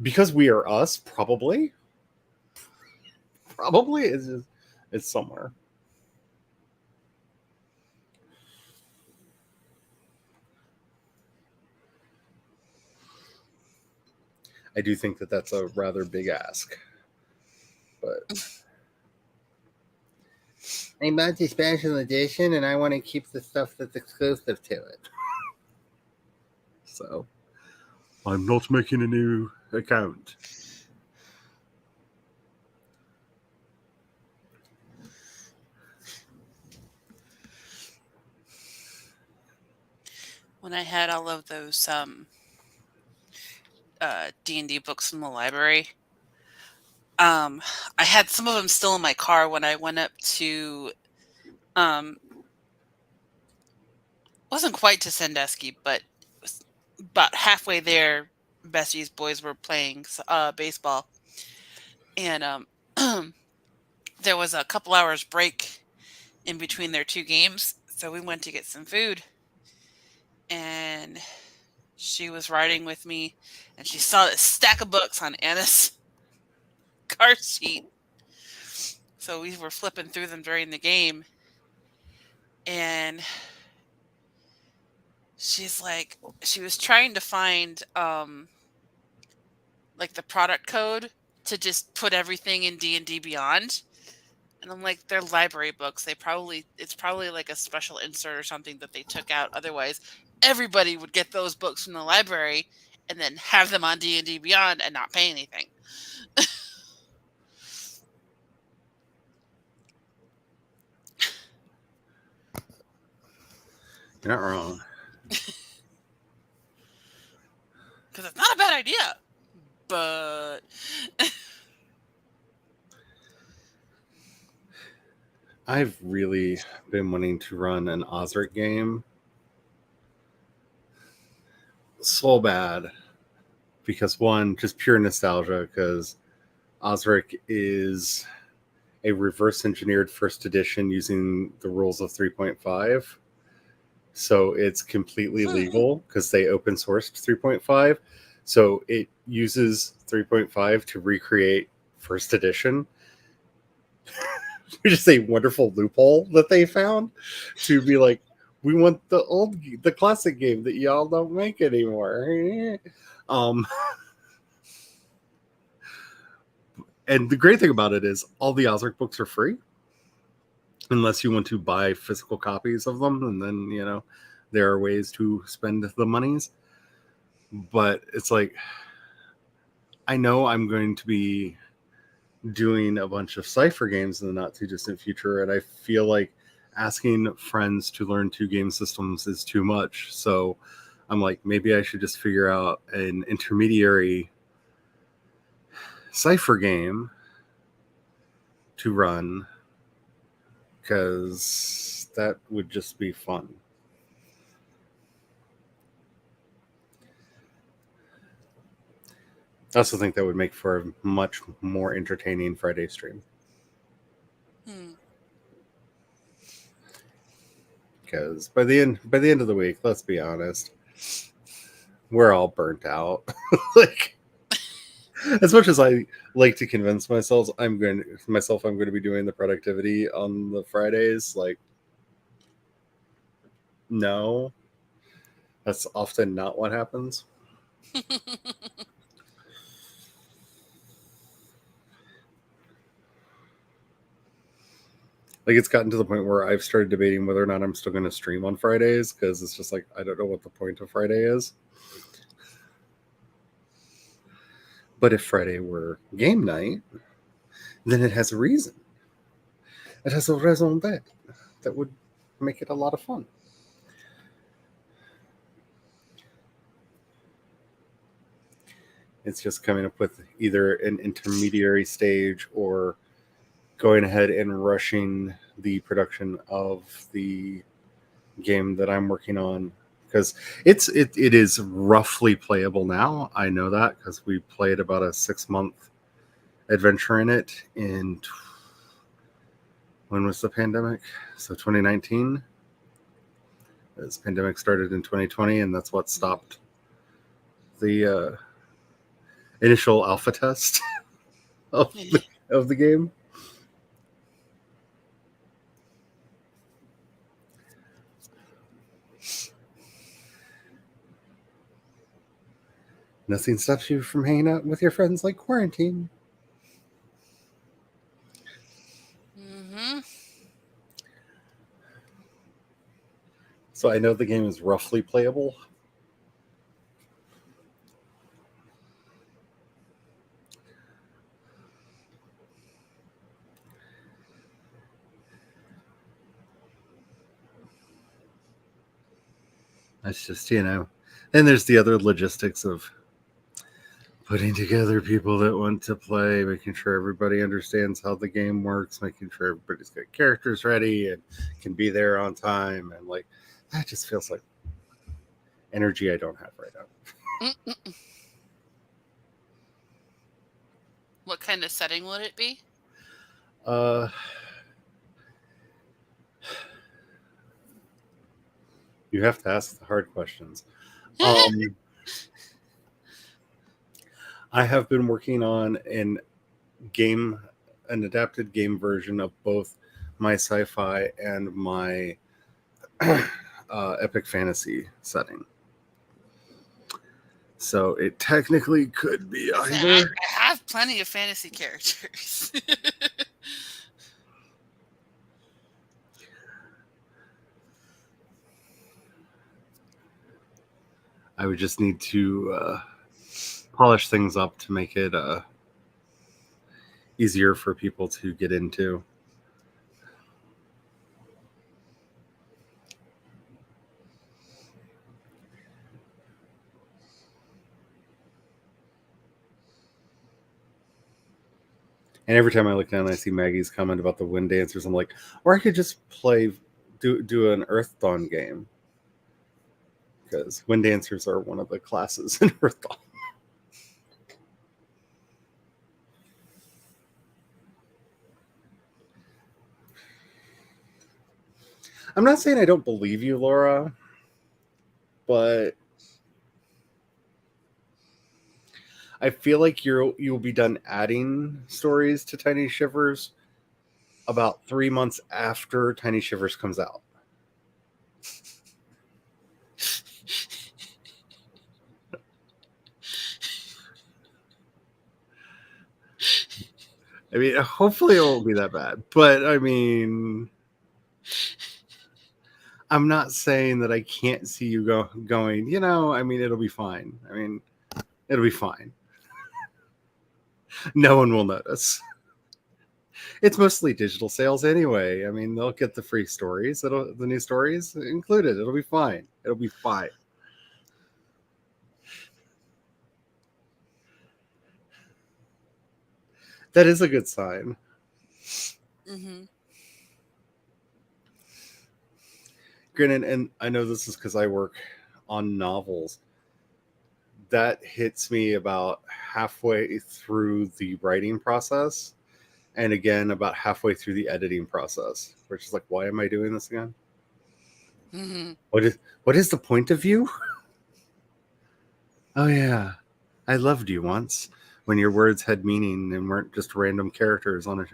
Because we are us, probably. Probably it's somewhere. I do think that that's a rather big ask. But I bought the special edition and I want to keep the stuff that's exclusive to it. So I'm not making a new account.
When I had all of those D&D books from the library, I had some of them still in my car when I went up to wasn't quite to Sandusky, but it was about halfway there. Bessie's boys were playing baseball, and there was a couple hours break in between their two games, so we went to get some food, and she was riding with me, and she saw this stack of books on Anna's car seat. So we were flipping through them during the game, and she's like, she was trying to find like the product code to just put everything in D&D Beyond. And I'm like, they're library books. It's probably like a special insert or something that they took out. Otherwise, everybody would get those books from the library and then have them on D&D Beyond and not pay anything.
You're not wrong.
Because it's not a bad idea. But
I've really been wanting to run an Osric game so bad because, one, just pure nostalgia, because Osric is a reverse engineered first edition using the rules of 3.5. So it's completely legal because they open sourced 3.5. So it uses 3.5 to recreate first edition. Which is a wonderful loophole that they found to be like, we want the classic game that y'all don't make anymore. And the great thing about it is all the Osric books are free, unless you want to buy physical copies of them, and then there are ways to spend the monies. But it's like, I know I'm going to be doing a bunch of Cypher games in the not too distant future, and I feel like asking friends to learn 2 game systems is too much. So I'm like, maybe I should just figure out an intermediary Cypher game to run, because that would just be fun. I also think that would make for a much more entertaining Friday stream. because by the end of the week, let's be honest, we're all burnt out. Like, as much as I like to convince myself I'm going to be doing the productivity on the Fridays, like, no, that's often not what happens. Like, it's gotten to the point where I've started debating whether or not I'm still going to stream on Fridays, because it's just like, I don't know what the point of Friday is. But if Friday were game night, then it has a reason. It has a raison d'être that would make it a lot of fun. It's just coming up with either an intermediary stage or going ahead and rushing the production of the game that I'm working on, because it is roughly playable now. I know that because we played about a 6-month adventure in it in when was the pandemic? So 2019. This pandemic started in 2020, and that's what stopped the initial alpha test of the game. Nothing stops you from hanging out with your friends like quarantine.
Mm-hmm.
So I know the game is roughly playable. That's just, then there's the other logistics of putting together people that want to play, making sure everybody understands how the game works, making sure everybody's got characters ready and can be there on time. And like, that just feels like energy I don't have right now.
Mm-mm. What kind of setting would it be?
You have to ask the hard questions. I have been working on an adapted game version of both my sci-fi and my epic fantasy setting. So it technically could be either.
I have plenty of fantasy characters.
I would just need to polish things up to make it easier for people to get into. And every time I look down, I see Maggie's comment about the Wind Dancers. I'm like, or I could just do an Earth Dawn game, because Wind Dancers are one of the classes in Earth Dawn. I'm not saying I don't believe you, Laura, but I feel like you'll be done adding stories to Tiny Shivers about 3 months after Tiny Shivers comes out. I mean, hopefully it won't be that bad, but I mean, I'm not saying that I can't see you going, I mean, it'll be fine. I mean, it'll be fine. No one will notice. It's mostly digital sales anyway. I mean, they'll get the free stories. The new stories included. It'll be fine. It'll be fine. That is a good sign.
Mm-hmm.
Granted, and I know this is because I work on novels. That hits me about halfway through the writing process, and again about halfway through the editing process, which is like, why am I doing this again?
Mhm.
What is the point of view? Oh yeah, I loved you once when your words had meaning and weren't just random characters on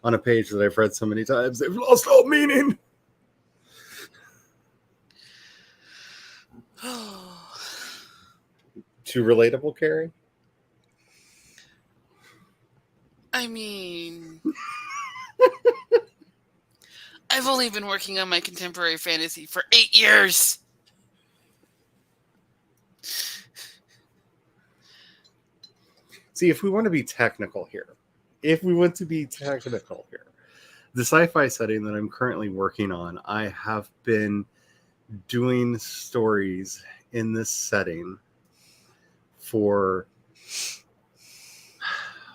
a page that I've read so many times. They've lost all meaning. Too relatable, Carrie?
I mean, I've only been working on my contemporary fantasy for 8 years.
See, if we want to be technical here, the sci-fi setting that I'm currently working on, I have been doing stories in this setting for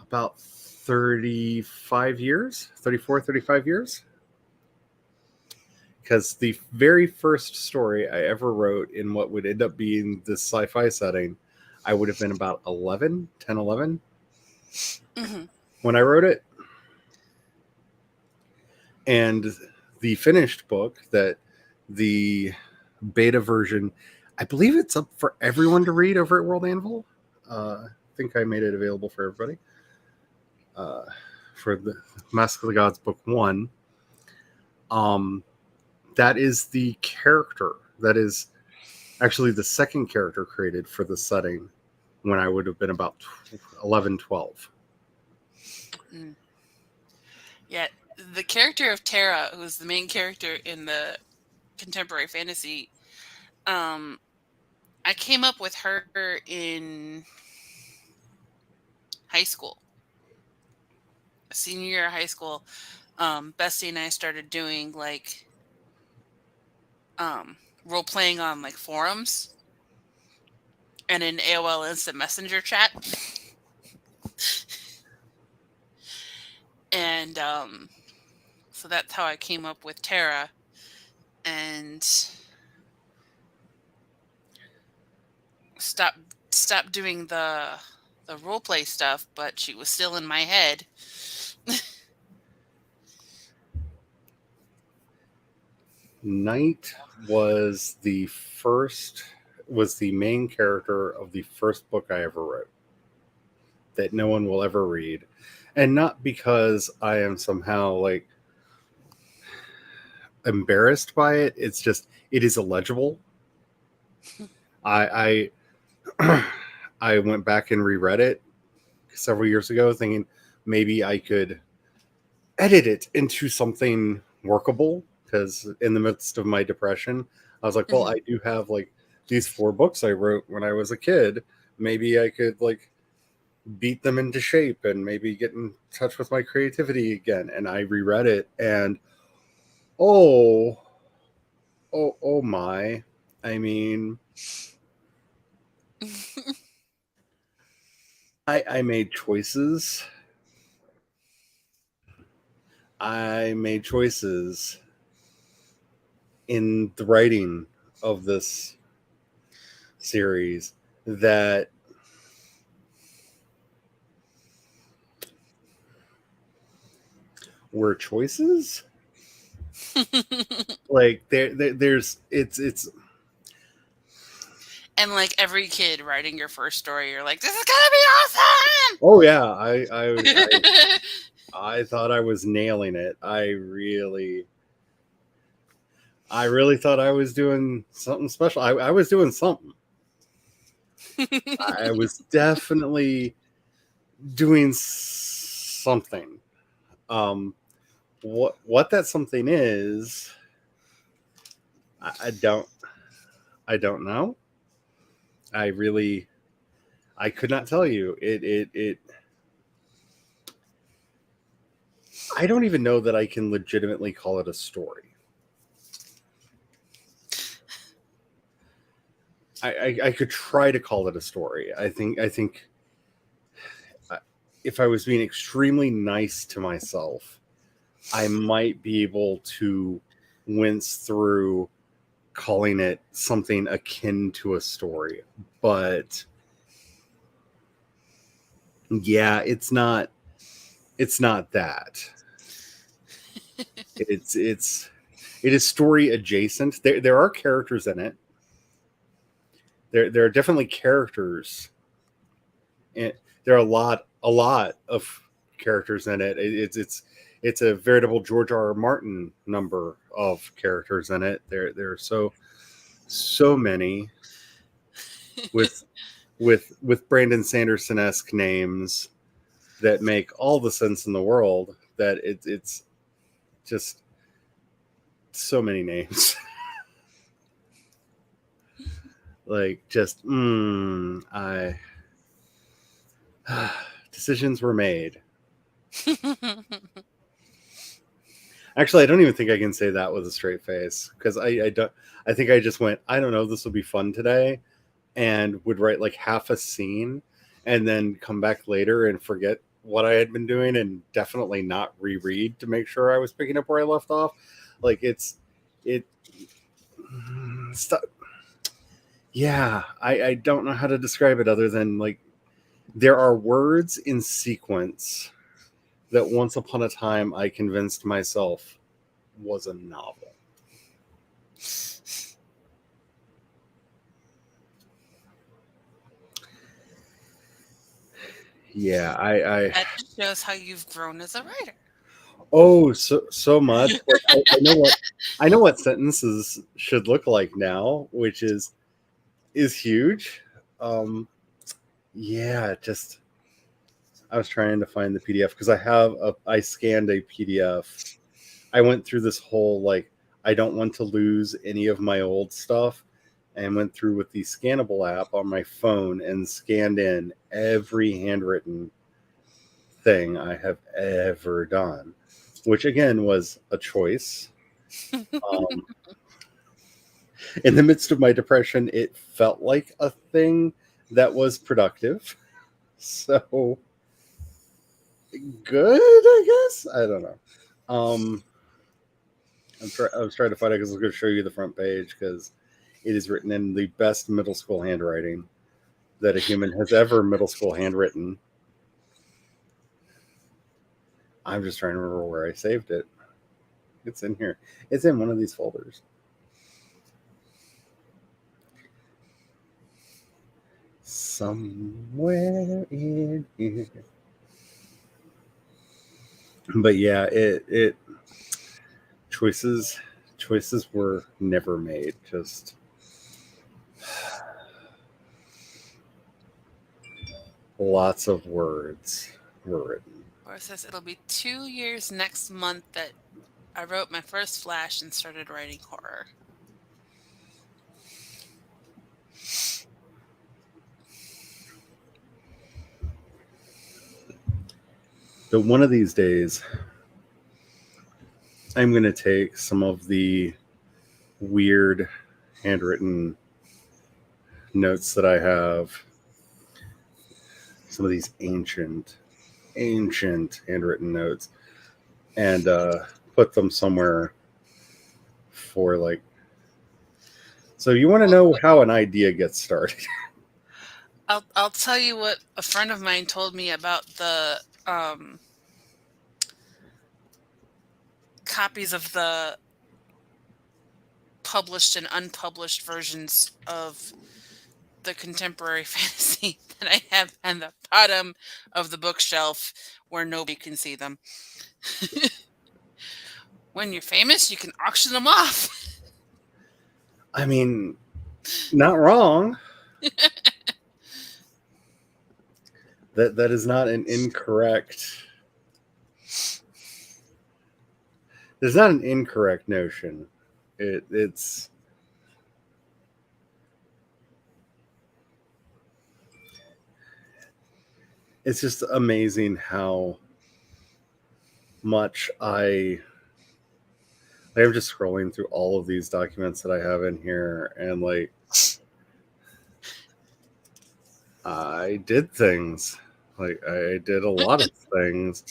about 35 years, 35 years. Because the very first story I ever wrote in what would end up being this sci-fi setting, I would have been about 11
Mm-hmm.
when I wrote it. And the finished book, that the beta version, I believe it's up for everyone to read over at World Anvil. I think I made it available for everybody. For the Mask of the Gods Book 1. That is the character. That is actually the second character created for the setting when I would have been about 11, 12.
Mm. Yeah, the character of Tara, who's the main character in the contemporary fantasy, I came up with her in high school. Senior year of high school. Bestie and I started doing like role playing on like forums and in AOL Instant Messenger chat. And so that's how I came up with Tara. And stopped doing the role play stuff, but she was still in my head.
Knight was the main character of the first book I ever wrote that no one will ever read. And not because I am somehow like embarrassed by it. It's just, it is illegible. I I went back and reread it several years ago thinking maybe I could edit it into something workable, because in the midst of my depression, I was like, well,
Mhm.
I do have like these 4 books I wrote when I was a kid. Maybe I could like beat them into shape and maybe get in touch with my creativity again. And I reread it and oh my. I mean, I made choices. I made choices in the writing of this series that were choices. Like there's it's
And like every kid writing your first story, you're like, this is gonna be awesome.
oh yeah, I thought I was nailing it. I really thought I was doing something special. I was doing something. I was definitely doing something. What that something is, I don't know. I could not tell you. It I don't even know that I can legitimately call it a story. I could try to call it a story. I think if I was being extremely nice to myself, I might be able to wince through calling it something akin to a story. But yeah, it's not that. It's It is story adjacent. There are characters in it. There are definitely characters. And there are a lot of characters in it. It's a veritable George R. R. Martin number of characters in it. There are so many with Brandon Sanderson-esque names that make all the sense in the world. That it's just so many names. Like just decisions were made. Actually, I don't even think I can say that with a straight face, because I don't. I think I just went, I don't know, this will be fun today, and would write like half a scene, and then come back later and forget what I had been doing, and definitely not reread to make sure I was picking up where I left off. Like stuff. Yeah, I don't know how to describe it other than like there are words in sequence that once upon a time I convinced myself was a novel. Yeah,
That shows how you've grown as a writer.
Oh, so much. Like, I know what sentences should look like now, which is huge. Yeah, just I was trying to find the PDF because I scanned a PDF. I went through this whole like I don't want to lose any of my old stuff, and went through with the scannable app on my phone and scanned in every handwritten thing I have ever done, which again was a choice. In the midst of my depression, it felt like a thing that was productive. So good, I guess. I don't know. I was trying to find it because I was going to show you the front page because it is written in the best middle school handwriting that a human has ever middle school handwritten. I'm just trying to remember where I saved it. It's in here. It's in one of these folders. Somewhere in here. But yeah, it choices were never made. Just lots of words were written.
Or it says it'll be 2 years next month that I wrote my first Flash and started writing horror.
But one of these days, I'm going to take some of the weird handwritten notes that I have, some of these ancient handwritten notes, and put them somewhere for like. So you want to know how an idea gets started?
I'll tell you what a friend of mine told me about the copies of the published and unpublished versions of the contemporary fantasy that I have on the bottom of the bookshelf where nobody can see them. When you're famous, you can auction them off.
I mean, not wrong. That is not an incorrect. There's not an incorrect notion. It's just amazing how much I'm just scrolling through all of these documents that I have in here, and like I did things. Like I did a lot of things.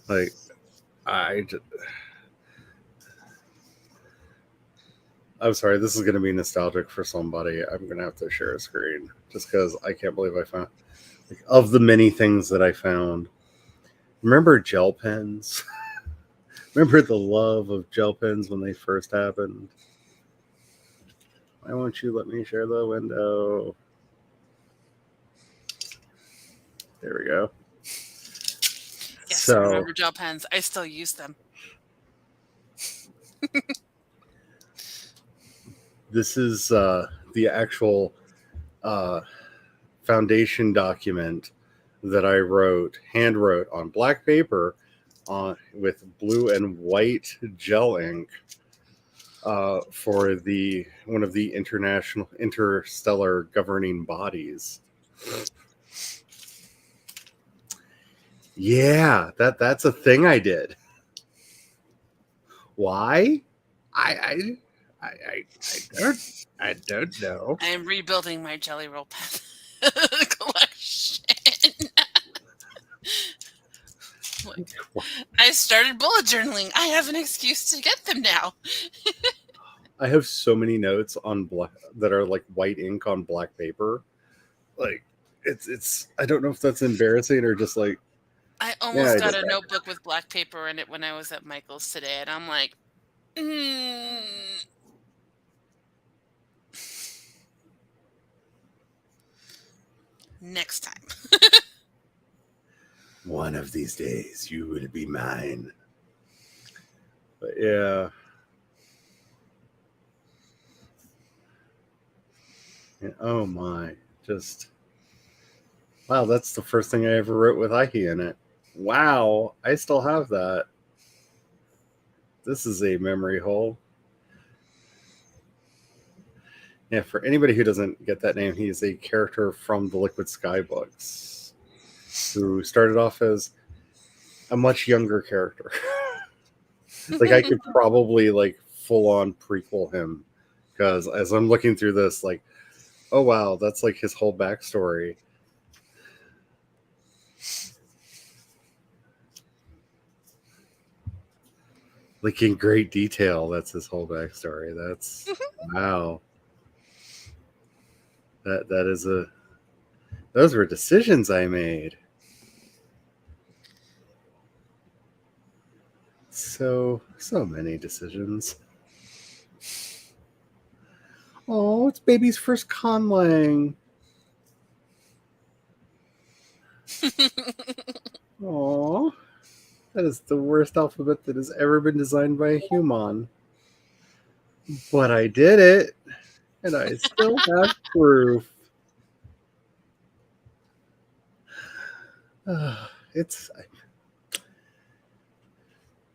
Like I'm sorry, this is going to be nostalgic for somebody. I'm going to have to share a screen just because I can't believe I found, like, of the many things that I found, Remember gel pens? Remember the love of gel pens when they first happened? Why won't you let me share the window? There we go.
Yes, I
So
remember gel pens. I still use them.
this is the actual foundation document that I hand wrote on black paper with blue and white gel ink for one of the interstellar governing bodies. Yeah, that's a thing I did. Why? I don't know.
I am rebuilding my Jelly Roll pen collection. Look, I started bullet journaling. I have an excuse to get them now.
I have so many notes on that are like white ink on black paper. Like it's I don't know if that's embarrassing or just like
I almost got
did
a
that.
notebook with black paper in it when I was at Michael's today, and I'm like, next time.
One of these days you will be mine. But yeah. Oh my. Just wow, that's the first thing I ever wrote with Ike in it. Wow, I still have that. This is a memory hole. Yeah, for anybody who doesn't get that name, he is a character from the Liquid Sky books who started off as a much younger character. Like I could probably like full on prequel him because as I'm looking through this, like, oh wow, that's like his whole backstory. Like in great detail, that's his whole backstory. That's wow. That is those were decisions I made. So many decisions. Oh, it's baby's first conlang. Oh, that is the worst alphabet that has ever been designed by a human. But I did it, and I still have proof. It's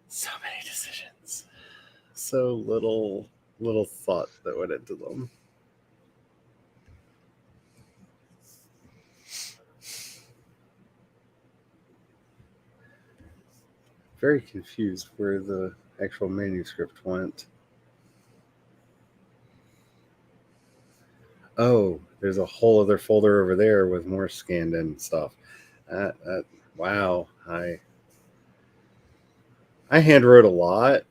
so many decisions, so little thought that went into them. Very confused where the actual manuscript went. Oh, there's a whole other folder over there with more scanned in stuff. Wow, I hand wrote a lot.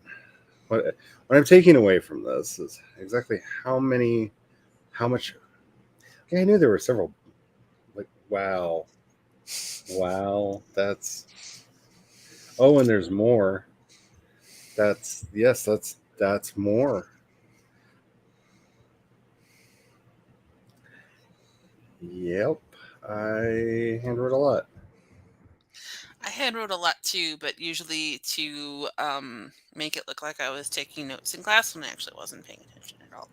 What I'm taking away from this is exactly how much. Yeah, I knew there were several. Like wow, that's. Oh, and there's more. That's more. Yep, I handwrote a lot.
I handwrote a lot too, but usually to make it look like I was taking notes in class when I actually wasn't paying attention at all.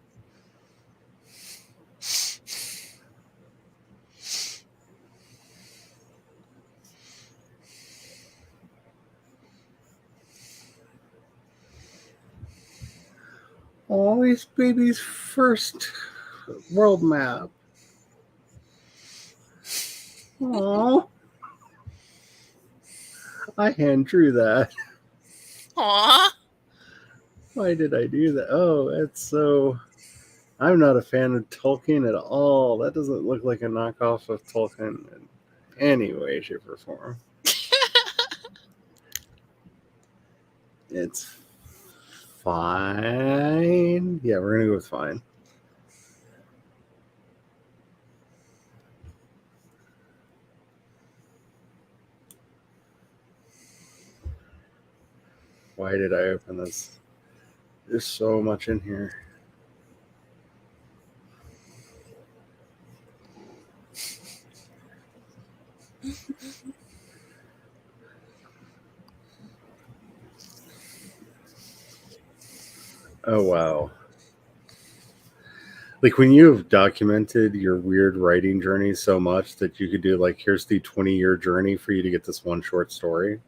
Oh, it's baby's first world map. Oh, I hand drew that.
Aww.
Why did I do that? Oh, it's so. I'm not a fan of Tolkien at all. That doesn't look like a knockoff of Tolkien in any way, shape, or form. It's fine. Yeah, we're gonna go with fine. Why did I open this? There's so much in here. Oh, wow. Like when you have documented your weird writing journey so much that you could do like, here's the 20-year journey for you to get this one short story.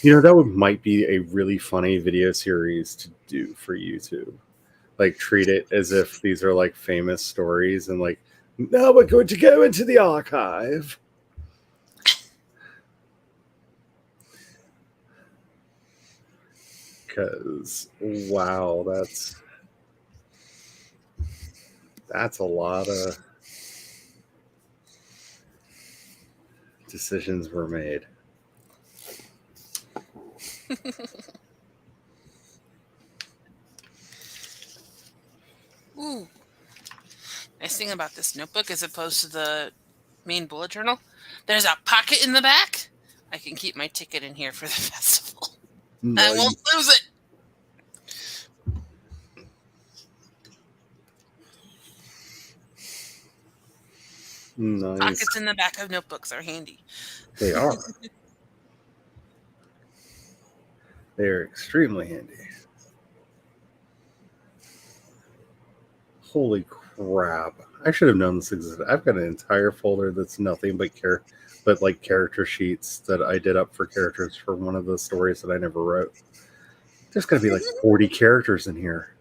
You know, that might be a really funny video series to do for YouTube. Like treat it as if these are like famous stories and like, now we're going to go into the archive. Because wow, that's a lot of decisions were made.
Ooh. Nice thing about this notebook as opposed to the main bullet journal, there's a pocket in the back. I can keep my ticket in here for the festival.
Nice.
I won't lose it.
Nice.
Pockets in the back of notebooks are handy.
They are. They are extremely handy. Holy crap. I should have known this existed. I've got an entire folder that's nothing but like character sheets that I did up for characters for one of the stories that I never wrote. There's got to be like 40 characters in here.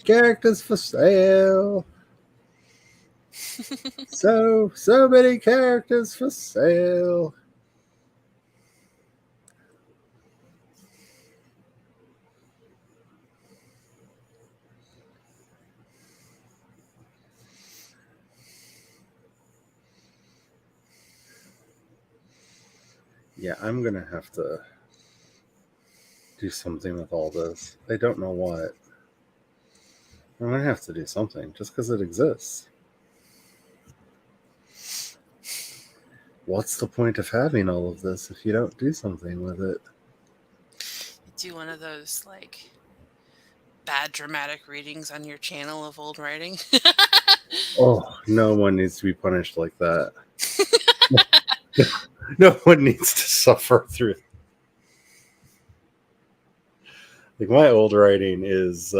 Characters for sale. So many characters for sale. Yeah, I'm going to have to do something with all this. I don't know what. I'm going to have to do something just because it exists. What's the point of having all of this if you don't do something with it?
Do one of those like bad dramatic readings on your channel of old writing.
Oh, no one needs to be punished like that. No one needs to suffer through. Like my old writing is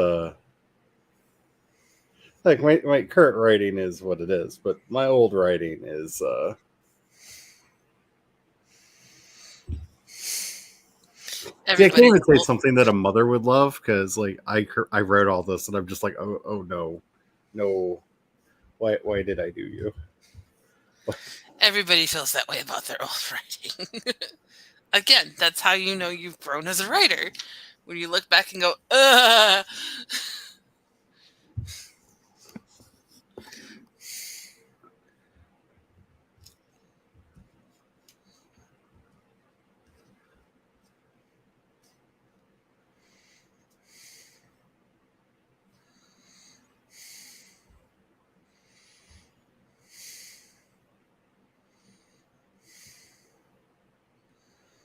like my current writing is what it is, but my old writing is I can't even say something that a mother would love because like I wrote all this and I'm just like oh no, why did I do you?
Everybody feels that way about their old writing. Again, that's how you know you've grown as a writer. When you look back and go, ugh.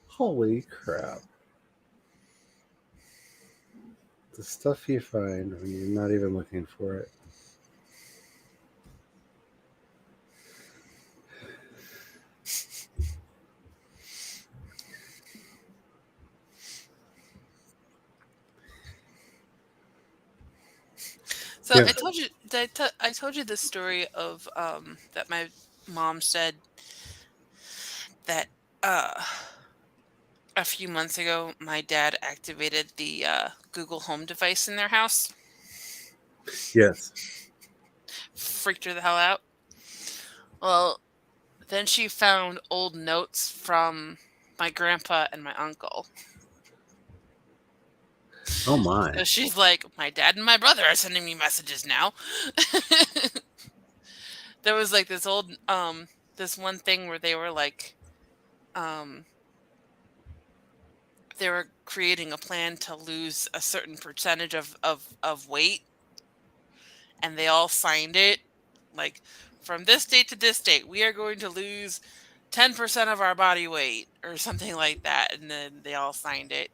Holy crap. The stuff you find when you're not even looking for it.
So yeah. I told you the story of that my mom said that a few months ago my dad activated the Google Home device in their house.
Yes.
Freaked her the hell out. Well, then she found old notes from my grandpa and my uncle.
Oh my.
So she's like, my dad and my brother are sending me messages now. There was like this old this one thing where they were like they were creating a plan to lose a certain percentage of weight, and they all signed it, like from this date to this date, we are going to lose 10% of our body weight or something like that. And then they all signed it.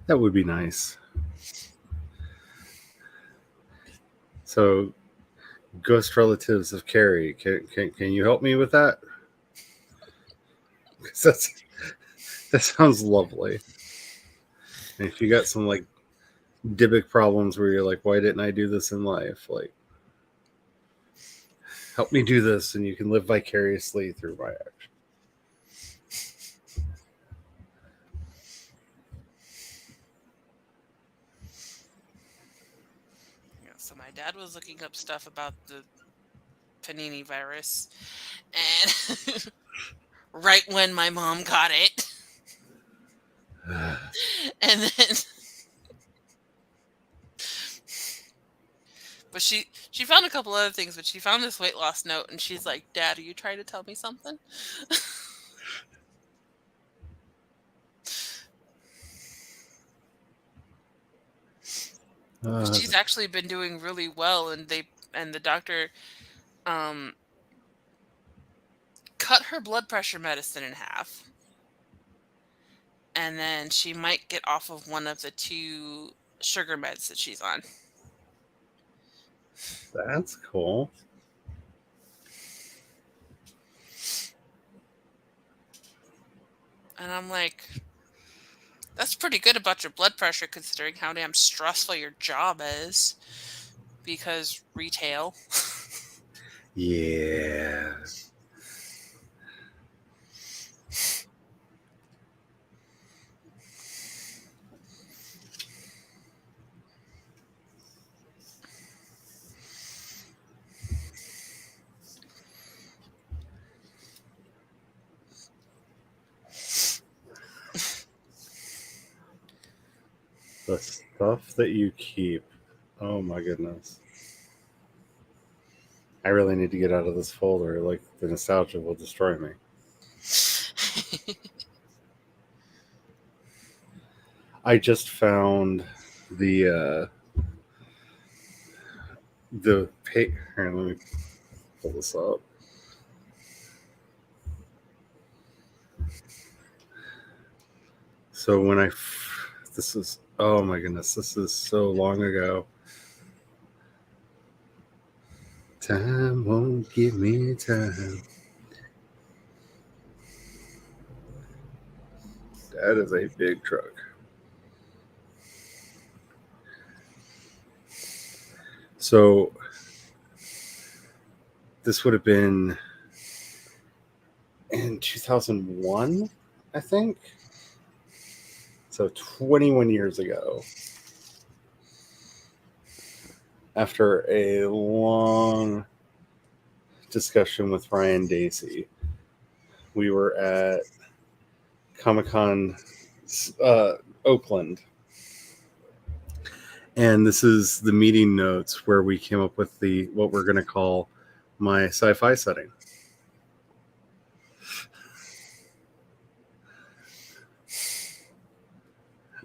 That would be nice. So, ghost relatives of Carrie, can you help me with that? 'Cause that sounds lovely. And if you got some like Dybbuk problems where you're like, why didn't I do this in life? Like, help me do this, and you can live vicariously through my action.
Yeah, so my dad was looking up stuff about the Panini virus, and right when my mom got it, and then, but she found a couple other things, but she found this weight loss note, and she's like, "Dad, are you trying to tell me something?" She's actually been doing really well, and the doctor cut her blood pressure medicine in half, and then she might get off of one of the 2 sugar meds that she's on.
That's cool.
And I'm like, that's pretty good about your blood pressure considering how damn stressful your job is. Because retail.
Yeah. The stuff that you keep. Oh my goodness. I really need to get out of this folder. Like, the nostalgia will destroy me. I just found the here, let me pull this up. So when this is, oh my goodness, this is so long ago. Time won't give me time. That is a big truck. So this would have been in 2001, I think. So 21 years ago. After a long discussion with Ryan Dacey, we were at Comic-Con Oakland. And this is the meeting notes where we came up with what we're going to call my sci-fi setting.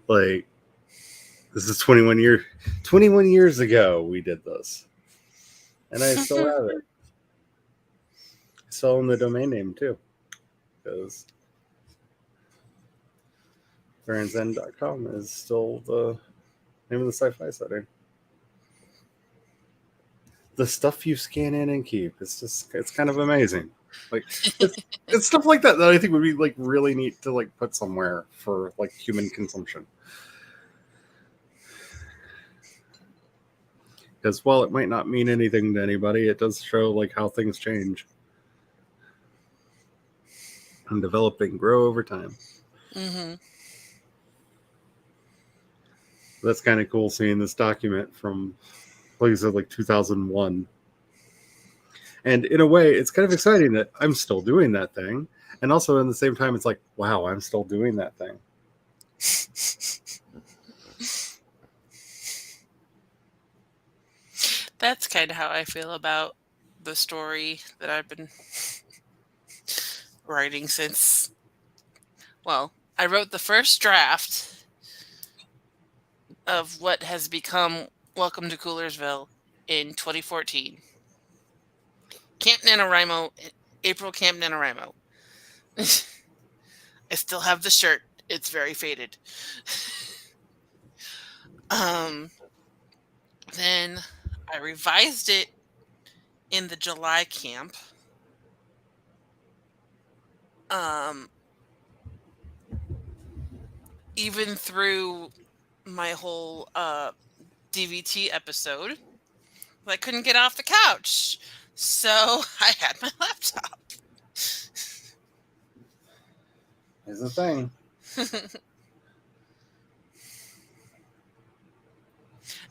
Like, this is 21 years ago we did this. And I still have it. I still own the domain name too. Because baronzen.com is still the name of the sci-fi setting. The stuff you scan in and keep, it's kind of amazing. Like, it's stuff like that I think would be like really neat to like put somewhere for like human consumption. Because while it might not mean anything to anybody, it does show like how things change and develop and grow over time.
Mm-hmm.
That's kind of cool seeing this document from, like I said, like 2001. And in a way, it's kind of exciting that I'm still doing that thing. And also, in the same time, it's like, wow, I'm still doing that thing.
That's kind of how I feel about the story that I've been writing since. Well, I wrote the first draft of what has become Welcome to Coolersville in 2014. Camp NaNoWriMo, April Camp NaNoWriMo. I still have the shirt. It's very faded. Then I revised it in the July camp. Even through my whole DVT episode, I couldn't get off the couch, so I had my laptop.
Here's the thing.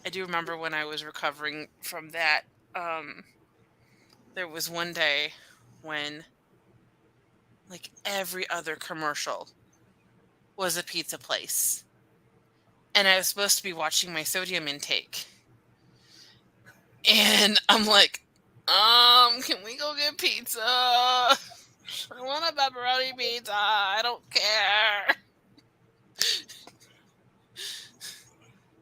I do remember when I was recovering from that, there was one day when, like, every other commercial was a pizza place. And I was supposed to be watching my sodium intake. And I'm like, can we go get pizza? I want a pepperoni pizza. I don't care.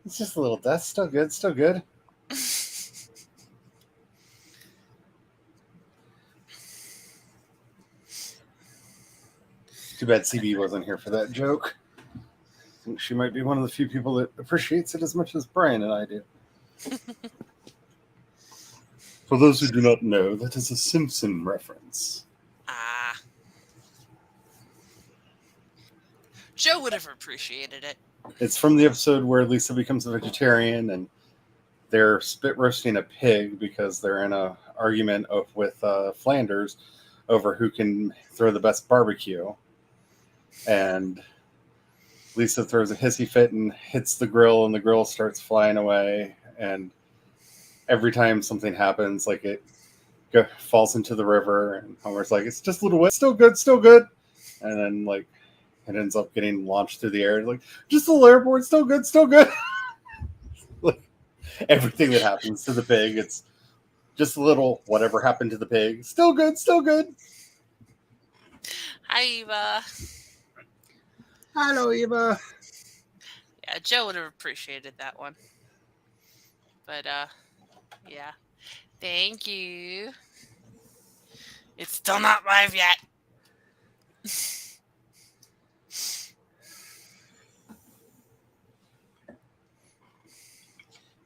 It's just a little death. Still good. Still good. Too bad CB wasn't here for that joke. I think she might be one of the few people that appreciates it as much as Brian and I do. For those who do not know, that is a Simpson reference.
Ah. Joe would have appreciated it.
It's from the episode where Lisa becomes a vegetarian and they're spit roasting a pig because they're in an argument with Flanders over who can throw the best barbecue. And Lisa throws a hissy fit and hits the grill, and the grill starts flying away. And every time something happens, like it falls into the river, and Homer's like, "It's just a little wet, still good, still good." And then like it ends up getting launched through the air, like just a little airborne, still good, still good. Like everything that happens to the pig, it's just a little whatever happened to the pig, still good, still good.
Hi, Eva.
Hello, Eva.
Yeah, Joe would have appreciated that one. But, yeah. Thank you. It's still not live yet.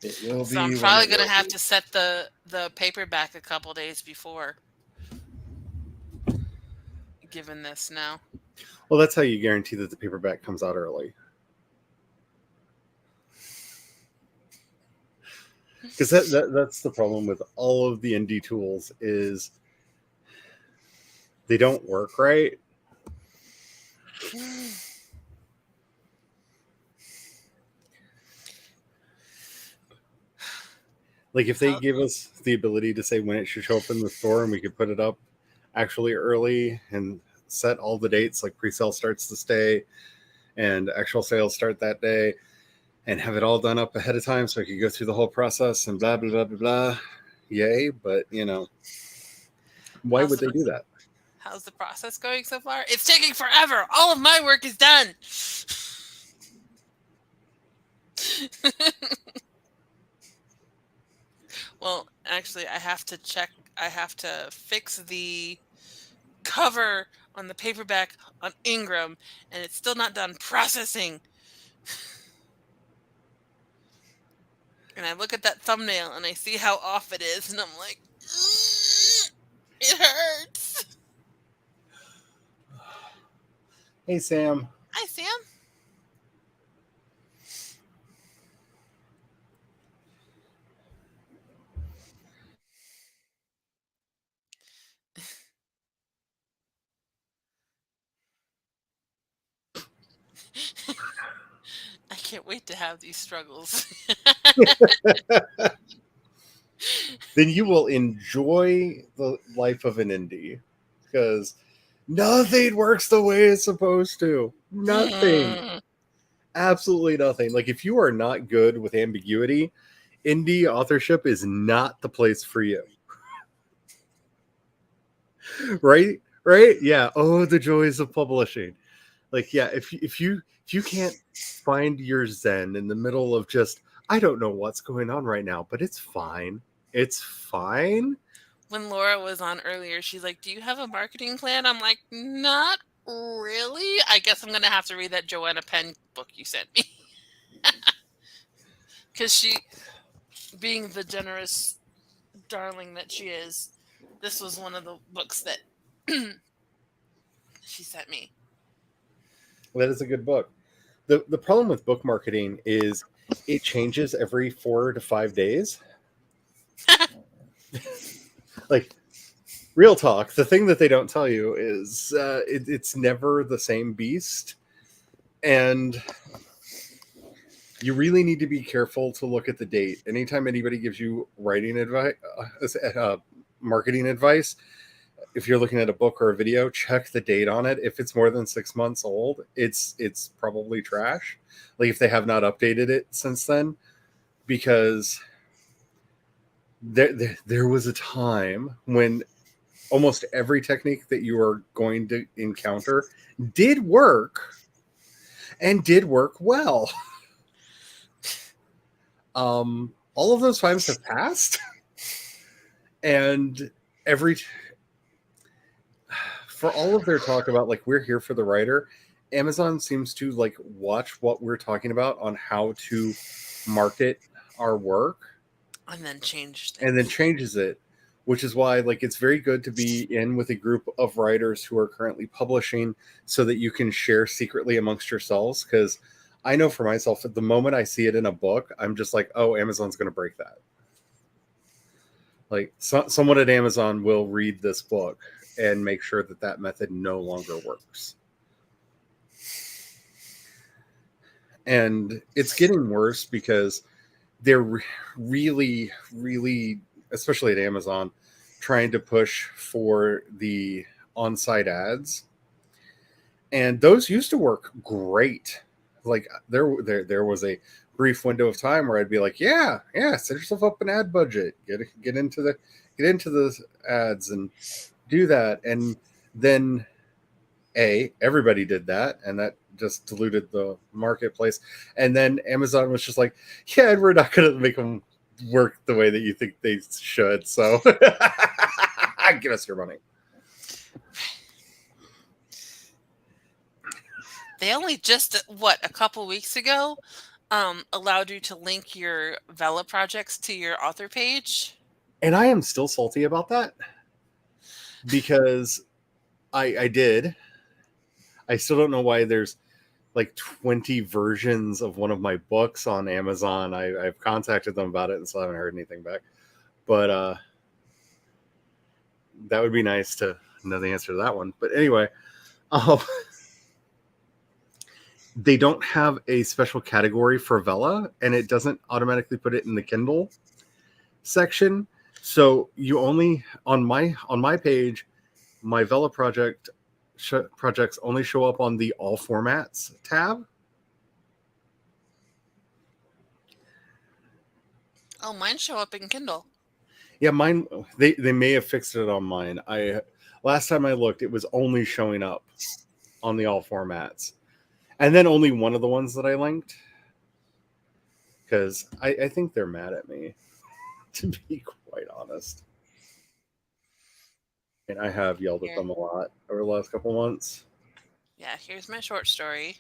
So I'm probably going to have to set the paperback a couple days before. Given this now.
Well, that's how you guarantee that the paperback comes out early. Because that's the problem with all of the indie tools is they don't work right. Like if they give us the ability to say when it should show up in the store and we could put it up actually early and set all the dates, like pre-sale starts this day and actual sales start that day, and have it all done up ahead of time so I could go through the whole process and blah, blah, blah, blah, blah. Yay. But, you know, why would they do that?
How's the process going so far? It's taking forever. All of my work is done. Well, actually, I have to check. I have to fix the cover on the paperback on Ingram, and it's still not done processing. And I look at that thumbnail, and I see how off it is, and I'm like, it hurts.
Hey, Sam.
Hi, Sam. I can't wait to have these struggles.
Then you will enjoy the life of an indie because nothing works the way it's supposed to. Nothing. Absolutely nothing. Like if you are not good with ambiguity, indie authorship is not the place for you. Right? Yeah. Oh, the joys of publishing. Like, yeah, if you can't find your zen in the middle of just, I don't know what's going on right now, but it's fine. It's fine.
When Laura was on earlier, she's like, "Do you have a marketing plan?" I'm like, "Not really. I guess I'm gonna have to read that Joanna Penn book you sent me." Because she, being the generous darling that she is, this was one of the books that she sent me.
That is a good book. The problem with book marketing is it changes every 4 to 5 days. Like, real talk, the thing that they don't tell you is it's never the same beast. And you really need to be careful to look at the date. Anytime anybody gives you writing advice, marketing advice, if you're looking at a book or a video, check the date on it. If it's more than 6 months old, it's probably trash. Like, if they have not updated it since then, because there was a time when almost every technique that you are going to encounter did work and did work well. All of those times have passed, and for all of their talk about, like, we're here for the writer, Amazon seems to, like, watch what we're talking about on how to market our work
And then changed it.
and then changes it, which is why, like, it's very good to be in with a group of writers who are currently publishing so that you can share secretly amongst yourselves. Because I know for myself, at the moment I see it in a book, I'm just like, oh, Amazon's going to break that. Like, someone at Amazon will read this book and make sure that that method no longer works. And it's getting worse because they're really, really, especially at Amazon, trying to push for the on-site ads. And those used to work great. Like, there was a brief window of time where I'd be like, yeah, set yourself up an ad budget, get into the ads and do that. And then everybody did that, and that just diluted the marketplace. And then Amazon was just like, yeah, we're not going to make them work the way that you think they should. So give us your money.
They only just, a couple weeks ago, allowed you to link your Vela projects to your author page.
And I am still salty about that because I did. I still don't know why there's like 20 versions of one of my books on Amazon. I've contacted them about it and still haven't heard anything back. But that would be nice to know the answer to that one. But anyway, they don't have a special category for Vela, and it doesn't automatically put it in the Kindle section. So you only, on my page, my Vela projects only show up on the all formats tab.
Oh, mine show up in Kindle.
Yeah, mine, they may have fixed it on mine. Last time I looked, it was only showing up on the all formats. And then only one of the ones that I linked. Because I think they're mad at me, to be quite honest. And I have yelled at them a lot over the last couple months.
Yeah, here's my short story.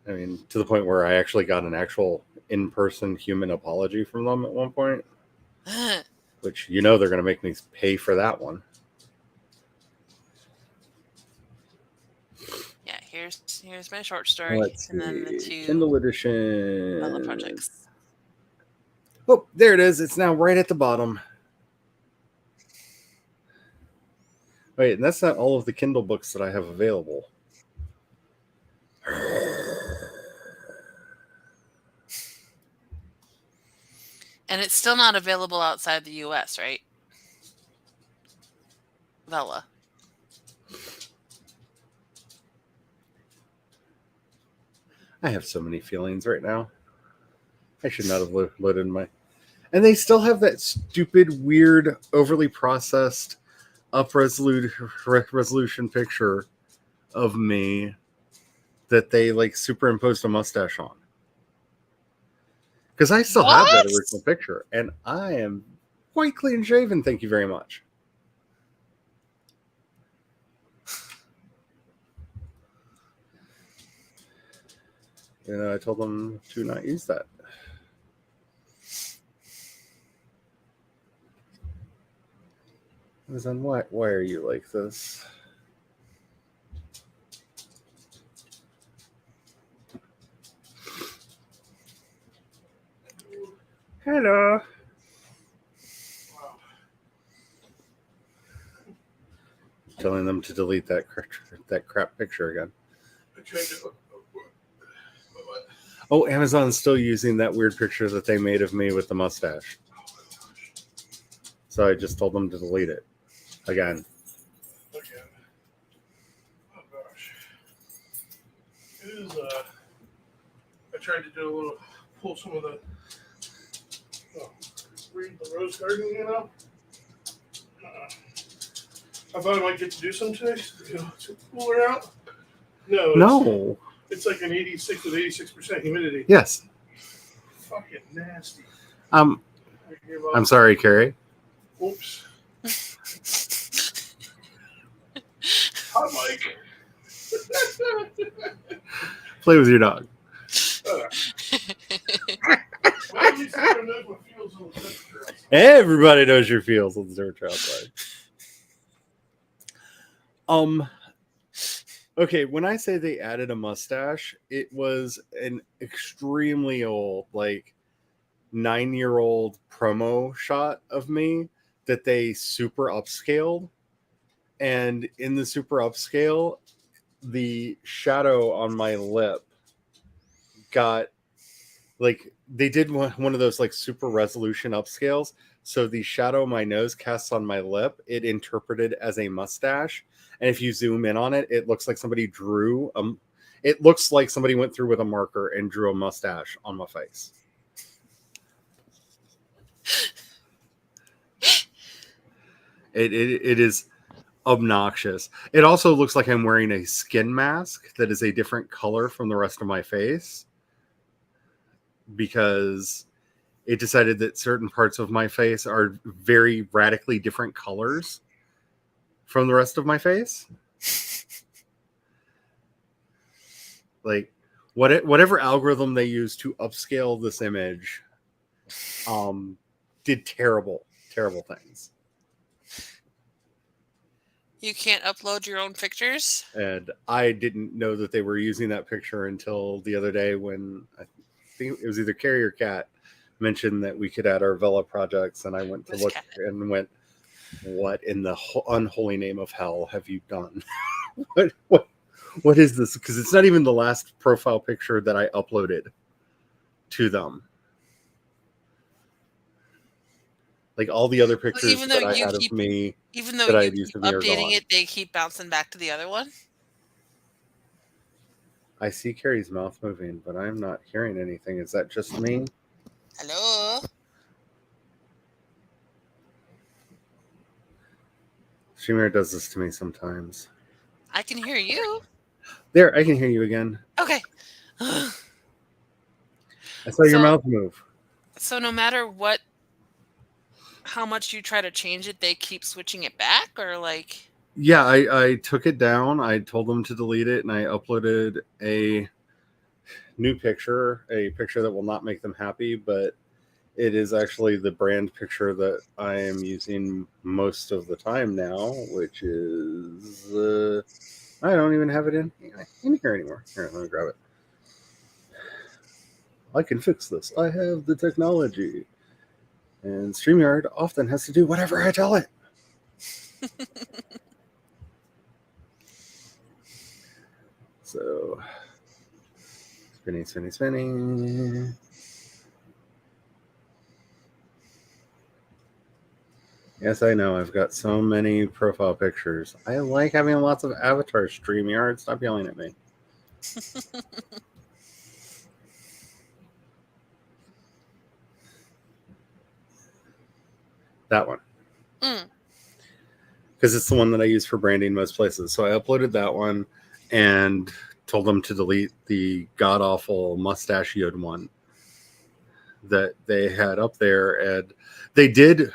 I mean, to the point where I actually got an actual in-person human apology from them at one point. Which, they're going to make me pay for that one.
Yeah, here's my short story.
Let's
and then the
see.
two
Kindle edition.
Vela projects.
Oh, there it is. It's now right at the bottom. Wait, and that's not all of the Kindle books that I have available.
And it's still not available outside the US, right? Vela.
I have so many feelings right now. I should not have loaded my... And they still have that stupid, weird, overly processed resolution picture of me. that they like superimposed a mustache on. Because I still have that original picture, and I am quite clean shaven. Thank you very much. I told them to not use that. Amazon, why are you like this? Hello.
Wow.
Telling them to delete that crap picture again.
I tried to. What?
Oh, Amazon's still using that weird picture that they made of me with the mustache.
Oh my gosh.
So I just told them to delete it again.
Again. Oh gosh. It is. I tried to do a little, pull some of the. Read the rose garden, you know. I thought I might get to do some today. It's cooler out. No. It's like an 86 with 86% humidity.
Yes.
Fucking nasty.
I'm sorry, Carrie.
Oops. Hot mic.
Play with your dog. Everybody knows your feels on the temperature outside. Okay, when I say they added a mustache, it was an extremely old, like 9-year-old promo shot of me that they super upscaled. And in the super upscale, the shadow on my lip got like they did one of those like super resolution upscales. So the shadow my nose casts on my lip, it interpreted as a mustache. And if you zoom in on it, it looks like somebody drew it looks like somebody went through with a marker and drew a mustache on my face. It is obnoxious. It also looks like I'm wearing a skin mask that is a different color from the rest of my face, because it decided that certain parts of my face are very radically different colors from the rest of my face. Like whatever algorithm they used to upscale this image did terrible things.
You can't upload your own pictures?
And I didn't know that they were using that picture until the other day when I think it was either Carrie or Kat mentioned that we could add our Vela projects, and I went to look and went, what in the unholy name of hell have you done? what is this? Because it's not even the last profile picture that I uploaded to them. Like all the other pictures that I had of me,
even though
that I
you
had used
keep
of me are
updating
gone.
it, they keep bouncing back to the other one.
I see Carrie's mouth moving, but I'm not hearing anything. Is that just me?
Hello?
Shimir does this to me sometimes.
I can hear you.
There, I can hear you again.
Okay.
I saw your mouth move.
So no matter how much you try to change it, they keep switching it back, or like?
Yeah, I took it down. I told them to delete it, and I uploaded a new picture, a picture that will not make them happy, but it is actually the brand picture that I am using most of the time now, which is I don't even have it in here anymore. Here, let me grab it. I can fix this. I have the technology. And StreamYard often has to do whatever I tell it. So, spinning. Yes, I know. I've got so many profile pictures. I like having lots of avatars, StreamYard. Stop yelling at me. That one. Because it's the one that I use for branding most places. So I uploaded that one and told them to delete the god awful mustachioed one that they had up there, and they did,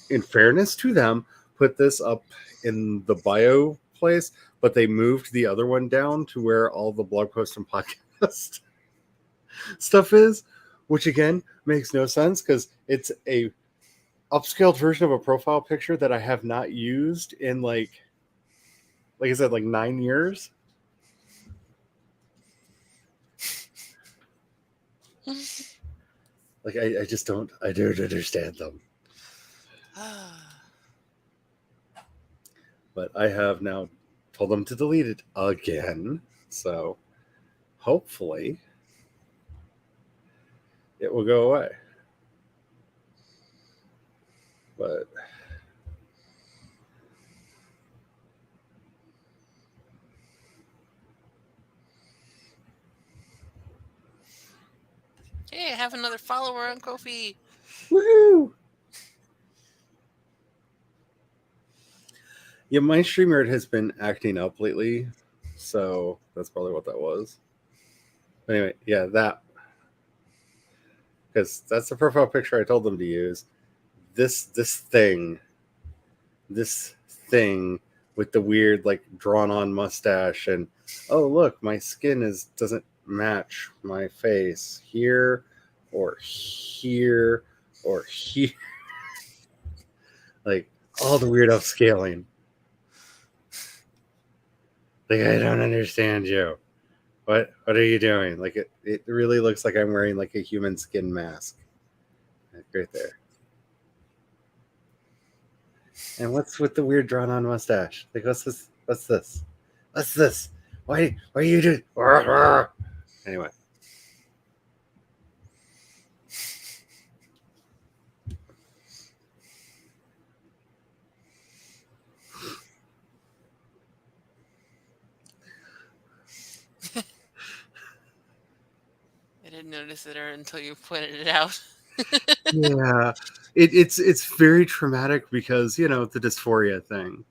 in fairness to them, put this up in the bio place, but they moved the other one down to where all the blog post and podcast stuff is, which again makes no sense because it's a upscaled version of a profile picture that I have not used in like I said, like 9 years. Like I just don't understand them. But I have now told them to delete it again. So hopefully it will go away. But
Hey, I have another follower on Ko-fi.
woohoo! Yeah, my StreamYard has been acting up lately, so that's probably what that was. Anyway, yeah, that, because that's the profile picture I told them to use. This thing with the weird like drawn on mustache, and oh look, my skin doesn't match my face here or here or here. Like all the weird upscaling. Like I don't understand you. What are you doing? Like it really looks like I'm wearing like a human skin mask. Like right there. And what's with the weird drawn on mustache? Like what's this? What's this? What's this? Why are you doing? Anyway.
I didn't notice it until you pointed it out.
Yeah. It's very traumatic because, you know, the dysphoria thing.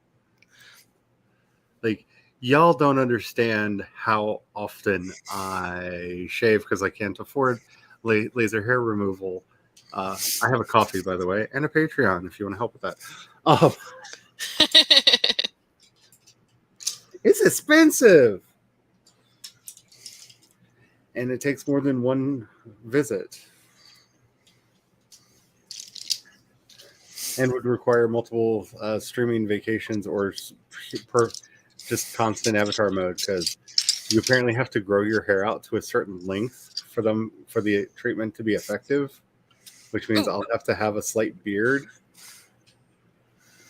Like y'all don't understand how often I shave because I can't afford laser hair removal. I have a coffee, by the way, and a Patreon if you want to help with that. It's expensive. And it takes more than one visit. And would require multiple streaming vacations or just constant avatar mode, because you apparently have to grow your hair out to a certain length for the treatment to be effective, which means I'll have to have a slight beard.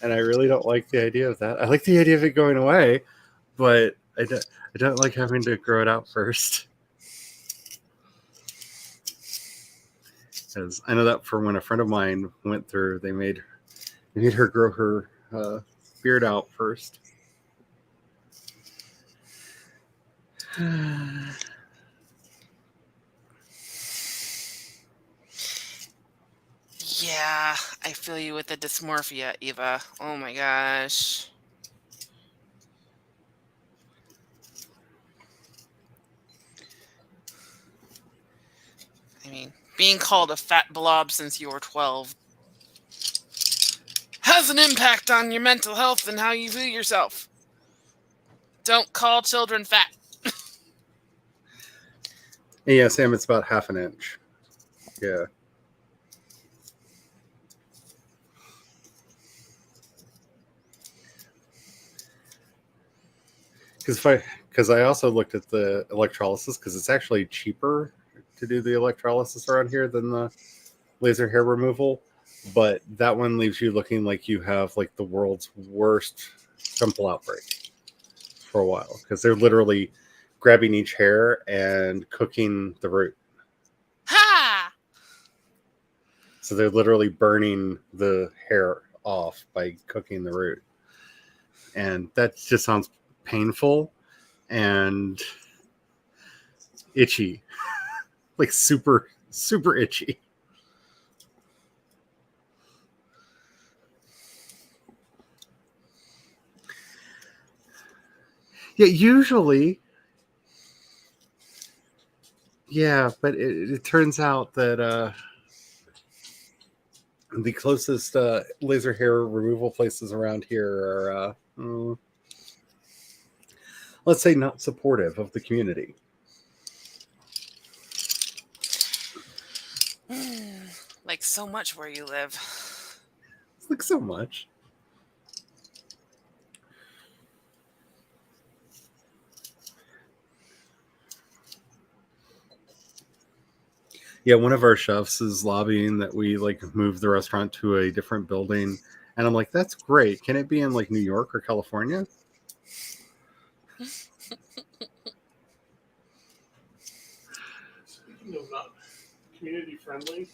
And I really don't like the idea of that. I like the idea of it going away, but I don't like having to grow it out first. Because I know that for when a friend of mine went through, they made her grow her beard out first.
Yeah, I feel you with the dysmorphia, Eva. Oh my gosh. I mean, being called a fat blob since you were 12 has an impact on your mental health and how you view yourself. Don't call children fat.
Yeah, Sam, it's about half an inch. Yeah. Because I also looked at the electrolysis, because it's actually cheaper to do the electrolysis around here than the laser hair removal, but that one leaves you looking like you have like the world's worst pimple outbreak for a while, because they're literally grabbing each hair and cooking the root.
Ha!
So they're literally burning the hair off by cooking the root. And that just sounds painful and itchy. Like super, super itchy. Yeah, usually Yeah, but it turns out that the closest laser hair removal places around here are, let's say, not supportive of the community.
Like so much where you live.
It's like so much. Yeah, one of our chefs is lobbying that we like move the restaurant to a different building, and I'm like, that's great. Can it be in like New York or California?
Speaking of not community friendly,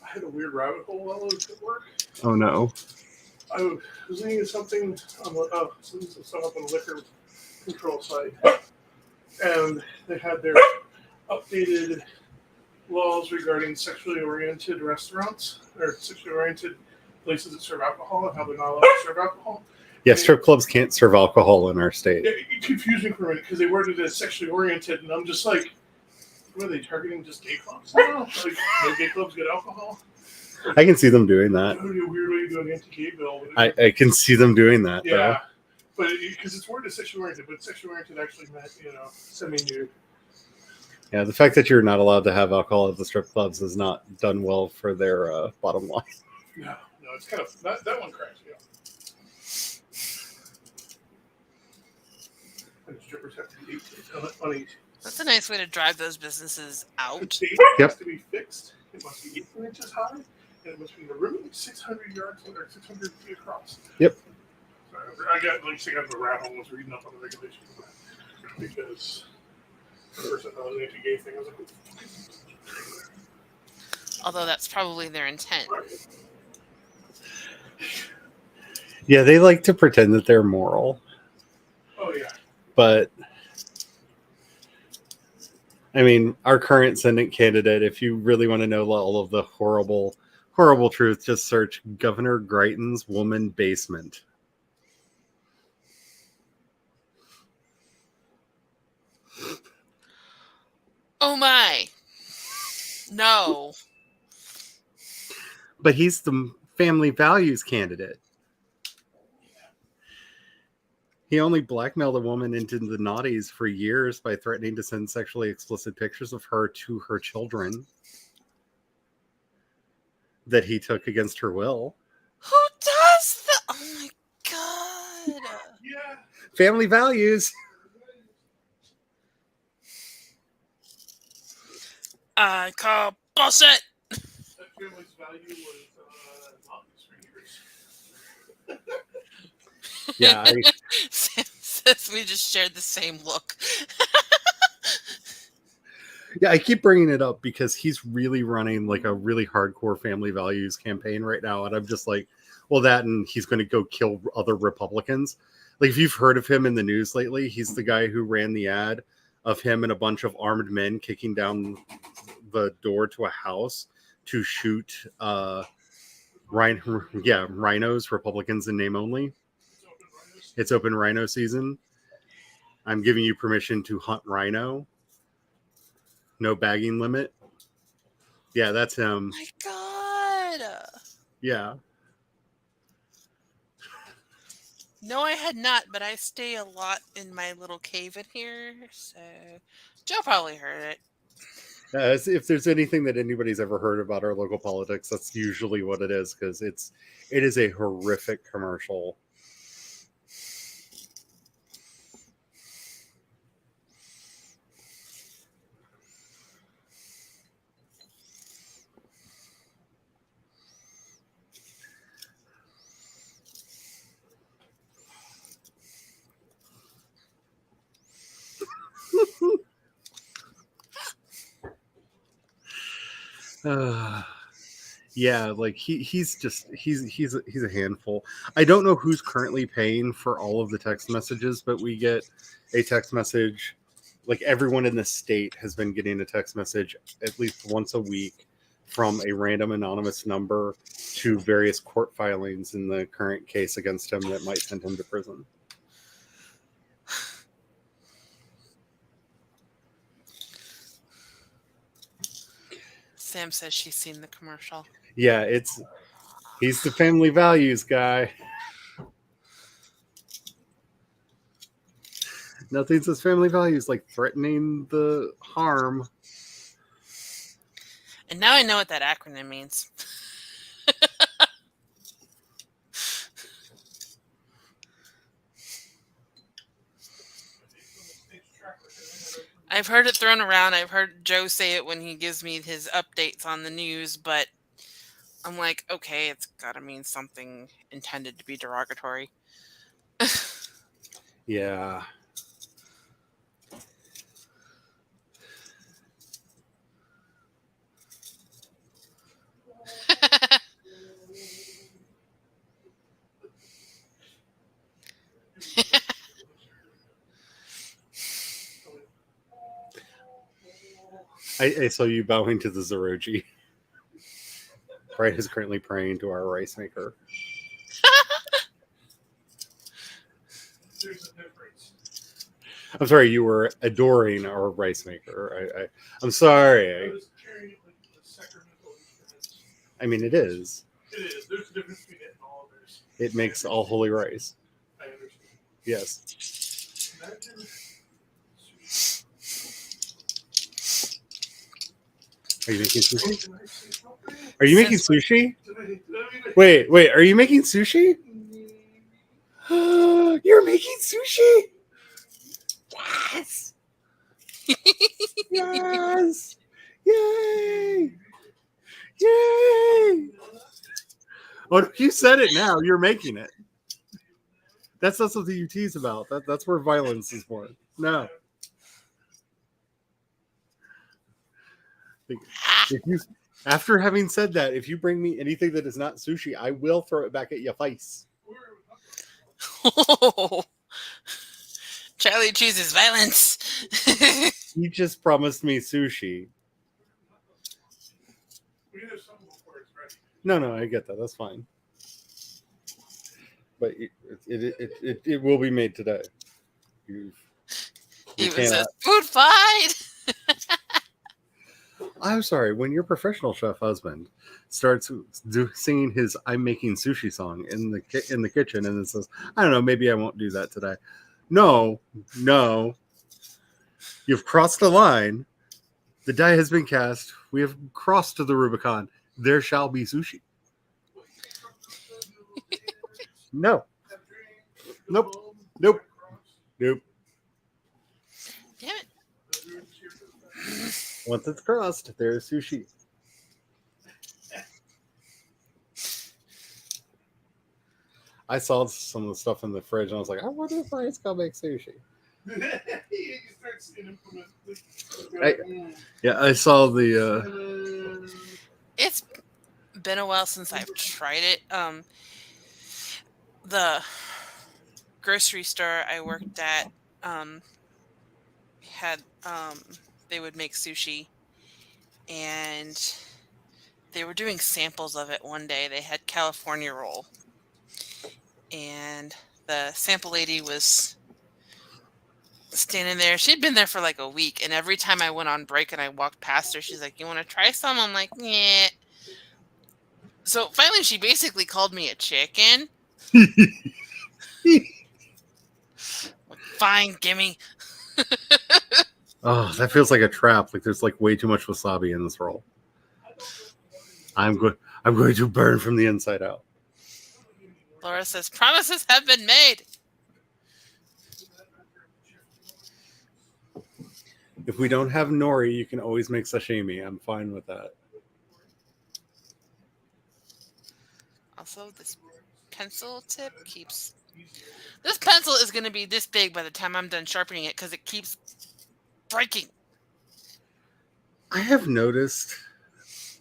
I had a weird rabbit hole while I was at work.
Oh no.
I was looking at something on some stuff up on the liquor control site, and they had their updated laws regarding sexually oriented restaurants or sexually oriented places that serve alcohol and how they're not allowed to serve alcohol.
Yeah, strip clubs can't serve alcohol in our state.
It confused me for a minute because they worded it as sexually oriented, and I'm just like, what are they targeting? Just gay clubs? Like, no gay clubs get alcohol?
I can see them doing that.
That would be a weird way to do an anti-gay bill.
I can see them doing that, though.
Yeah, but because it's worded sexually oriented, but sexually oriented actually meant, semi-nude.
Yeah, the fact that you're not allowed to have alcohol at the strip clubs has not done well for their bottom line.
No, it's kind of that one cracks me up. And strippers have to be funny.
That's a nice way to drive those businesses out.
The stage has to be fixed. It must be 18 inches high, and it must be in the room 600 yards or 600 feet across.
Yep.
So I got the rat hole was reading up on the regulations of that because the person that was an anti-gay thing, I was like,
Although that's probably their intent.
Yeah, they like to pretend that they're moral.
Oh yeah.
But I mean, our current Senate candidate, if you really want to know all of the horrible, horrible truth, just search Governor Greitens' woman basement.
Oh my. No.
But he's the family values candidate. He only blackmailed a woman into the naughties for years by threatening to send sexually explicit pictures of her to her children that he took against her will.
Who does that? Oh my god.
Yeah.
Family values.
I call bullshit.
That family's value was not strangers.
Yeah,
Sam says we just shared the same look.
Yeah, I keep bringing it up because he's really running like a really hardcore family values campaign right now. And I'm just like, well, that and he's going to go kill other Republicans. Like, if you've heard of him in the news lately, he's the guy who ran the ad of him and a bunch of armed men kicking down the door to a house to shoot rhinos, Republicans in name only. It's open rhino season. I'm giving you permission to hunt rhino. No bagging limit. Yeah, that's him.
My god.
Yeah.
No, I had not, but I stay a lot in my little cave in here, so Joe probably heard it.
If there's anything that anybody's ever heard about our local politics, that's usually what it is, because it is a horrific commercial. Yeah, like he's a handful. I don't know who's currently paying for all of the text messages, but we get a text message. Like, everyone in the state has been getting a text message at least once a week from a random anonymous number to various court filings in the current case against him that might send him to prison.
Sam says she's seen the commercial.
Yeah, he's the family values guy. Nothing says family values like threatening the harm.
And now I know what that acronym means. I've heard it thrown around. I've heard Joe say it when he gives me his updates on the news, but I'm like, okay, it's got to mean something intended to be derogatory.
Yeah. I saw you bowing to the Zeroji. Bright is currently praying to our rice maker.
There's a difference.
I'm sorry, you were adoring our rice maker. I'm sorry.
I was carrying it like the sacramental instruments.
I mean, it is.
It is. There's a difference between it and all others.
It makes all holy rice.
I understand.
Yes.
Imagine.
Are you making sushi?
Can I say something?
Are you making sushi?
Did I mean
Wait. Are you making sushi? You're making sushi? Yes. Yes. Yay. Yay. Oh, you said it now. You're making it. That's not something you tease about. That's where violence is born. No. If you, after having said that, if you bring me anything that is not sushi, I will throw it back at your face.
Oh, Charlie chooses violence.
You just promised me sushi.
We have some before it's ready.
No, I get that. That's fine. But it will be made today. You
He was
cannot.
a food fight.
I'm sorry. When your professional chef husband starts singing his "I'm making sushi" song in the kitchen, and it says, "I don't know, maybe I won't do that today." No, you've crossed the line. The die has been cast. We have crossed to the Rubicon. There shall be sushi. No. Nope.
Damn it.
Once it's crossed, there's sushi. I saw some of the stuff in the fridge, and I was like, I wonder if Ryan's gonna make sushi.
He starts to implement.
I saw the.
It's been a while since I've tried it. The grocery store I worked at had they would make sushi, and they were doing samples of it one day. They had California roll, and the sample lady was standing there. She'd been there for like a week, and every time I went on break and I walked past her, she's like, "You want to try some?" I'm like, "Yeah." So finally, she basically called me a chicken. Like, fine, gimme.
Oh, that feels like a trap. Like there's like way too much wasabi in this roll. I'm going to burn from the inside out.
Laura says, "Promises have been made."
If we don't have nori, you can always make sashimi. I'm fine with that.
Also, this pencil tip keeps... This pencil is going to be this big by the time I'm done sharpening it because it keeps breaking.
I have noticed,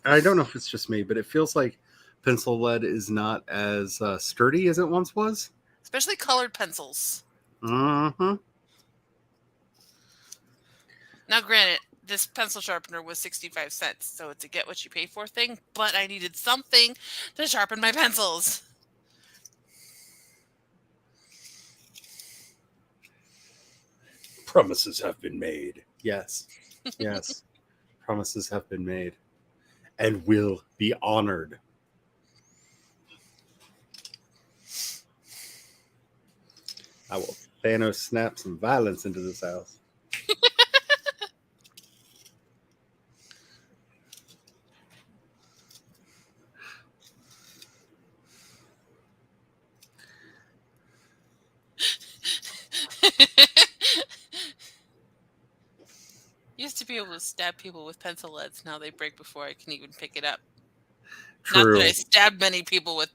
and I don't know if it's just me, but it feels like pencil lead is not as sturdy as it once was.
Especially colored pencils.
Mm-hmm.
Now, granted, this pencil sharpener was 65 cents, so it's a get what you pay for thing, but I needed something to sharpen my pencils.
Promises have been made. Yes. Yes. Promises have been made. and will be honored. I will Thanos snap some violence into this house.
Used to be able to stab people with pencil leads. Now they break before I can even pick it up.
True.
Not that I stabbed many people with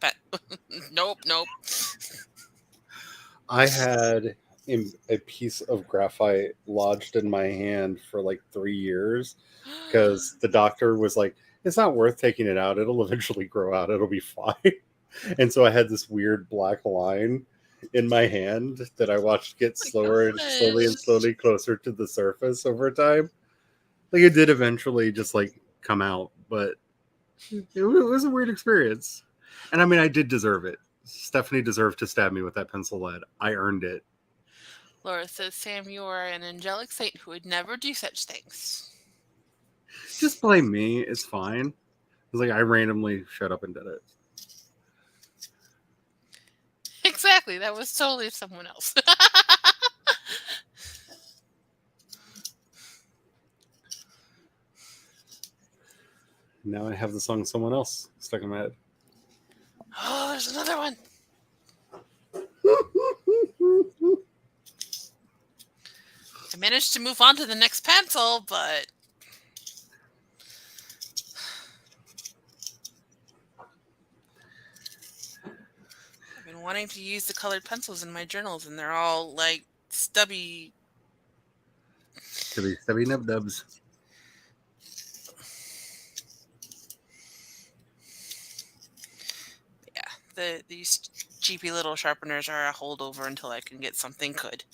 Nope.
I had a piece of graphite lodged in my hand for like 3 years because the doctor was like, it's not worth taking it out. It'll eventually grow out. It'll be fine. And so I had this weird black line in my hand that I watched get slower and slowly closer to the surface over time. Like it did eventually just like come out, but it was a weird experience. And I mean, I did deserve it. Stephanie deserved to stab me with that pencil lead. I earned it.
Laura says, Sam, you are an angelic saint who would never do such things.
Just blame me. It's fine. It's like I randomly showed up and did it.
Exactly. That was totally someone else.
Now I have the song Someone Else stuck in my head.
Oh, there's another one. I managed to move on to the next pencil, but I've been wanting to use the colored pencils in my journals, and they're all like stubby.
Stubby nub dubs.
Yeah, these cheapy little sharpeners are a holdover until I can get something good.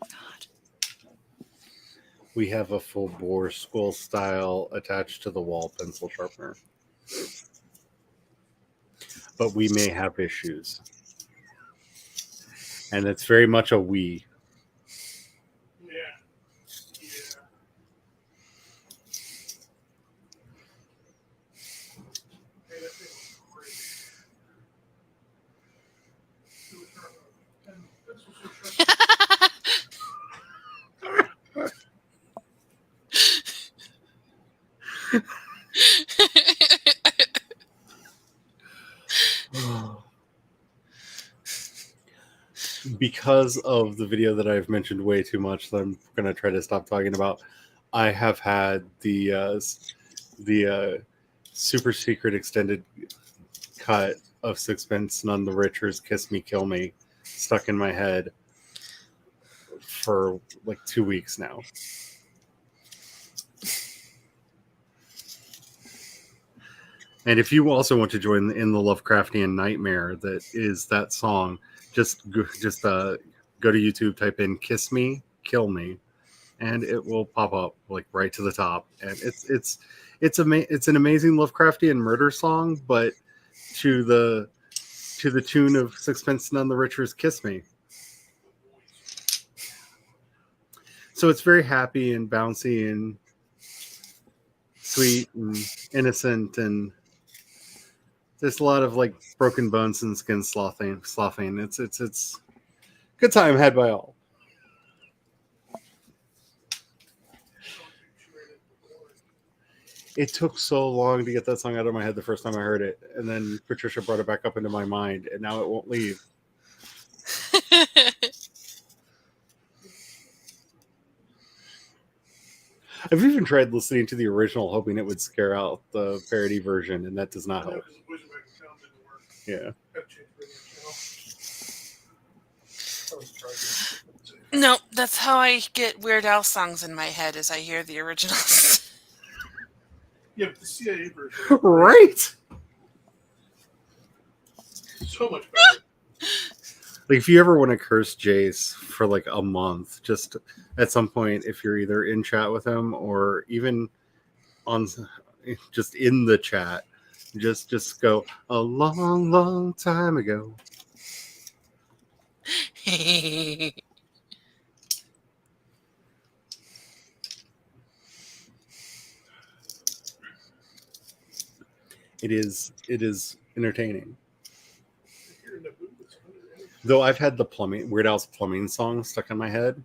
God.
We have a full bore school style attached to the wall pencil sharpener. But we may have issues. And it's very much a we.
Yeah. Hey, that thing was great. It was sharp. And this was so sharp.
Because of the video that I've mentioned way too much that I'm going to try to stop talking about, I have had the super secret extended cut of Sixpence None the Richer's Kiss Me, Kill Me stuck in my head for like 2 weeks now. And if you also want to join in the Lovecraftian nightmare that is that song, just go to YouTube, type in "Kiss Me, Kill Me," and it will pop up like right to the top. And it's an amazing Lovecraftian murder song, but to the tune of Sixpence None the Richer's "Kiss Me." So it's very happy and bouncy and sweet and innocent, and there's a lot of like broken bones and skin sloughing. It's good time had by all. It took so long to get that song out of my head the first time I heard it, and then Patricia brought it back up into my mind, and now it won't leave. I've even tried listening to the original, hoping it would scare out the parody version, and that does not help. Yeah.
No, that's how I get Weird Al songs in my head, as I hear the originals.
Yeah, but the CIA version.
Right?
So much better.
Like, if you ever want to curse Jace for like a month, just at some point, if you're either in chat with him or even on just in the chat, just go a long, long time ago. It is entertaining.
You're in the booth.
Though I've had the Weird Al's plumbing song stuck in my head,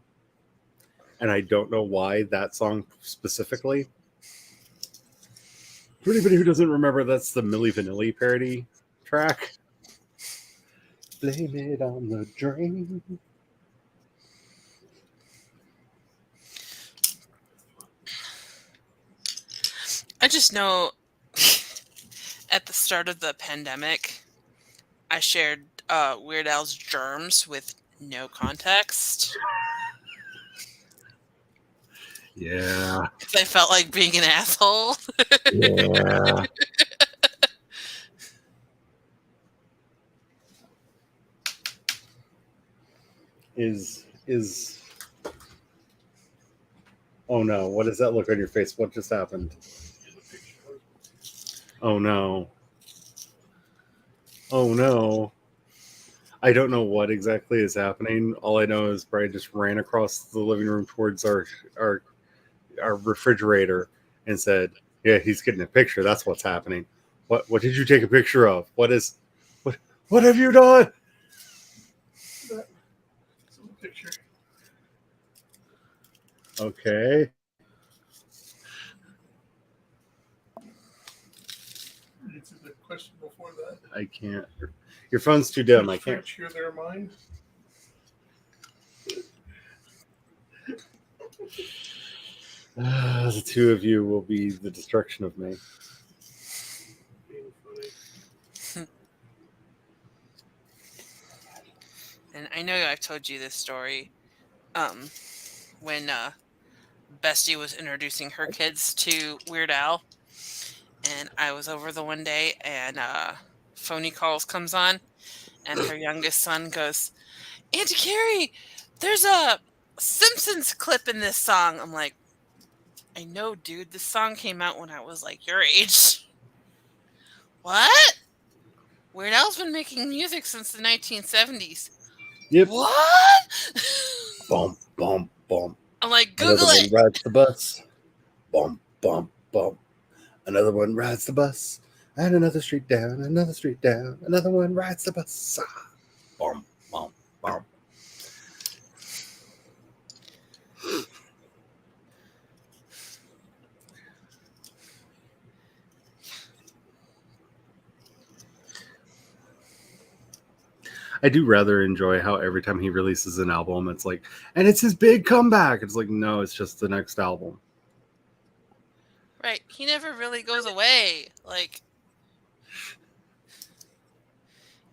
and I don't know why that song specifically. For anybody who doesn't remember, that's the Milli Vanilli parody track. Blame it on the drain.
I just know at the start of the pandemic, I shared Weird Al's Germs with no context.
Yeah.
Because I felt like being an asshole.
Yeah. Is oh no, what does that look on your face? What just happened? Oh no. Oh no. I don't know what exactly is happening. All I know is Brad just ran across the living room towards our refrigerator and said, "Yeah, he's getting a picture. That's what's happening." What did you take a picture of? What have you done?
Picture.
Okay.
Answer the question before that.
I can't. Your phone's too dim. I can't.
Hear their mind.
The two of you will be the destruction of me.
Being funny.
And I know I've told you this story. When Bestie was introducing her kids to Weird Al, and I was over the one day, and Phony Calls comes on, and her youngest son goes, "Auntie Carrie, there's a Simpsons clip in this song." I'm like, "I know, dude. This song came out when I was like your age." What? Weird Al's been making music since the 1970s.
Yep.
What?
Bump, bump, bump.
I'm like,
Another
Google
one
it.
rides the bus. Bump, bump, bump. Another one rides the bus. And another street down, another street down. Another one rides the bus. Bump, bump, bump. I do rather enjoy how every time he releases an album, it's like, and it's his big comeback. It's like, no, it's just the next album.
Right. He never really goes away. Like,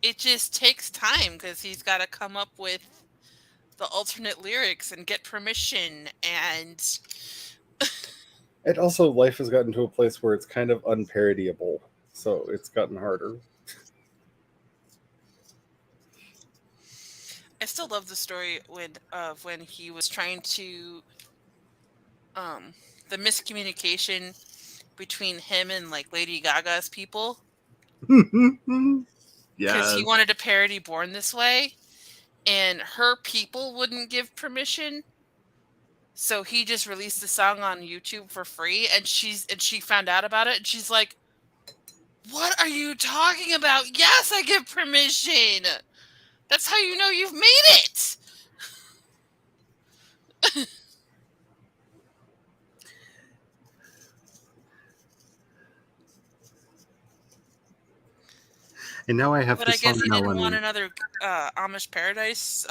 it just takes time because he's got to come up with the alternate lyrics and get permission. And
And also, life has gotten to a place where it's kind of unparodiable. So it's gotten harder.
I still love the story of when he was trying to, the miscommunication between him and like Lady Gaga's people. Because he wanted to parody Born This Way, and her people wouldn't give permission. So he just released the song on YouTube for free, and she found out about it, and she's like, "What are you talking about? Yes, I give permission. That's how you know you've made it."
And now I have
But
to
I guess he didn't
Melanie.
want another Amish Paradise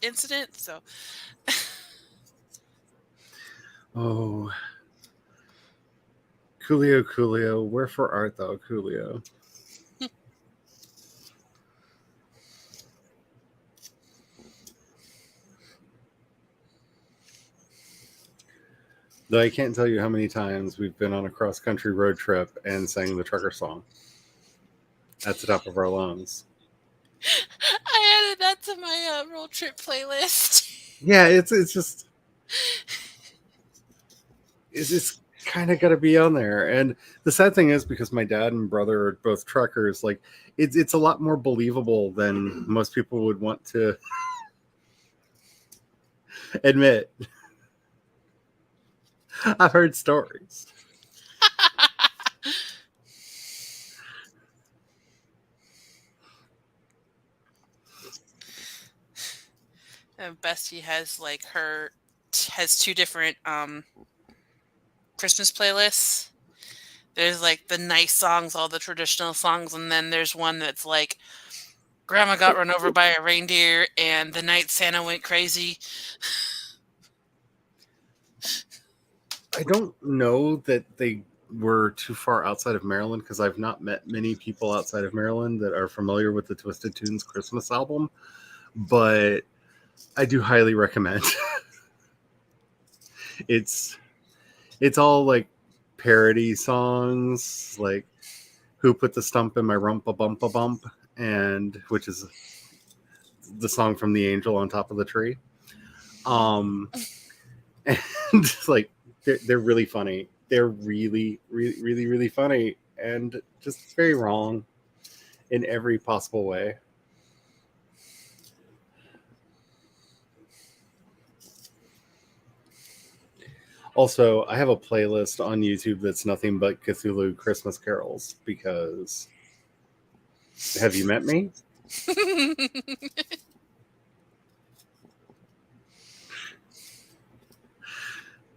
incident, so.
Oh. Coolio, Coolio, wherefore art thou, Coolio? Though I can't tell you how many times we've been on a cross-country road trip and sang the trucker song at the top of our lungs.
I added that to my road trip playlist.
Yeah, it's just it's kind of got to be on there. And the sad thing is, because my dad and brother are both truckers, like it's a lot more believable than most people would want to admit. I've heard stories.
Bestie has has 2 different Christmas playlists. There's like the nice songs, all the traditional songs, and then there's one that's like Grandma got run over by a reindeer and the night Santa went crazy.
I don't know that they were too far outside of Maryland because I've not met many people outside of Maryland that are familiar with the Twisted Tunes Christmas album, but I do highly recommend. It's all like parody songs, like "Who Put the Stump in My Rumpa Bumpa Bump," and which is the song from the angel on top of the tree. And like they're really funny. They're really, really, really, really funny, and just very wrong in every possible way. Also, I have a playlist on YouTube that's nothing but Cthulhu Christmas carols because have you met me?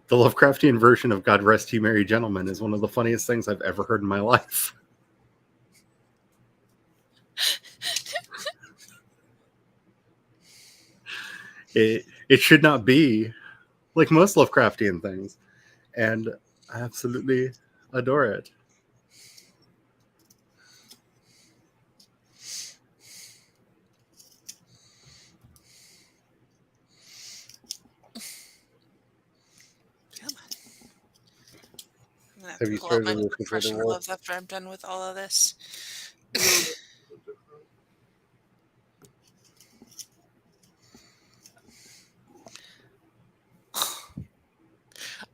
The Lovecraftian version of God Rest You Merry Gentlemen is one of the funniest things I've ever heard in my life. It should not be like most Lovecraftian things, and I absolutely adore it.
I'm
Have you
pull out my
started with
refreshing
the
gloves after I'm done with all of this.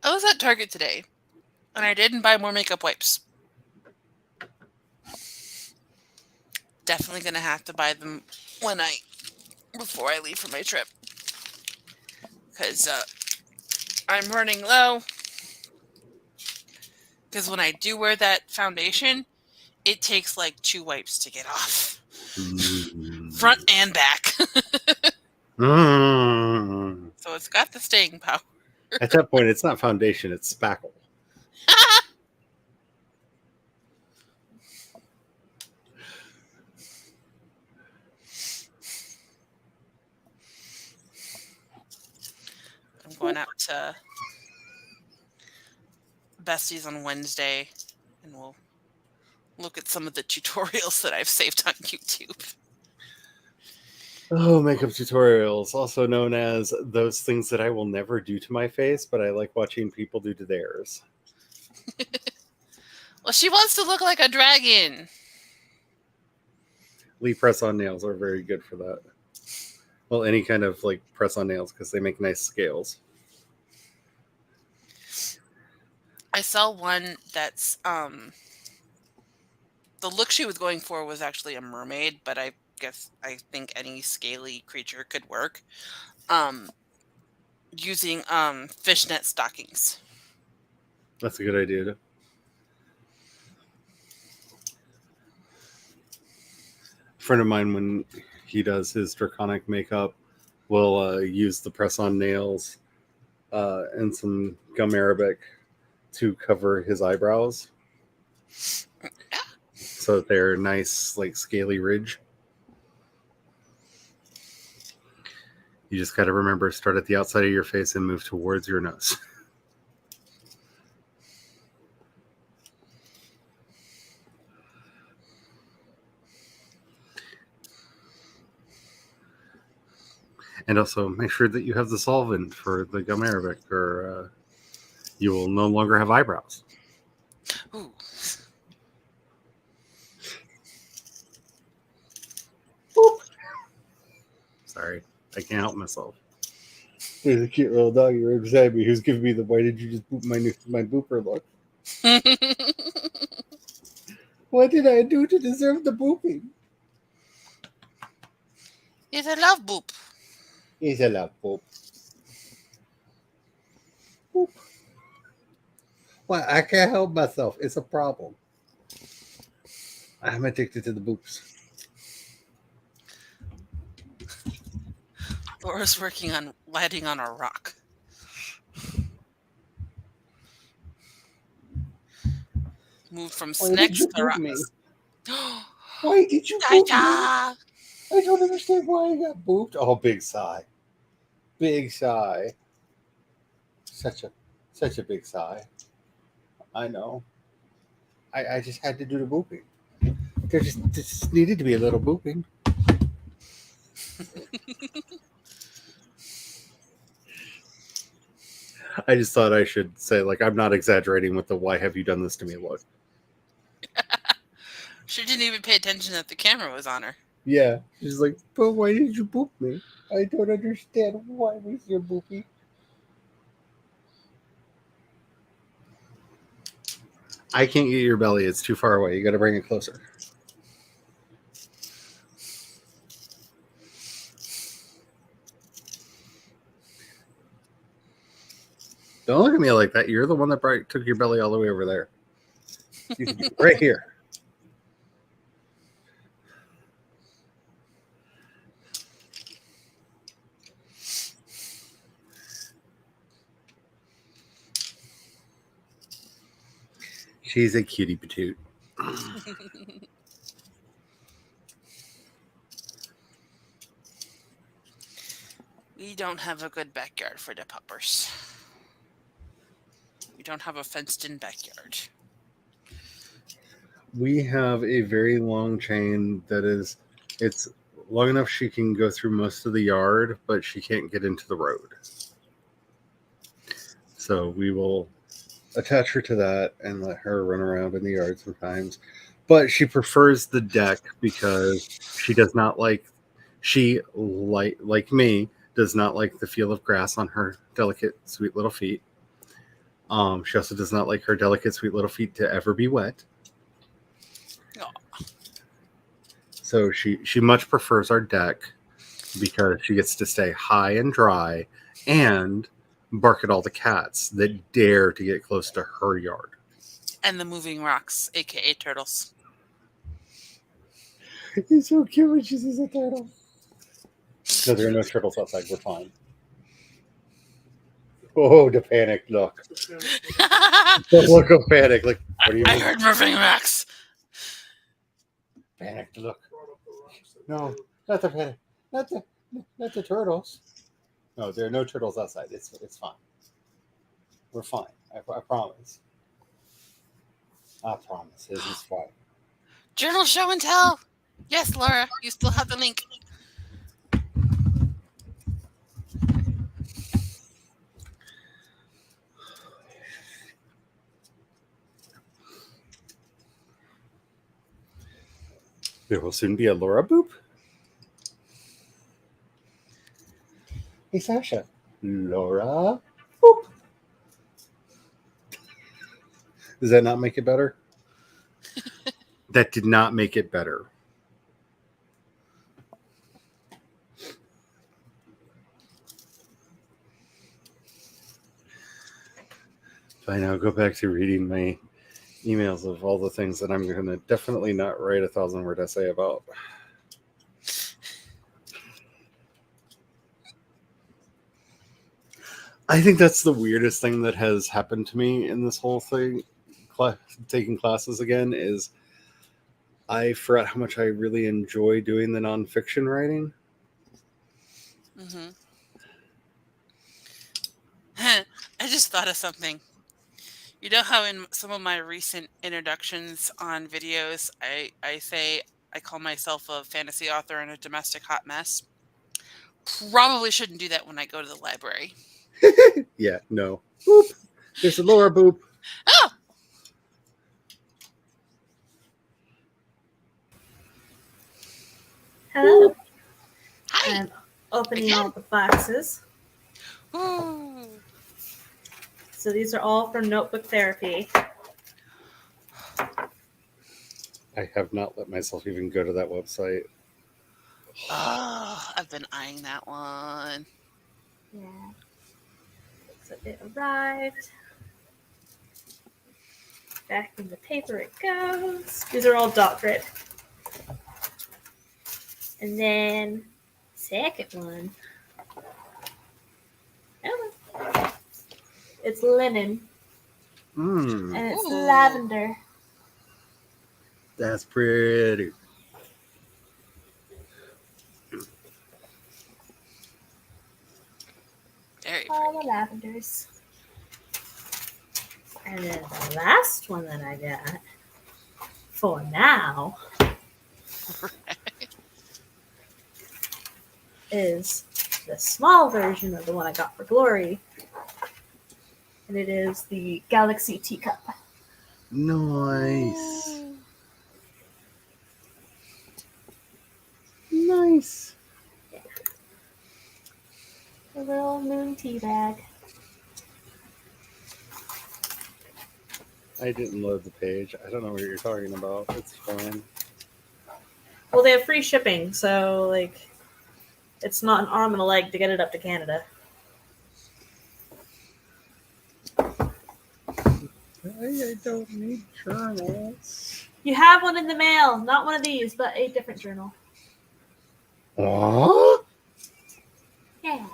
I was at Target today, and I didn't buy more makeup wipes. Definitely gonna have to buy them before I leave for my trip, because I'm running low. Because when I do wear that foundation, it takes like 2 wipes to get off, front and back. So it's got the staying power.
At that point, it's not foundation; it's spackle.
I'm going out to Bestie's on Wednesday, and we'll look at some of the tutorials that I've saved on YouTube.
Oh, makeup tutorials, also known as those things that I will never do to my face, but I like watching people do to theirs.
Well, she wants to look like a dragon.
Lee press-on nails are very good for that. Well, any kind of like press-on nails because they make nice scales.
I saw one that's the look she was going for was actually a mermaid, but I think any scaly creature could work. Using fishnet stockings.
That's a good idea. A friend of mine, when he does his draconic makeup, will use the press-on nails and some gum arabic to cover his eyebrows, so that they're nice, like scaly ridge. You just got to remember, start at the outside of your face and move towards your nose. And also make sure that you have the solvent for the gum arabic, or you will no longer have eyebrows.
Ooh.
Boop. Sorry, I can't help myself. There's a cute little doggy right beside me who's giving me the "why did you just boop my booper" look. What did I do to deserve the booping?
It's a love boop.
It's a love boop. Boop. Well, I can't help myself. It's a problem. I'm addicted to the boops.
Laura's working on lighting on a rock. Move from
Why did
snakes
you
to
boop me?
rocks.
Why did you boop me?
Ta-ta!
I don't understand why I got booped. Oh, big sigh. Big sigh. Such a big sigh. I know. I just had to do the booping. There just needed to be a little booping. I just thought I should say, like, I'm not exaggerating with the "why have you done this to me" look.
She didn't even pay attention that the camera was on her.
Yeah, she's like, but why did you boop me? I don't understand why was your boopy. I can't get your belly. It's too far away. You got to bring it closer. Don't look at me like that. You're the one that took your belly all the way over there. You can be right here. She's a cutie patoot.
We don't have a good backyard for the puppers. We don't have a fenced-in backyard.
We have a very long chain that it's long enough she can go through most of the yard, but she can't get into the road. So we will attach her to that and let her run around in the yard sometimes. But she prefers the deck because she does not like me does not like the feel of grass on her delicate, sweet little feet. She also does not like her delicate, sweet little feet to ever be wet.
Aw.
So she much prefers our deck because she gets to stay high and dry and bark at all the cats that dare to get close to her yard.
And the moving rocks, aka turtles.
It's so cute when she sees a turtle. No, there are no turtles outside. We're fine. Oh, the panic look. The look of panic. Like, what do you
I
mean?
heard moving rocks.
Panic look. No, not the panic. Not the turtles. No, there are no turtles outside. It's fine. We're fine. I promise. I promise. This is fine.
Journal show and tell. Yes, Laura, you still have the link.
There will soon be a Laura boop. Hey, Sasha. Laura boop. Does that not make it better? That did not make it better. So I now go back to reading my emails of all the things that I'm going to definitely not write a 1,000-word essay about. I think that's the weirdest thing that has happened to me in this whole thing, taking classes again, is I forgot how much I really enjoy doing the nonfiction writing.
Mm-hmm. I just thought of something. You know how in some of my recent introductions on videos, I say I call myself a fantasy author and a domestic hot mess? Probably shouldn't do that when I go to the library.
Yeah, no. Boop. There's a Laura boop.
Oh!
Hello.
Hi!
I'm opening
Again?
all the boxes.
Ooh.
So these are all for notebook therapy.
I have not let myself even go to that website.
Oh, I've been eyeing that one.
Yeah. So it arrived. Back in the paper it goes. These are all dot grid. And then second one. It's linen
Mm,
and it's
Ooh.
lavender.
that's pretty.
Very
All
pretty.
the lavenders. And then the last one that I got for now is the small version of the one I got for Glory. And it is the Galaxy Teacup.
Nice.
Ooh.
Nice.
A little moon tea bag.
I didn't load the page. I don't know what you're talking about. It's fine.
Well, they have free shipping, so like it's not an arm and a leg to get it up to Canada.
I don't need journals.
You have one in the mail, not one of these, but a different journal.
What?
Yeah.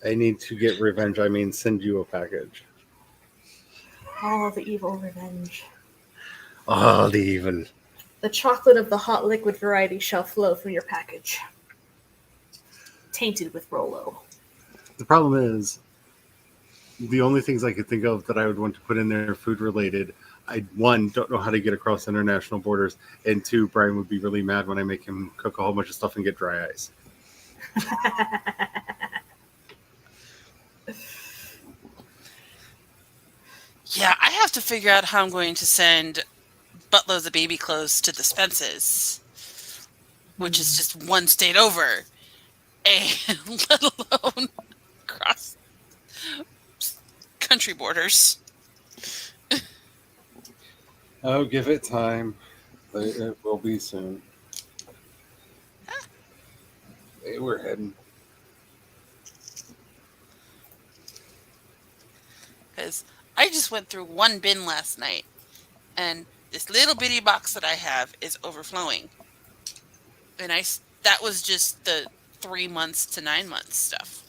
I need to get revenge. I mean, send you a package.
All the evil revenge.
Oh, the evil.
The chocolate of the hot liquid variety shall flow from your package. Tainted with Rolo.
The problem is, the only things I could think of that I would want to put in there food related, I, one, don't know how to get across international borders, and two, Brian would be really mad when I make him cook a whole bunch of stuff and get dry ice.
Yeah, I have to figure out how I'm going to send buttloads of baby clothes to the Spences, which is just one state over, and let alone across country borders.
Oh, give it time. It will be soon. Hey, we're heading.
Because I just went through one bin last night, and this little bitty box that I have is overflowing. And that was just the 3 months to 9 months stuff.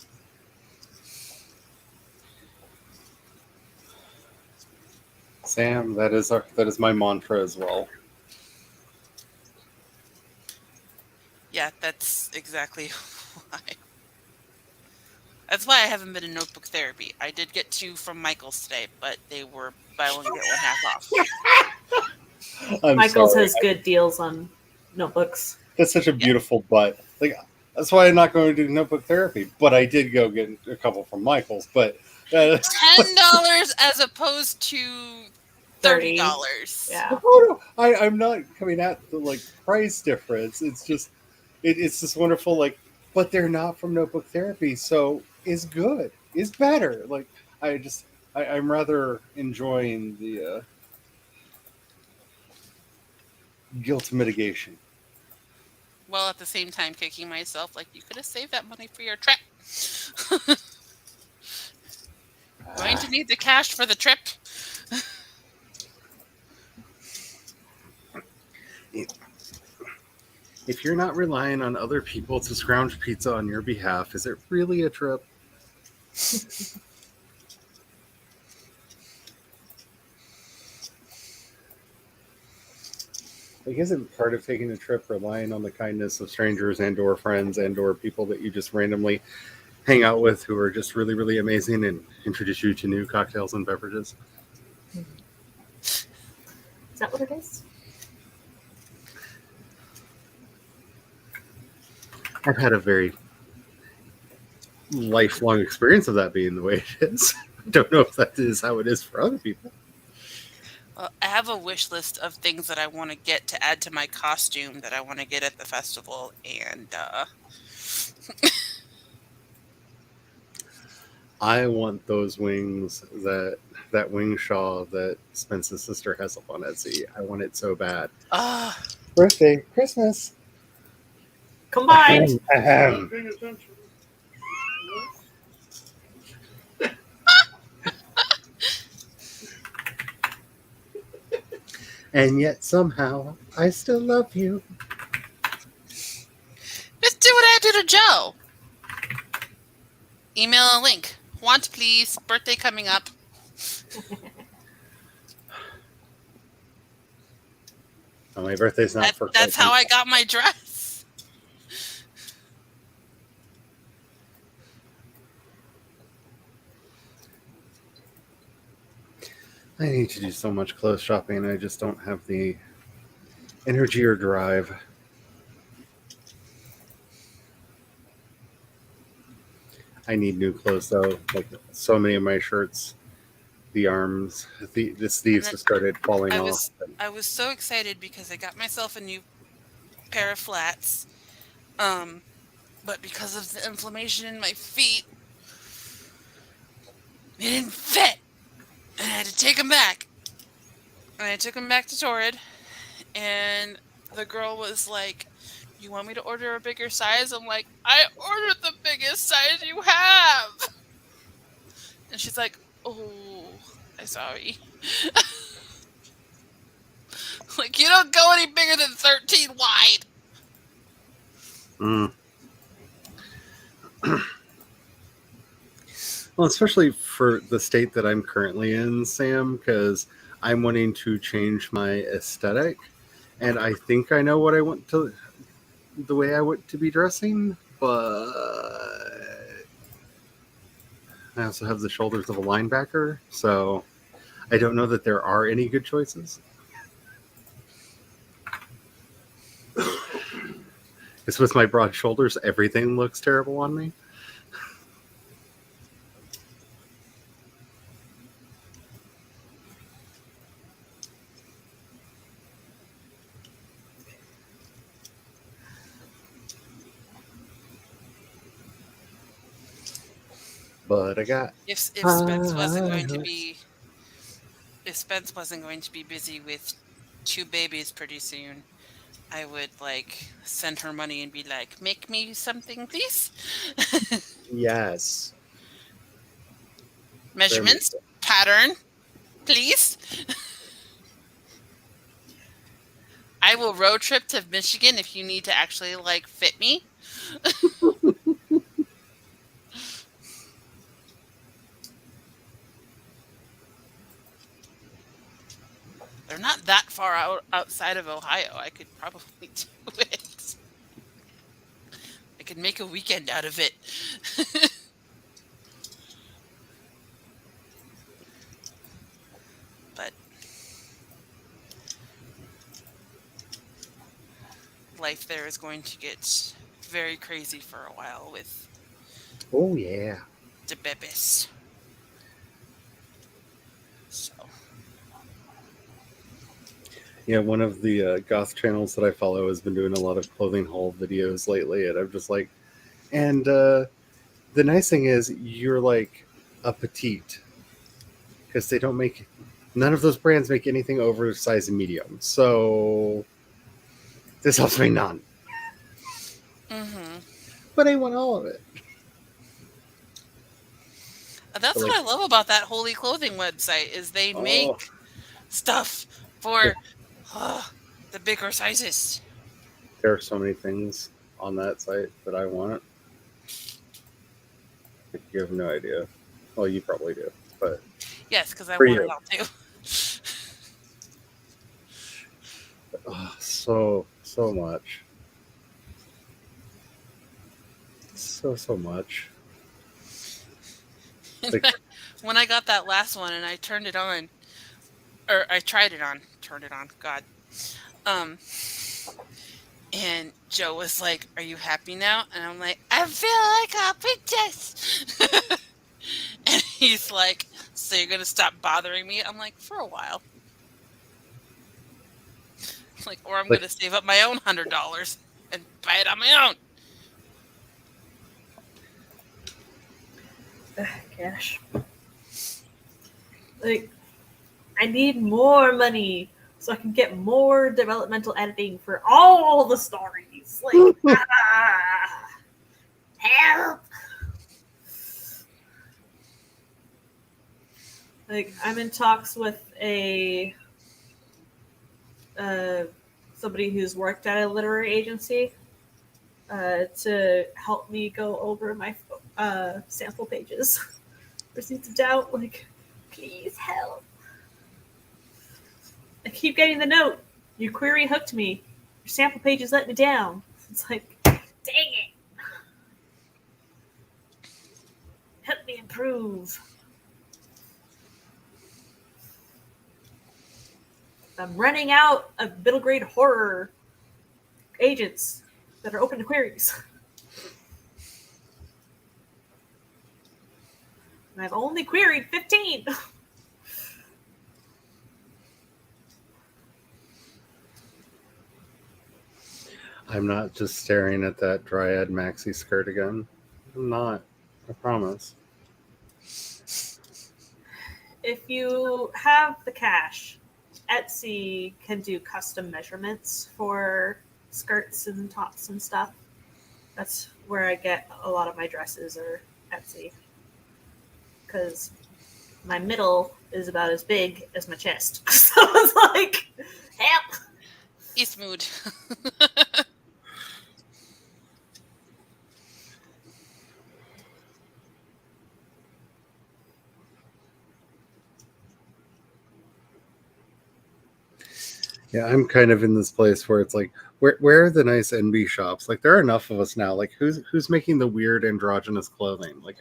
Sam, that is my mantra as well.
Yeah, that's exactly why. That's why I haven't been in notebook therapy. I did get 2 from Michael's today, but they were buy one get one half off.
I'm
Michael's
sorry.
has good deals on notebooks.
That's such a beautiful butt. Like, that's why I'm not going to do notebook therapy. But I did go get a couple from Michael's. But
$10 as opposed to $30.
Yeah.
oh, no, I'm not coming at the like price difference. It's just it's this wonderful like. But they're not from notebook therapy, so it's good. It's better. Like I'm rather enjoying the guilt mitigation.
While at the same time kicking myself, like, you could have saved that money for your trip. Going to need the cash for the trip.
If you're not relying on other people to scrounge pizza on your behalf, is it really a trip? Like, isn't part of taking a trip relying on the kindness of strangers and/or friends and/or people that you just randomly hang out with who are just really, really amazing and introduce you to new cocktails and beverages?
Is that what it is?
I've had a very lifelong experience of that being the way it is. I don't know if that is how it is for other people.
Well, I have a wish list of things that I want to get to add to my costume that I want to get at the festival, and
I want those wings, that wing shawl that Spence's sister has up on Etsy. I want it so bad. Birthday, Christmas.
Combined.
Ahem.
Paying attention.
And yet somehow I still love you.
Mr. what I do to Joe. Email a link. Want, please. Birthday coming up.
Oh, my birthday's not for
That's how I got my dress.
I need to do so much clothes shopping. I just don't have the energy or drive. I need new clothes though. Like so many of my shirts, the arms, the sleeves have started falling off.
I was so excited because I got myself a new pair of flats. But because of the inflammation in my feet, they didn't fit. And I had to take them back. And I took them back to Torrid. And the girl was like, you want me to order a bigger size? I'm like, I ordered the biggest size you have. And she's like, oh, I'm sorry. Like, you don't go any bigger than 13 wide.
Well, especially for the state that I'm currently in, Sam, because I'm wanting to change my aesthetic. And I think I know what I want to, the way I want to be dressing, but I also have the shoulders of a linebacker, so I don't know that there are any good choices. Because with my broad shoulders, everything looks terrible on me. But I got
If Spence wasn't going to be, if Spence wasn't going to be busy with 2 babies pretty soon, I would like send her money and be like, make me something, please.
yes.
Measurements, pattern, please. I will road trip to Michigan if you need to actually like fit me. They're not that far outside of Ohio. I could probably do it. I could make a weekend out of it. But life there is going to get very crazy for a while with
Oh, yeah.
the babies. So.
Yeah, one of the goth channels that I follow has been doing a lot of clothing haul videos lately, and I'm just like, and the nice thing is you're like a petite, because they don't make, none of those brands make anything over size and medium, so this helps me none.
Mm-hmm.
But I want all of it.
That's
So,
what I love about that Holy Clothing website is they make stuff for the bigger sizes.
There are so many things on that site that I want. You have no idea. Well, you probably do, but
Yes, because I
for
want
you.
it all too.
So much. So much. Like,
When I got that last one and I turned it on, or I tried it on, turned it on, God. And Joe was like, "Are you happy now?" And I'm like, "I feel like a princess." And he's like, "So you're gonna stop bothering me?" I'm like, "For a while." Like, or I'm gonna save up my own $100 and buy it on my own.
Cash. Like, I need more money so I can get more developmental editing for all the stories. Like, help! Like, I'm in talks with a somebody who's worked at a literary agency to help me go over my sample pages. Receipts of Doubt, like, please help. I keep getting the note. Your query hooked me. Your sample pages let me down. It's like, dang it. Help me improve. I'm running out of middle grade horror agents that are open to queries. And I've only queried 15.
I'm not just staring at that Dryad maxi skirt again. I'm not. I promise.
If you have the cash, Etsy can do custom measurements for skirts and tops and stuff. That's where I get a lot of my dresses, or Etsy. Because my middle is about as big as my chest. So it's like, help!
East mood.
Yeah, I'm kind of in this place where it's like, where are the nice NB shops? Like, there are enough of us now. Like, who's making the weird androgynous clothing? Like,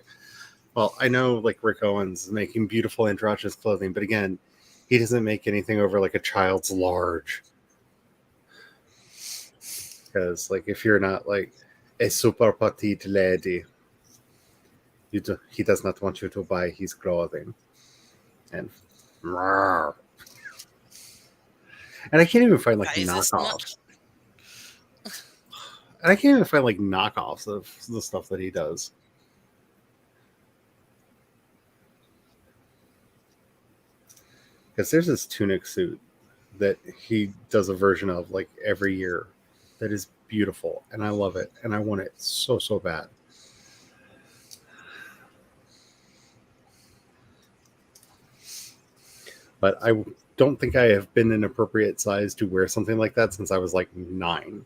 well, I know like Rick Owens is making beautiful androgynous clothing, but again, he doesn't make anything over like a child's large. Because like, if you're not like a super petite lady, he does not want you to buy his clothing. And I can't even find like knockoffs. And I can't even find like knockoffs of the stuff that he does. Because there's this tunic suit that he does a version of like every year that is beautiful, and I love it, and I want it so bad. But I don't think I have been an appropriate size to wear something like that since I was like 9.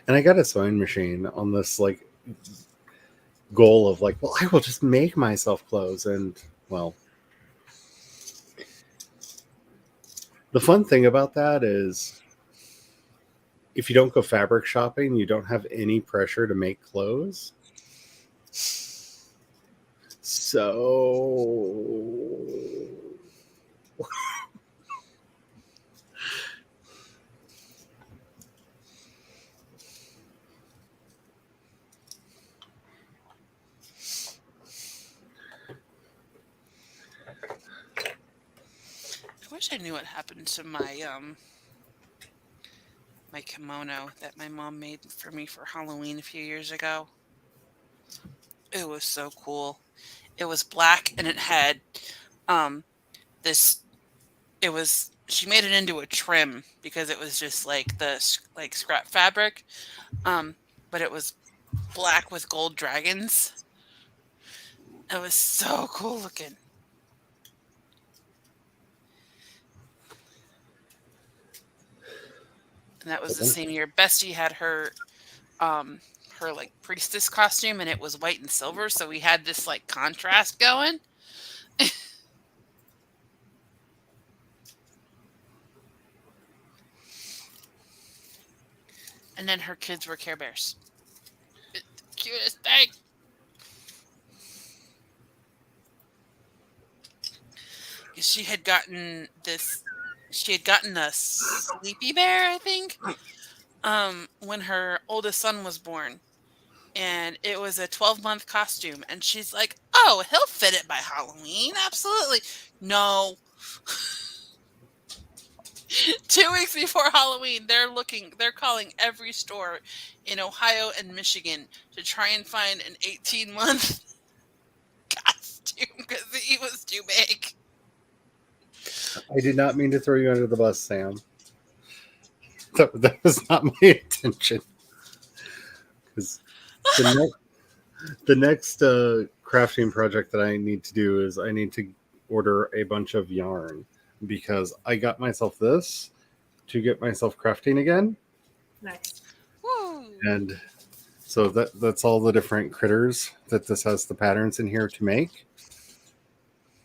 And I got a sewing machine on this like goal of like, well, I will just make myself clothes. And well, the fun thing about that is if you don't go fabric shopping, you don't have any pressure to make clothes. So
I wish I knew what happened to my my kimono that my mom made for me for Halloween a few years ago. It was so cool. It was black and it had this. It was she made it into a trim because it was just like the like scrap fabric, but it was black with gold dragons. It was so cool looking. And that was the same year Bestie had her like priestess costume, and it was white and silver, so we had this like contrast going. And then her kids were Care Bears. It's the cutest thing. She had gotten a sleepy bear, I think, when her oldest son was born. And it was a 12-month costume. And she's like, oh, he'll fit it by Halloween. Absolutely. No. 2 weeks before Halloween, they're calling every store in Ohio and Michigan to try and find an 18-month costume because he was too big.
I did not mean to throw you under the bus, Sam. That was not my intention. Because the next crafting project that I need to do is I need to order a bunch of yarn because I got myself this to get myself crafting again.
Nice.
Woo!
And so that's all the different critters that this has the patterns in here to make.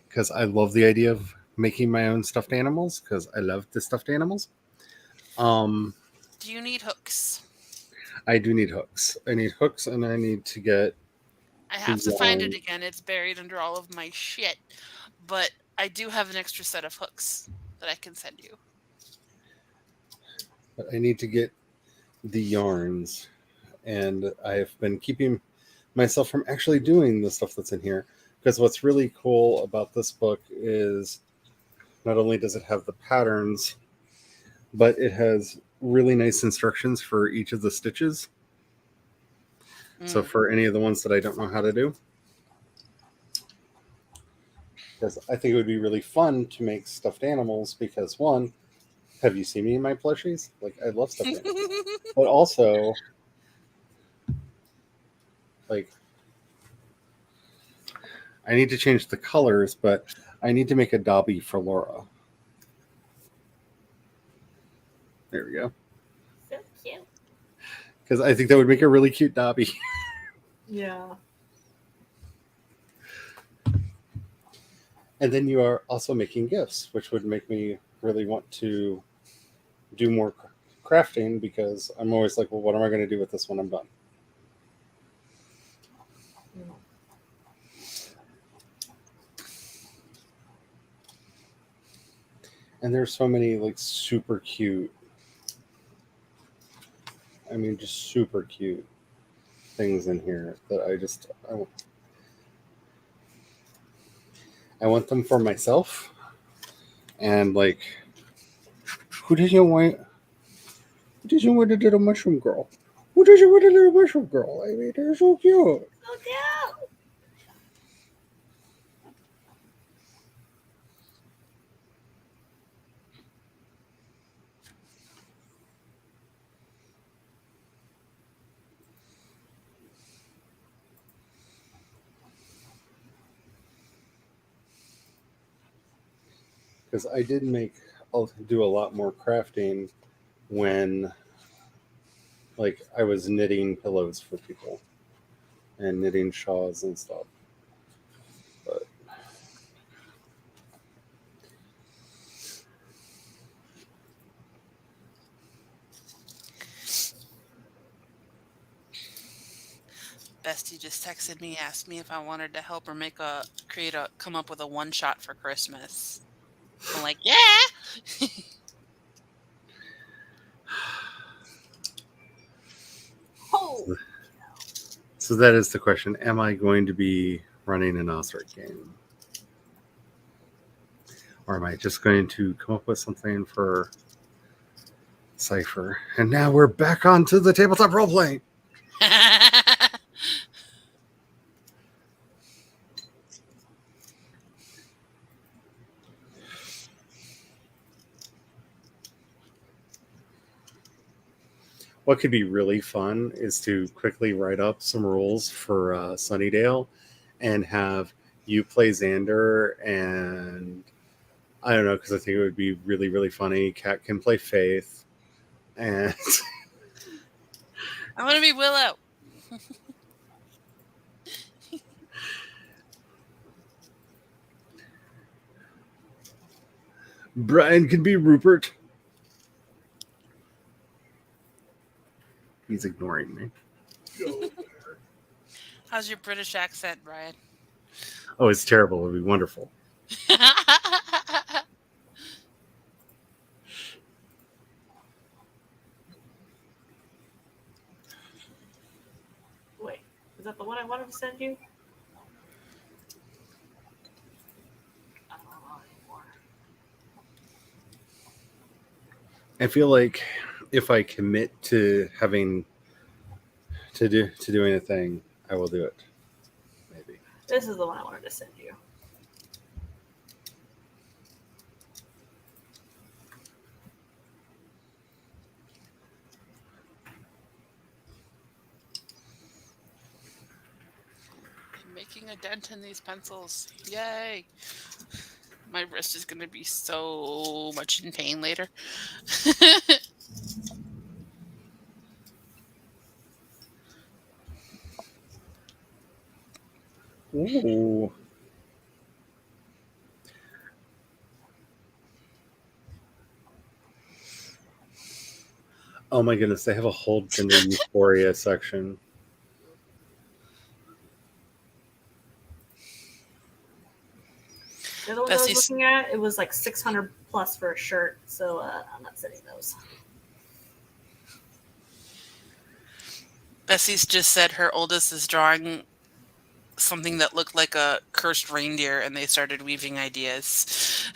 Because I love the idea of making my own stuffed animals because I love the stuffed animals.
Do you need hooks?
I do need hooks. I need hooks, and I need to get.
I have to find it again. It's buried under all of my shit. But I do have an extra set of hooks that I can send you.
But I need to get the yarns, and I've been keeping myself from actually doing the stuff that's in here. Because what's really cool about this book is not only does it have the patterns, but it has really nice instructions for each of the stitches. So for any of the ones that I don't know how to do, because I think it would be really fun to make stuffed animals because one, have you seen me in my plushies? Like I love stuffed animals. But also like I need to change the colors, but I need to make a Dobby for Laura. There we go.
So cute.
Because I think that would make a really cute Dobby.
Yeah.
And then you are also making gifts, which would make me really want to do more crafting because I'm always like, well, what am I going to do with this when I'm done? And there's so many like super cute, I mean, just super cute things in here that I want them for myself. And like, who doesn't want a little mushroom girl? Who doesn't want a little mushroom girl? I mean, they're so cute.
So cute.
Because I did do a lot more crafting when like I was knitting pillows for people and knitting shawls and stuff. But
Bestie just texted me, asked me if I wanted to help her come up with a one shot for Christmas. I'm like, yeah.
Oh.
so that is the question. Am I going to be running an Osric game? Or am I just going to come up with something for Cypher? And now we're back onto the tabletop role playing. What could be really fun is to quickly write up some rules for Sunnydale and have you play Xander, and I don't know, because I think it would be really, really funny. Kat can play Faith, and
I'm going to be Willow.
Brian can be Rupert. He's ignoring me.
How's your British accent, Brian?
Oh, it's terrible. It would be wonderful.
Wait, is that the one I wanted to send you? I don't know anymore.
I feel like if I commit to having to doing a thing, I will do it. Maybe.
This is the one I wanted to send you.
making a dent in these pencils. Yay. My wrist is going to be so much in pain later.
Ooh. Oh my goodness, they have a whole gender euphoria section.
The other one I was
Bessie's-
looking at, it was like 600 plus for a shirt, so I'm not sending those.
Bessie's just said her oldest is drawing something that looked like a cursed reindeer, and they started weaving ideas.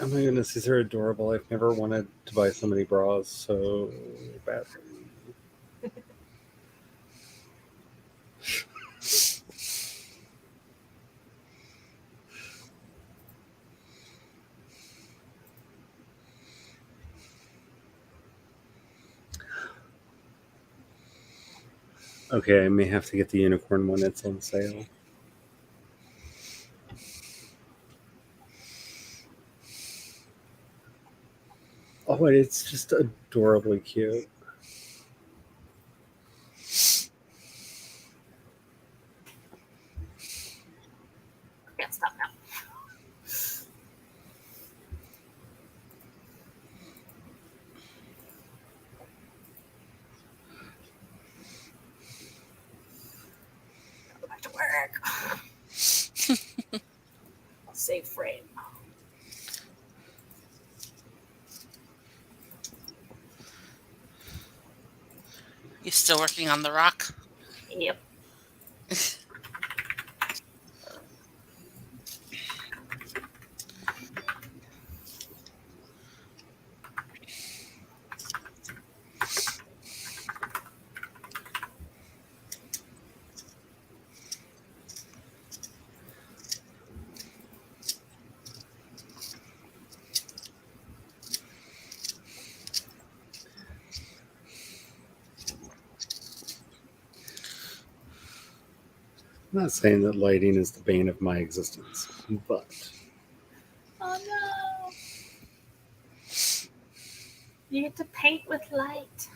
Oh my goodness, these are adorable. I've never wanted to buy so many bras so badly. Okay, I may have to get the unicorn when it's on sale. Oh, it's just adorably cute.
I can't stop now. Go back to work. Save frame.
You still working on the rock?
Yep.
I'm not saying that lighting is the bane of my existence, but
Oh no. You get to paint with light.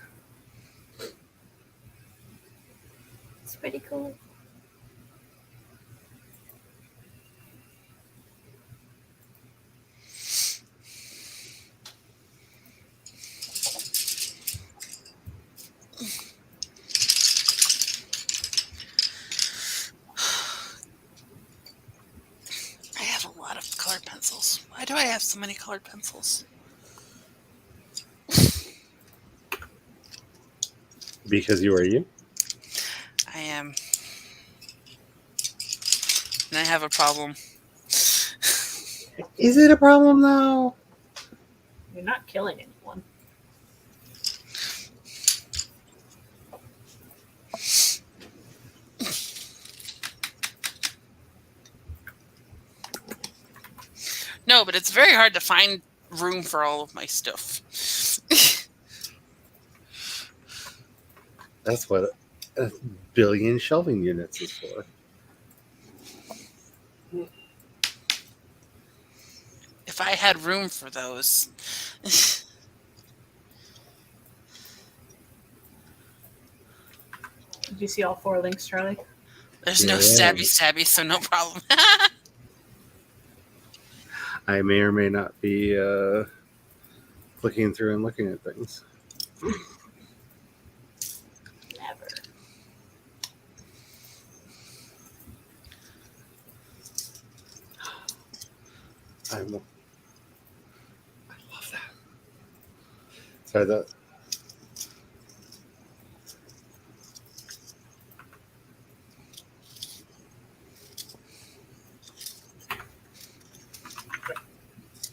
It's pretty cool.
I have a lot of colored pencils. Why do I have so many colored pencils?
because you are you.
I am. And I have a problem.
Is it a problem though?
You're not killing anyone.
No, but it's very hard to find room for all of my stuff.
That's what a billion shelving units is for.
If I had room for those.
Did you see all 4 links, Charlie?
There's no
Yeah.
stabby, so no problem.
I may or may not be clicking through and looking at things.
Never.
Sorry, that.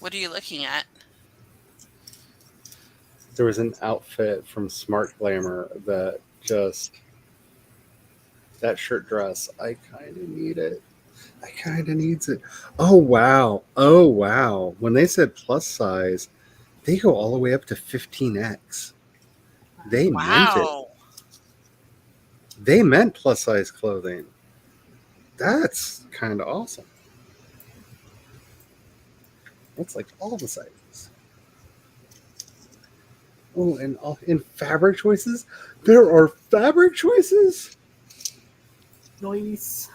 What are you looking at?
There was an outfit from Smart Glamour that that shirt dress. I kind of need it. I kind of needs it. Oh wow. Oh wow. When they said plus size, they go all the way up to 15x. They meant it.
Wow.
They meant plus size clothing. That's kind of awesome. That's like all the sizes. Oh, and in fabric choices, there are fabric choices.
Nice.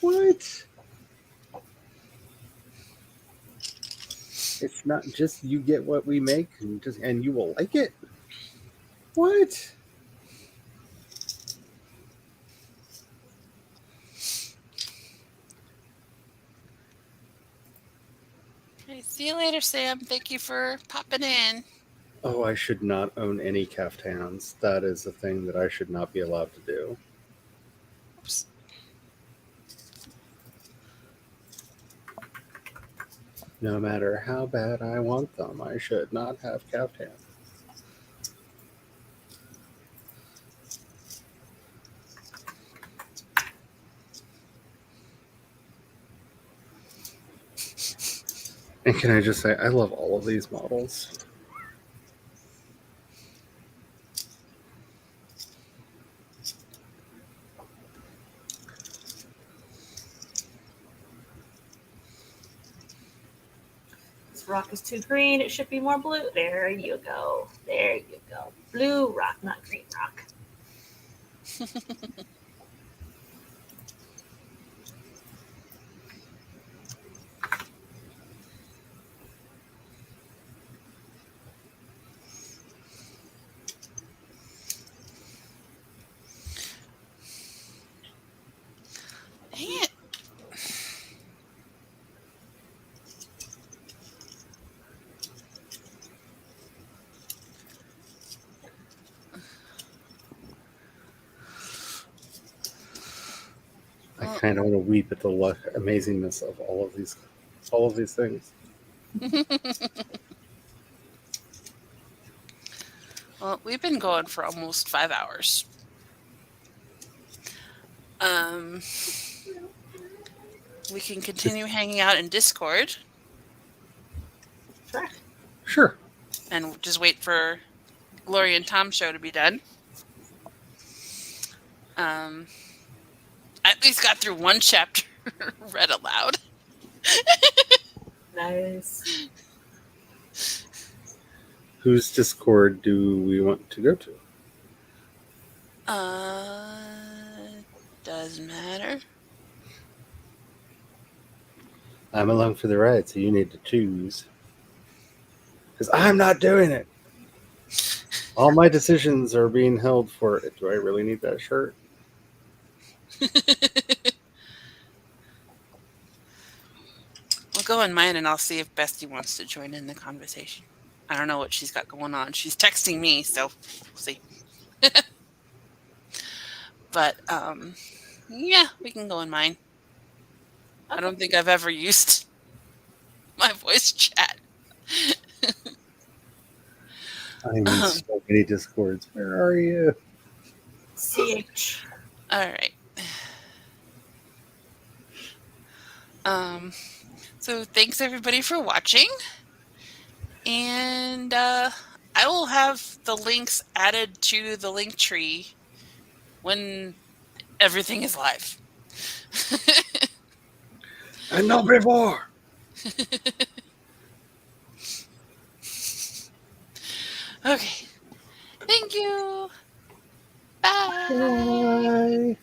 What? It's not just you get what we make and you will like it. What?
Okay, see you later, Sam. Thank you for popping in.
Oh, I should not own any caftans. That is a thing that I should not be allowed to do.
Oops.
No matter how bad I want them, I should not have caftans. And can I just say, I love all of these models.
This rock is too green. It should be more blue. There you go. There you go. Blue rock, not green rock.
Dang it.
I kind of want to weep at the amazingness of all of these things.
Well, we've been going for almost 5 hours. We can continue hanging out in Discord
Sure.
Sure.
and just wait for Gloria and Tom's show to be done. I at least got through one chapter read aloud.
Nice.
Whose Discord do we want to go to?
Doesn't matter.
I'm along for the ride, so you need to choose. Because I'm not doing it. All my decisions are being held for it. Do I really need that shirt?
I'll go in mine and I'll see if Bestie wants to join in the conversation. I don't know what she's got going on. She's texting me, so we'll see. But yeah, we can go in mine. I don't think I've ever used my voice chat.
I'm in so many Discords. Where are you?
CH.
All right. So thanks everybody for watching, and I will have the links added to the link tree when everything is live.
And not before.
Okay. Thank you. Bye.
Bye.